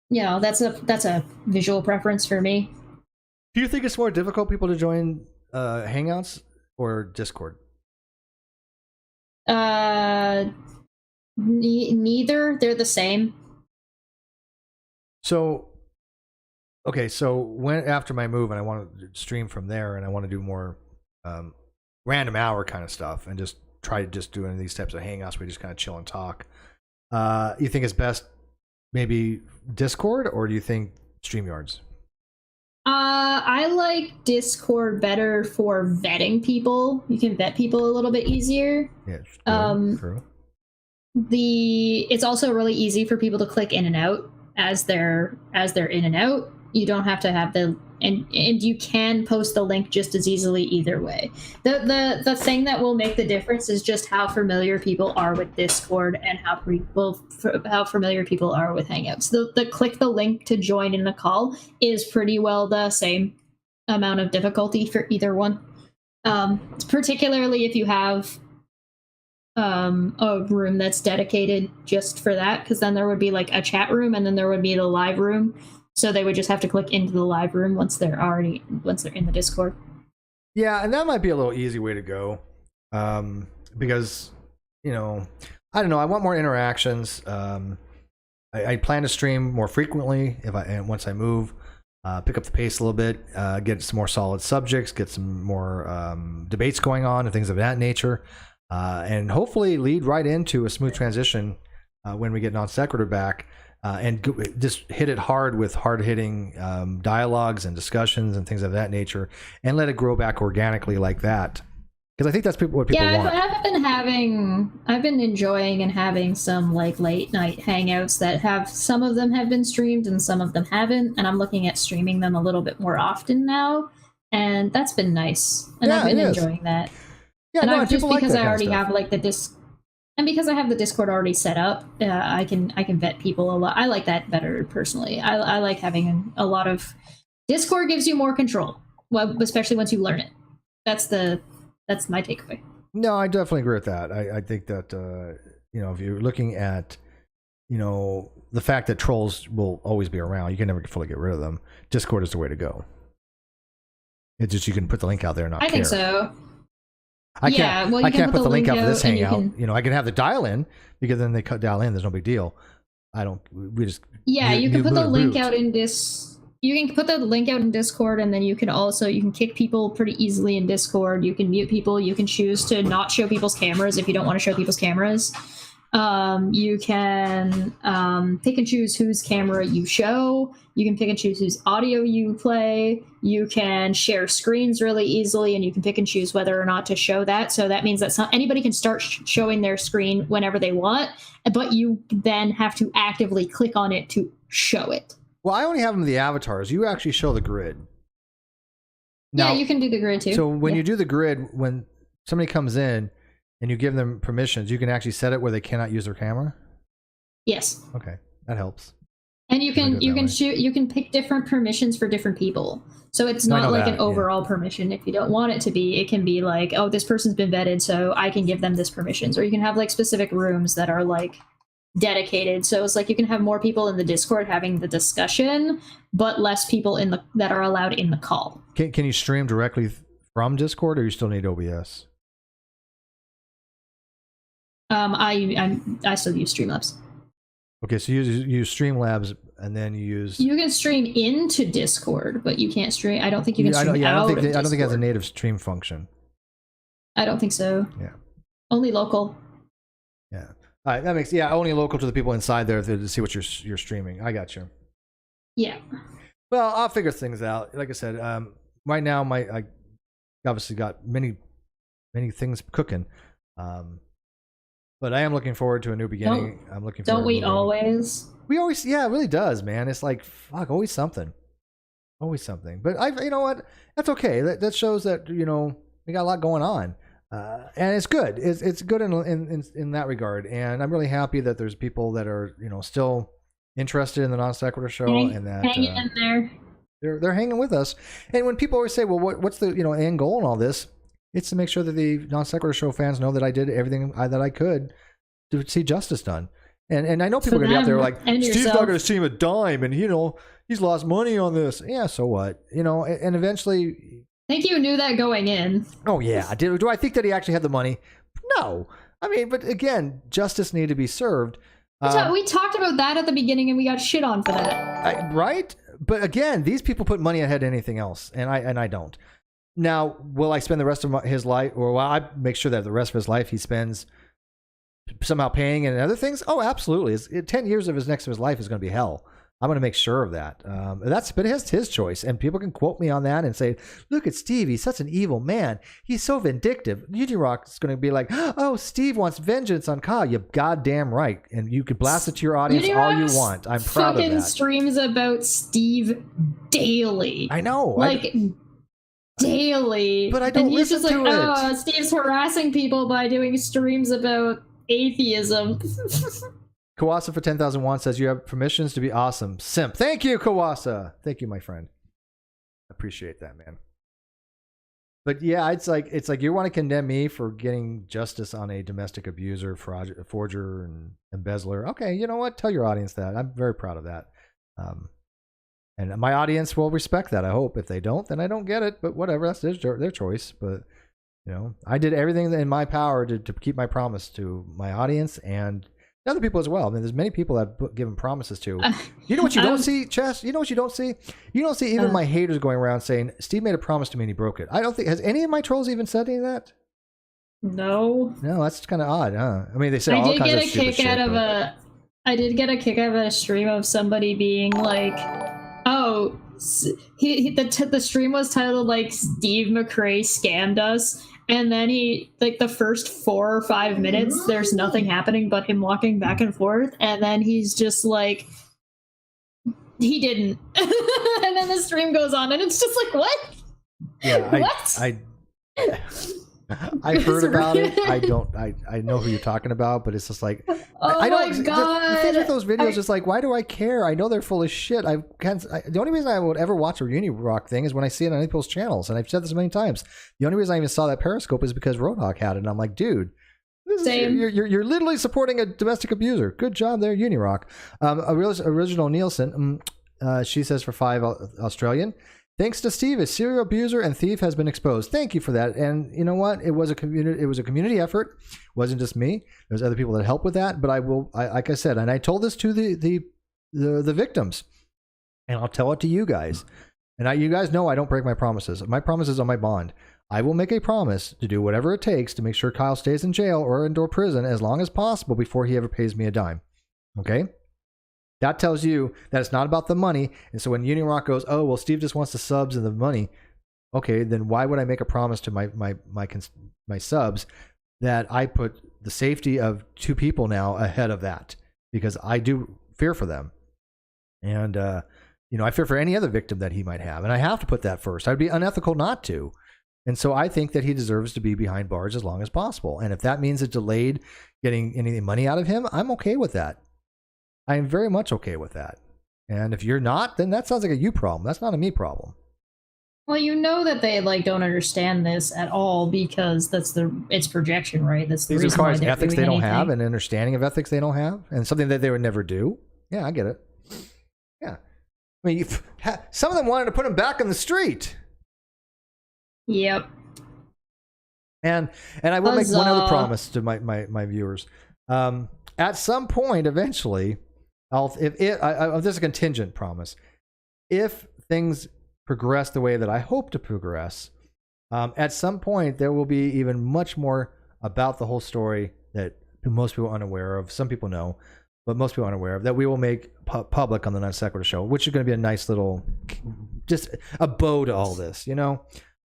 that's a visual preference for me. Do you think it's more difficult people to join Hangouts or Discord? Neither. They're the same. So when after my move and I want to stream from there and I want to do more random hour kind of stuff and just try doing these types of hangouts where we just kind of chill and talk, you think it's best maybe Discord or do you think StreamYards? I like Discord better for vetting people. You can vet people a little bit easier. Yeah, true. It's also really easy for people to click in and out as they're in and out. You don't have to have and you can post the link just as easily either way. The thing that will make the difference is just how familiar people are with Discord and how familiar people are with Hangouts. The click the link to join in the call is pretty well the same amount of difficulty for either one. Particularly if you have a room that's dedicated just for that, because then there would be like a chat room and then there would be the live room. So they would just have to click into the live room once they're in the Discord. Yeah, and that might be a little easy way to go, because I don't know. I want more interactions. I plan to stream more frequently once I move, pick up the pace a little bit, get some more solid subjects, get some more debates going on and things of that nature, and hopefully lead right into a smooth transition when we get NonSequitur back. And just hit it hard with hard-hitting dialogues and discussions and things of that nature, and let it grow back organically like that. Because I think that's what people want. I've been enjoying and having some like late night hangouts that some of them have been streamed and some of them haven't, and I'm looking at streaming them a little bit more often now, and that's been nice. And I've been enjoying that. Yeah, and just because I already have like and because I have the Discord already set up, I can vet people a lot. I like that better personally. I like having a lot of Discord gives you more control, well, especially once you learn it. That's my takeaway. No, I definitely agree with that. I think that if you're looking at the fact that trolls will always be around, you can never fully get rid of them. Discord is the way to go. It's just you can put the link out there and not care. I think so. I can't put the link out for this hangout. I can have the dial in because then they dial in. There's no big deal. You can put the link out in You can put the link out in Discord, and then you can kick people pretty easily in Discord. You can mute people. You can choose to not show people's cameras if you don't want to show people's cameras. You can pick and choose whose camera you show. You can pick and choose whose audio you play. You can share screens really easily, and you can pick and choose whether or not to show that. So that means that anybody can start showing their screen whenever they want, but you then have to actively click on it to show it. Well, I only have them the avatars. You actually show the grid. Now, you can do the grid too. So when you do the grid, when somebody comes in and you give them permissions, you can actually set it where they cannot use their camera? Yes. Okay, that helps. And you can pick different permissions for different people. So it's not like an overall permission. If you don't want it to be, it can be like, oh, this person's been vetted, so I can give them this permissions. Or you can have like specific rooms that are like dedicated. So it's like you can have more people in the Discord having the discussion, but less people that are allowed in the call. Can you stream directly from Discord, or you still need OBS? I still use Streamlabs. Okay, so you use Streamlabs, and then you use. You can stream into Discord, but you can't stream. I don't think you can stream I out don't of think it has a Discord. native stream function. I don't think so. Yeah. Only local. Yeah. All right, that makes only local to the people inside there to see what you're streaming. I got you. Yeah. Well, I'll figure things out. Like I said, right now I obviously got many things cooking, but I am looking forward to a new beginning. I'm looking forward. Don't we always? We always, yeah, it really does, man. It's like fuck, always something. But you know what? That's okay. That shows that we got a lot going on. And it's good. It's good in that regard, and I'm really happy that there's people that are still interested in the Non-Sequitur show, and that hanging in there. They're hanging with us. And when people always say, "Well, what's the end goal in all this?" It's to make sure that the Non-Sequitur show fans know that I did everything that I could to see justice done. And I know people are gonna be out there like, Steve's not gonna see him a dime, and he's lost money on this. Yeah, so what? And eventually. I think you knew that going in. Oh yeah, do I think that he actually had the money? No, I mean, but again, justice needed to be served. We talked about that at the beginning, and we got shit on for that. Right? But again, these people put money ahead of anything else, and I don't. Now, will I spend the rest of his life, or will I make sure that the rest of his life he spends somehow paying and other things? Oh, absolutely. 10 years of his life is going to be hell. I'm going to make sure of that. But it's his choice, and people can quote me on that and say, "Look at Steve. He's such an evil man. He's so vindictive." Rock is going to be like, "Oh, Steve wants vengeance on Kyle." You're goddamn right, and you can blast it to your audience all you want. I'm proud of that. Fucking streams about Steve daily. I know, daily. But I don't listen to it. Oh, Steve's harassing people by doing streams about atheism. Kawasa for 10,001 says you have permissions to be awesome. Simp. Thank you, Kawasa. Thank you, my friend. Appreciate that, man. But yeah, it's like you want to condemn me for getting justice on a domestic abuser, forger, and embezzler. Okay, you know what? Tell your audience that. I'm very proud of that. And my audience will respect that, I hope. If they don't, then I don't get it. But whatever, that's their choice. But I did everything in my power to keep my promise to my audience and other people as well. I mean, there's many people that I've given promises to. You know what you don't see, Chess? You know what you don't see? You don't see even my haters going around saying, Steve made a promise to me and he broke it. I don't think, has any of my trolls even said any of that? No. No, that's kind of odd, huh? I mean, they say all kinds of stupid shit. I did get a kick out of a stream of somebody being like, oh, the stream was titled like Steve McRae scammed us. And then the first 4 or 5 minutes, there's nothing happening but him walking back and forth. And then he's just like, he didn't. And then the stream goes on and it's just like, what? Yeah, what? I've heard about it. I know who you're talking about, but it's just like, oh my god! The thing with those videos is like, why do I care? I know they're full of shit. The only reason I would ever watch a Rock thing is when I see it on other people's channels, and I've said this many times. The only reason I even saw that Periscope is because Roadhog had it, and I'm like, dude, you're literally supporting a domestic abuser. Good job there, Unirock. Original Nielsen, she says for 5 Australian. Thanks to Steve, a serial abuser and thief has been exposed. Thank you for that. And you know what? It was a community effort. It wasn't just me. There's other people that helped with that. But like I said, and I told this to the victims, and I'll tell it to you guys. And you guys know I don't break my promises. My promises on my bond. I will make a promise to do whatever it takes to make sure Kyle stays in jail or indoor prison as long as possible before he ever pays me a dime. Okay? That tells you that it's not about the money. And so when Unirock goes, oh, well, Steve just wants the subs and the money. Okay, then why would I make a promise to my subs that I put the safety of 2 people now ahead of that? Because I do fear for them. And, I fear for any other victim that he might have. And I have to put that first. I'd be unethical not to. And so I think that he deserves to be behind bars as long as possible. And if that means it delayed getting any money out of him, I'm okay with that. I am very much okay with that. And if you're not, then that sounds like a you problem. That's not a me problem. Well, you know that they don't understand this at all because it's projection, right? That's the reason why they're ethics they don't have, and understanding of ethics they don't have, and something that they would never do. Yeah, I get it. Yeah, I mean, some of them wanted to put him back on the street. Yep. And I will make one other promise to my viewers. At some point, eventually, this is a contingent promise. If things progress the way that I hope to progress, at some point there will be even much more about the whole story that most people are unaware of. Some people know, but most people aren't aware of, that we will make public on the NonSequitur show, which is going to be a nice little, just a bow to all this, you know?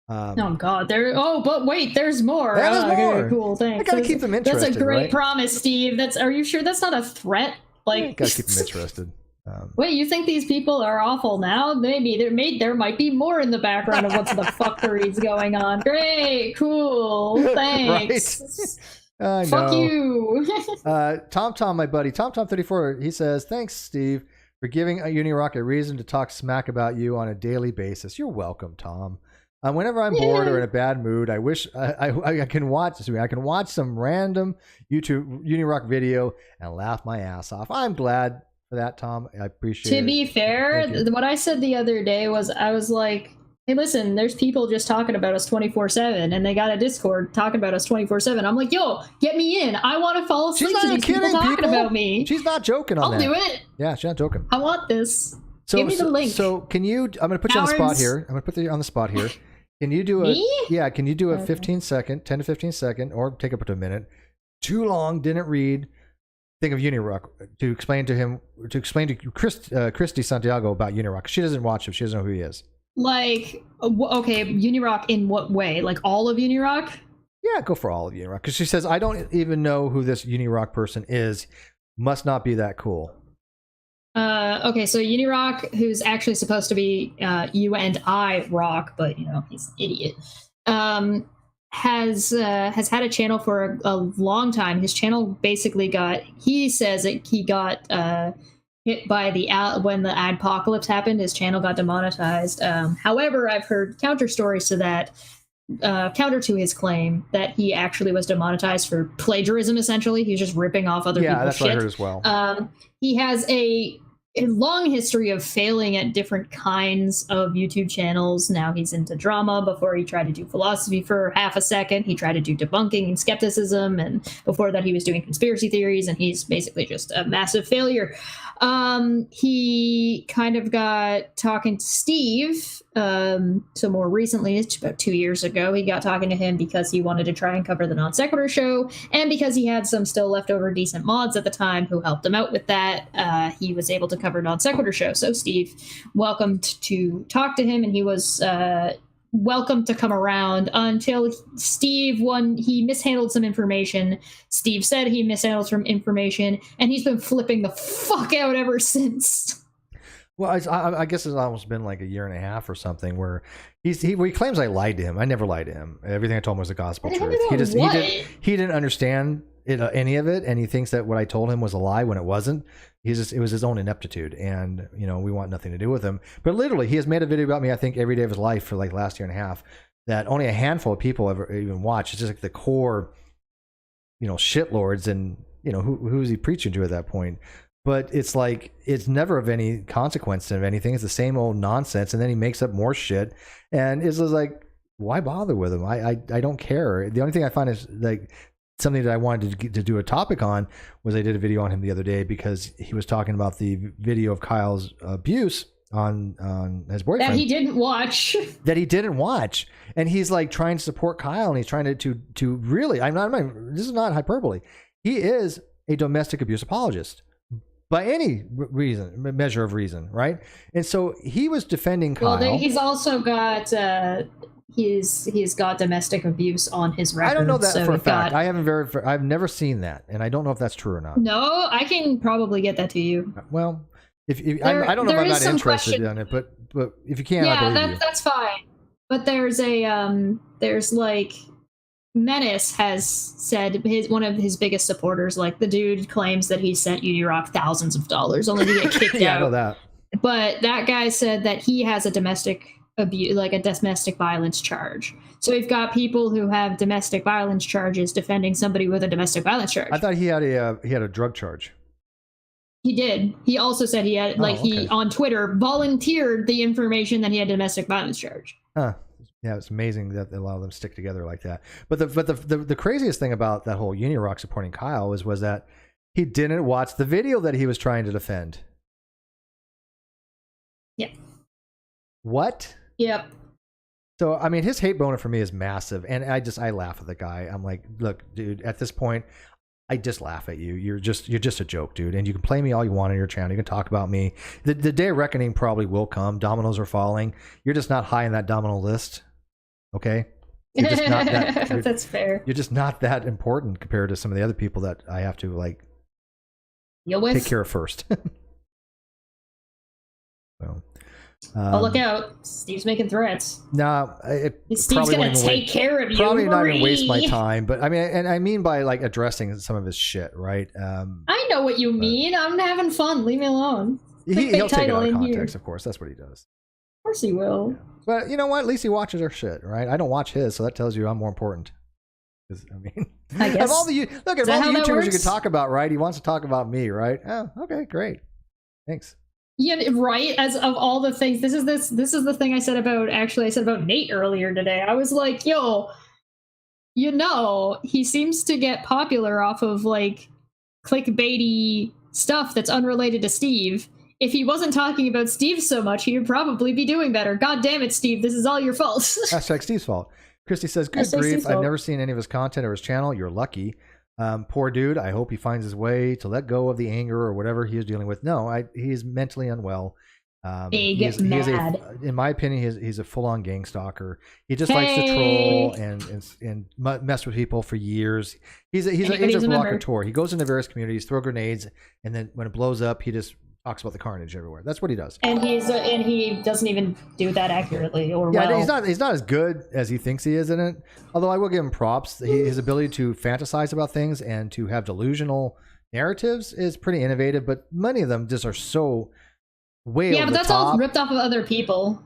Oh God! But wait, there's more. There's more. Okay, cool, thanks. I gotta keep them interested. That's a great right? promise, Steve. Are you sure that's not a threat? Like, gotta keep them interested. Wait, you think these people are awful now? Maybe there might be more in the background of what's the fuckery's going on. Great, cool, thanks. Right. Fuck you. Tom, my buddy, Tom34, he says, thanks, Steve, for giving Unirock a reason to talk smack about you on a daily basis. You're welcome, Tom. Whenever I'm bored or in a bad mood, I wish I can watch this. I can watch some random YouTube Unirock video and laugh my ass off. I'm glad for that, Tom. I appreciate it. To be fair, what I said the other day was, I was like, hey, listen, there's people just talking about us 24/7, and they got a Discord talking about us 24/7. I'm like, yo, get me in. I want to fall asleep to these people talking about me. She's not joking on that. I'll do it. Yeah, she's not joking. I want this. Give me the link. So can you? I'm going to put you on the spot here. I'm going to put you on the spot here. Can you do Can you do a 10 to 15 second, or take up to a minute? Too long, didn't read. Think of Unirock to explain to Christy Santiago about Unirock. She doesn't watch him. She doesn't know who he is. Like, okay, Unirock in what way? Like all of Unirock? Yeah, go for all of Unirock. Because she says, I don't even know who this Unirock person is. Must not be that cool. Okay, so Unirock, who's actually supposed to be you and I rock, but you know he's an idiot, has had a channel for a long time. His channel basically he says that he got hit by when the adpocalypse happened. His channel got demonetized. However, I've heard counter stories to that, counter to his claim that he actually was demonetized for plagiarism. Essentially, he's just ripping off other people's that's shit. What I heard as well. He has a long history of failing at different kinds of YouTube channels. Now he's into drama. Before he tried to do philosophy for half a second. He tried to do debunking and skepticism, and before that he was doing conspiracy theories, and he's basically just a massive failure. He kind of got talking to Steve. So more recently, it's about 2 years ago, he got talking to him because he wanted to try and cover the NonSequitur show, and because he had some still leftover decent mods at the time who helped him out with that. He was able to cover NonSequitur show. So Steve welcomed to talk to him, and he was welcome to come around until Steve he mishandled some information. Steve said he mishandled some information, and he's been flipping the fuck out ever since. Well, I guess it's almost been like a year and a half or something where he claims I lied to him. I never lied to him. Everything I told him was the gospel truth. He didn't understand any of it, and he thinks that what I told him was a lie when it wasn't. It was his own ineptitude, and we want nothing to do with him. But literally, he has made a video about me, I think, every day of his life for like last year and a half that only a handful of people ever even watch. It's just like the core, shitlords, and who is he preaching to at that point? But it's like, it's never of any consequence of anything. It's the same old nonsense. And then he makes up more shit. And it's just like, why bother with him? I don't care. The only thing I find is like something that I wanted to do a topic on was I did a video on him the other day because he was talking about the video of Kyle's abuse on his boyfriend. That he didn't watch. And he's like trying to support Kyle, and he's trying to really, this is not hyperbole. He is a domestic abuse apologist. By any measure of reason, right? And so he was defending Kyle. Well, he's also got he's got domestic abuse on his record. I don't know that for a fact. I've never seen that, and I don't know if that's true or not. No, I can probably get that to you. Well, I don't know if I'm not interested in it, but if you can, I believe you. That's fine. But there's like. Menace has said one of his biggest supporters, like the dude claims that he sent Unirock thousands of dollars only to get kicked yeah, out. I know that. But that guy said that he has a domestic abuse, like a domestic violence charge. So we've got people who have domestic violence charges defending somebody with a domestic violence charge. I thought he had a drug charge. He did. He also said he had he on Twitter volunteered the information that he had a domestic violence charge. Huh. Yeah, it's amazing that a lot of them stick together like that. But the craziest thing about that whole Unirock supporting Kyle was that he didn't watch the video that he was trying to defend. Yep. What? Yep. So I mean, his hate boner for me is massive, and I laugh at the guy. I'm like, look, dude, at this point, I just laugh at you. You're just a joke, dude. And you can play me all you want on your channel. You can talk about me. The day of reckoning probably will come. Dominoes are falling. You're just not high in that domino list. Okay? You're just not that. That's fair. You're just not that important compared to some of the other people that I have to like deal with. Take care of first. So, oh, look out. Steve's making threats. No, Steve's going to take care of you. Probably not even waste my time. But I mean, and I mean by like addressing some of his shit, right? I know what you mean. I'm having fun. Leave me alone. He'll take it out of context, of course. That's what he does. Of course he will. Yeah. But you know what? At least he watches our shit, right? I don't watch his, so that tells you I'm more important. I mean, I guess. Of all the YouTubers you could talk about, right? He wants to talk about me, right? Oh, okay, great. Thanks. Yeah, right. As of all the things, this is the thing I said about Nate earlier today. I was like, yo, you know, he seems to get popular off of like clickbaity stuff that's unrelated to Steve. If he wasn't talking about Steve so much, he would probably be doing better. God damn it, Steve, this is all your fault. Hashtag Steve's fault. Christy says, good grief, I've never seen any of his content or his channel. You're lucky. Poor dude. I hope he finds his way to let go of the anger or whatever he is dealing with. No, he is mentally unwell. He is mad. In my opinion, he's a full-on gang stalker. He just likes to troll and mess with people for years. He's an agent provocateur. He goes into various communities, throw grenades, and then when it blows up, he just talks about the carnage everywhere. That's what he does. And he doesn't even do that accurately or well. Yeah, he's not as good as he thinks he is in it. Although I will give him props. His ability to fantasize about things and to have delusional narratives is pretty innovative. But many of them just are so way over the top. Yeah, but that's all ripped off of other people.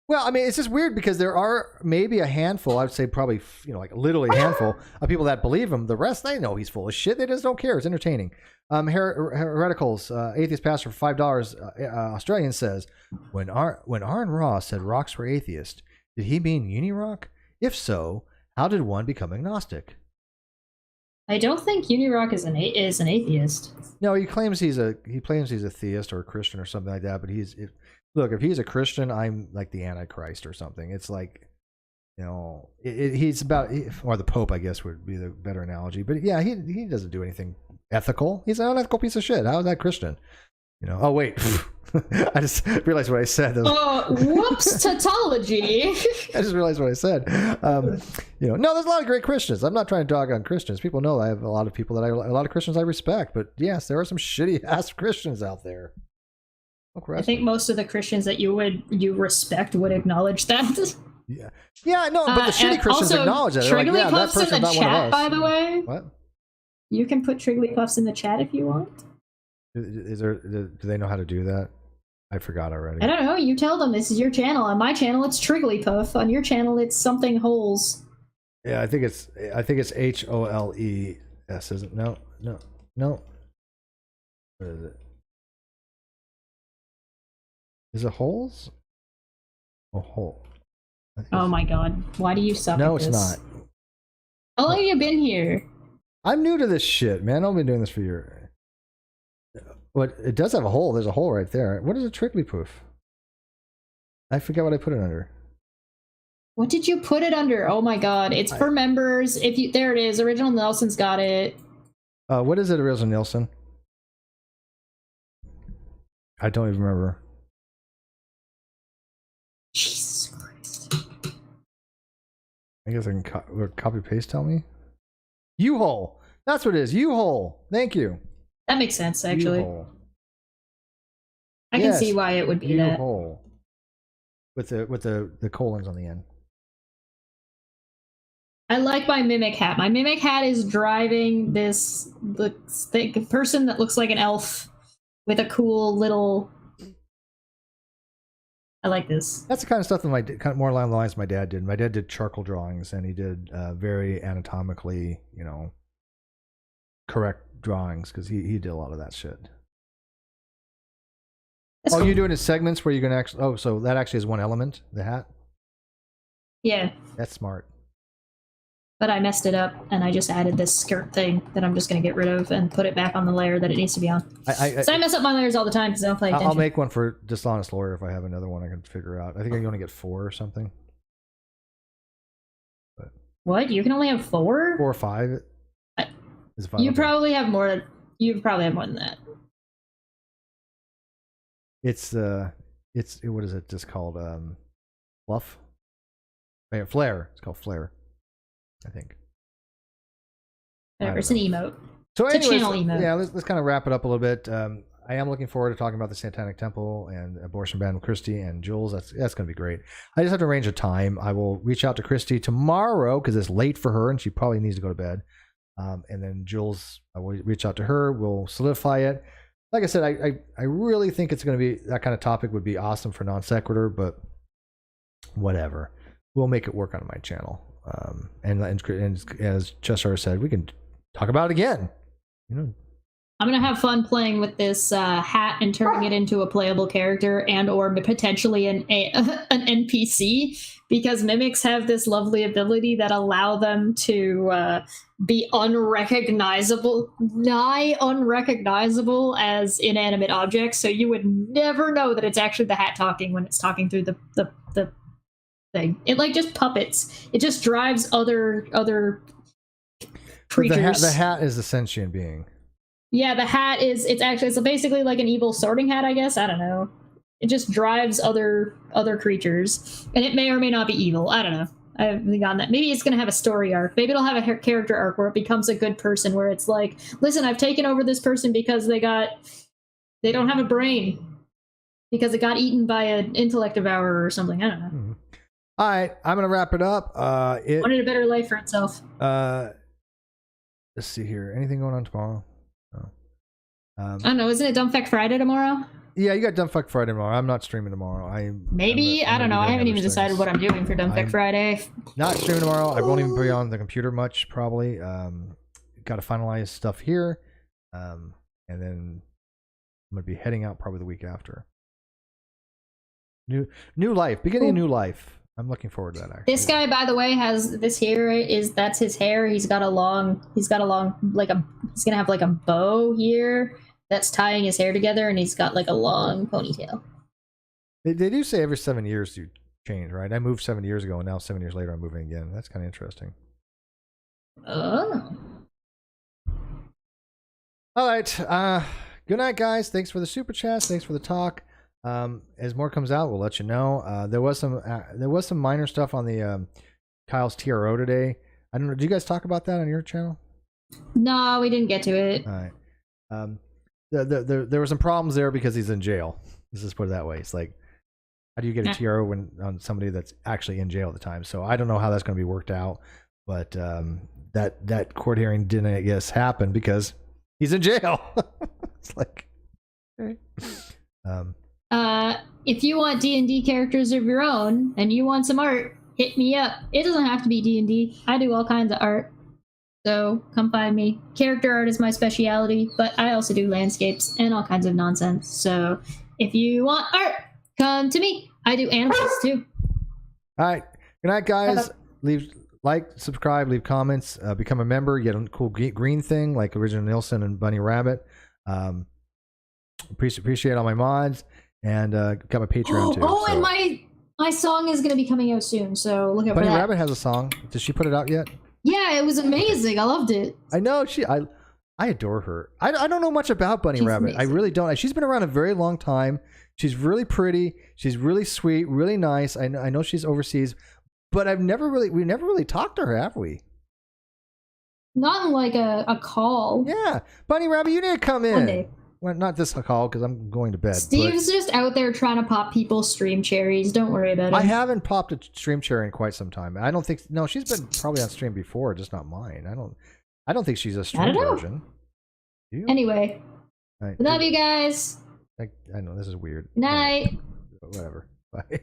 Well, I mean, it's just weird because there are maybe a handful, I would say probably, like literally a handful of people that believe him. The rest, they know he's full of shit. They just don't care. It's entertaining. Hereticals, atheist pastor for $5, Australian says, when Aaron Ross said rocks were atheist, did he mean Unirock? If so, how did one become agnostic? I don't think Unirock is an atheist. No, he claims he's a theist or a Christian or something like that. But look, if he's a Christian, I'm like the Antichrist or something. It's like, he's about, or the Pope, I guess would be the better analogy. But yeah, he doesn't do anything ethical. He's an unethical piece of shit. How is that Christian? Oh wait, I just realized what I said. Whoops, tautology. I just realized what I said. No, there's a lot of great Christians. I'm not trying to dog on Christians. People know I have a lot of Christians I respect. But yes, there are some shitty ass Christians out there. I think most of the Christians that you respect would acknowledge that. Yeah, no, but the shitty Christians acknowledge that. They're like, yeah, that person's not one of us. By the way, what? You can put Trigglypuffs in the chat if you want. Do they know how to do that? I forgot already. I don't know. You tell them this is your channel. On my channel, it's Trigglypuff. On your channel, it's something holes. Yeah, I think it's HOLES, isn't it? No. What is it? Is it holes? Oh, hole. Oh my god. Why do you suck No, at this? it's not. How long have you been here? I'm new to this shit, man. I've been doing this for years. But it does have a hole. There's a hole right there. What is a Trigglypuff? I forget what I put it under. What did you put it under? Oh my god. It's for members. There it is. Original Nelson's got it. What is it, Original Nelson? I don't even remember. Jesus Christ. I guess I can copy paste. Tell me. U-hole. That's what it is. U-hole. Thank you. That makes sense, actually. U-hole. I can see why it would be U-hole. With the colons on the end. I like my mimic hat. My mimic hat is driving this person that looks like an elf with a cool little. I like this. That's the kind of stuff that more along the lines my dad did. My dad did charcoal drawings, and he did very anatomically, correct drawings because he did a lot of that shit. That's cool. You doing it in segments where you can actually? Oh, so that actually is one element, the hat. Yeah. That's smart. But I messed it up, and I just added this skirt thing that I'm just going to get rid of and put it back on the layer that it needs to be on. So I mess up my layers all the time because I don't pay attention. I'll make one for Dishonest Lawyer if I have another one I can figure out. I think I only get 4 or something. But what? You can only have 4? 4 or 5? You probably have more. You probably have more than that. It's what is it just called? Fluff? Flare. It's called Flare, I think. Whatever, it's an emote. So it's anyways, a channel emote. Yeah, let's kind of wrap it up a little bit. I am looking forward to talking about the Satanic Temple and abortion ban with Christy and Jules. That's going to be great. I just have to arrange a time. I will reach out to Christy tomorrow because it's late for her and she probably needs to go to bed. And then Jules, I will reach out to her. We'll solidify it. Like I said, I really think it's going to be that kind of topic would be awesome for NonSequitur, but whatever. We'll make it work on my channel. And as Chester said, we can talk about it again. You know, I'm gonna have fun playing with this hat and turning it into a playable character and or potentially an NPC, because mimics have this lovely ability that allow them to be unrecognizable, nigh unrecognizable as inanimate objects. So you would never know that it's actually the hat talking when it's talking through the thing. It like just puppets. It just drives other creatures. The hat is a sentient being. Yeah, the hat is. It's basically like an evil sorting hat, I guess. I don't know. It just drives other creatures, and it may or may not be evil. I don't know. I haven't gotten that. Maybe it's gonna have a story arc. Maybe it'll have a character arc where it becomes a good person, where it's like, listen, I've taken over this person because they don't have a brain, because it got eaten by an intellect devourer or something. I don't know. Mm-hmm. All right, I'm gonna wrap it up. It wanted a better life for itself. Let's see here. Anything going on tomorrow? No. I don't know. Isn't it Dumb Fact Friday tomorrow? Yeah, you got Dumb Fact Friday tomorrow. I'm not streaming tomorrow. I don't know. I haven't even decided what I'm doing for Dumb Fact Friday. Not streaming tomorrow. I won't even be on the computer much, probably. Got to finalize stuff here, and then I'm gonna be heading out probably the week after. New life, beginning a new life. I'm looking forward to that. Actually, this guy, by the way, has this here. That's his hair. He's gonna have like a bow here that's tying his hair together, and he's got like a long ponytail. They do say every 7 years you change, right? I moved 7 years ago, and now 7 years later I'm moving again. That's kind of interesting. Oh. All right. Good night, guys. Thanks for the super chats. Thanks for the talk. As more comes out, we'll let you know. There was some minor stuff on the Kyle's TRO today. I don't know. Did you guys talk about that on your channel? No, we didn't get to it. All right. There were some problems there because he's in jail. Let's just put it that way. It's like, how do you get a TRO when on somebody that's actually in jail at the time? So I don't know how that's going to be worked out. But that court hearing didn't, I guess, happen because he's in jail. It's like, okay. If you want D&D characters of your own and you want some art, hit me up. It doesn't have to be D&D. I do all kinds of art. So come find me. Character art is my specialty, but I also do landscapes and all kinds of nonsense. So if you want art, come to me. I do animals too. All right. Good night, guys. Leave subscribe, leave comments, become a member. You get a cool green thing like Original Nielsen and Bunny Rabbit. Appreciate all my mods. And got my Patreon too. Oh, so. And my song is going to be coming out soon, so look out for that. Bunny Rabbit has a song. Did she put it out yet? Yeah, it was amazing. I loved it. I know I adore her. I don't know much about Bunny Rabbit. Amazing. I really don't. She's been around a very long time. She's really pretty. She's really sweet, really nice. I know she's overseas, but we never really talked to her, have we? Not in like a call. Yeah, Bunny Rabbit, you need to come in. One day. Well, not this call because I'm going to bed. Steve's just out there trying to pop people's stream cherries. Don't worry about it. I haven't popped a stream cherry in quite some time. I don't think. No, she's been probably on stream before, just not mine. I don't think she's a stream version. Anyway, love you guys. I know this is weird. Night. Whatever. Bye.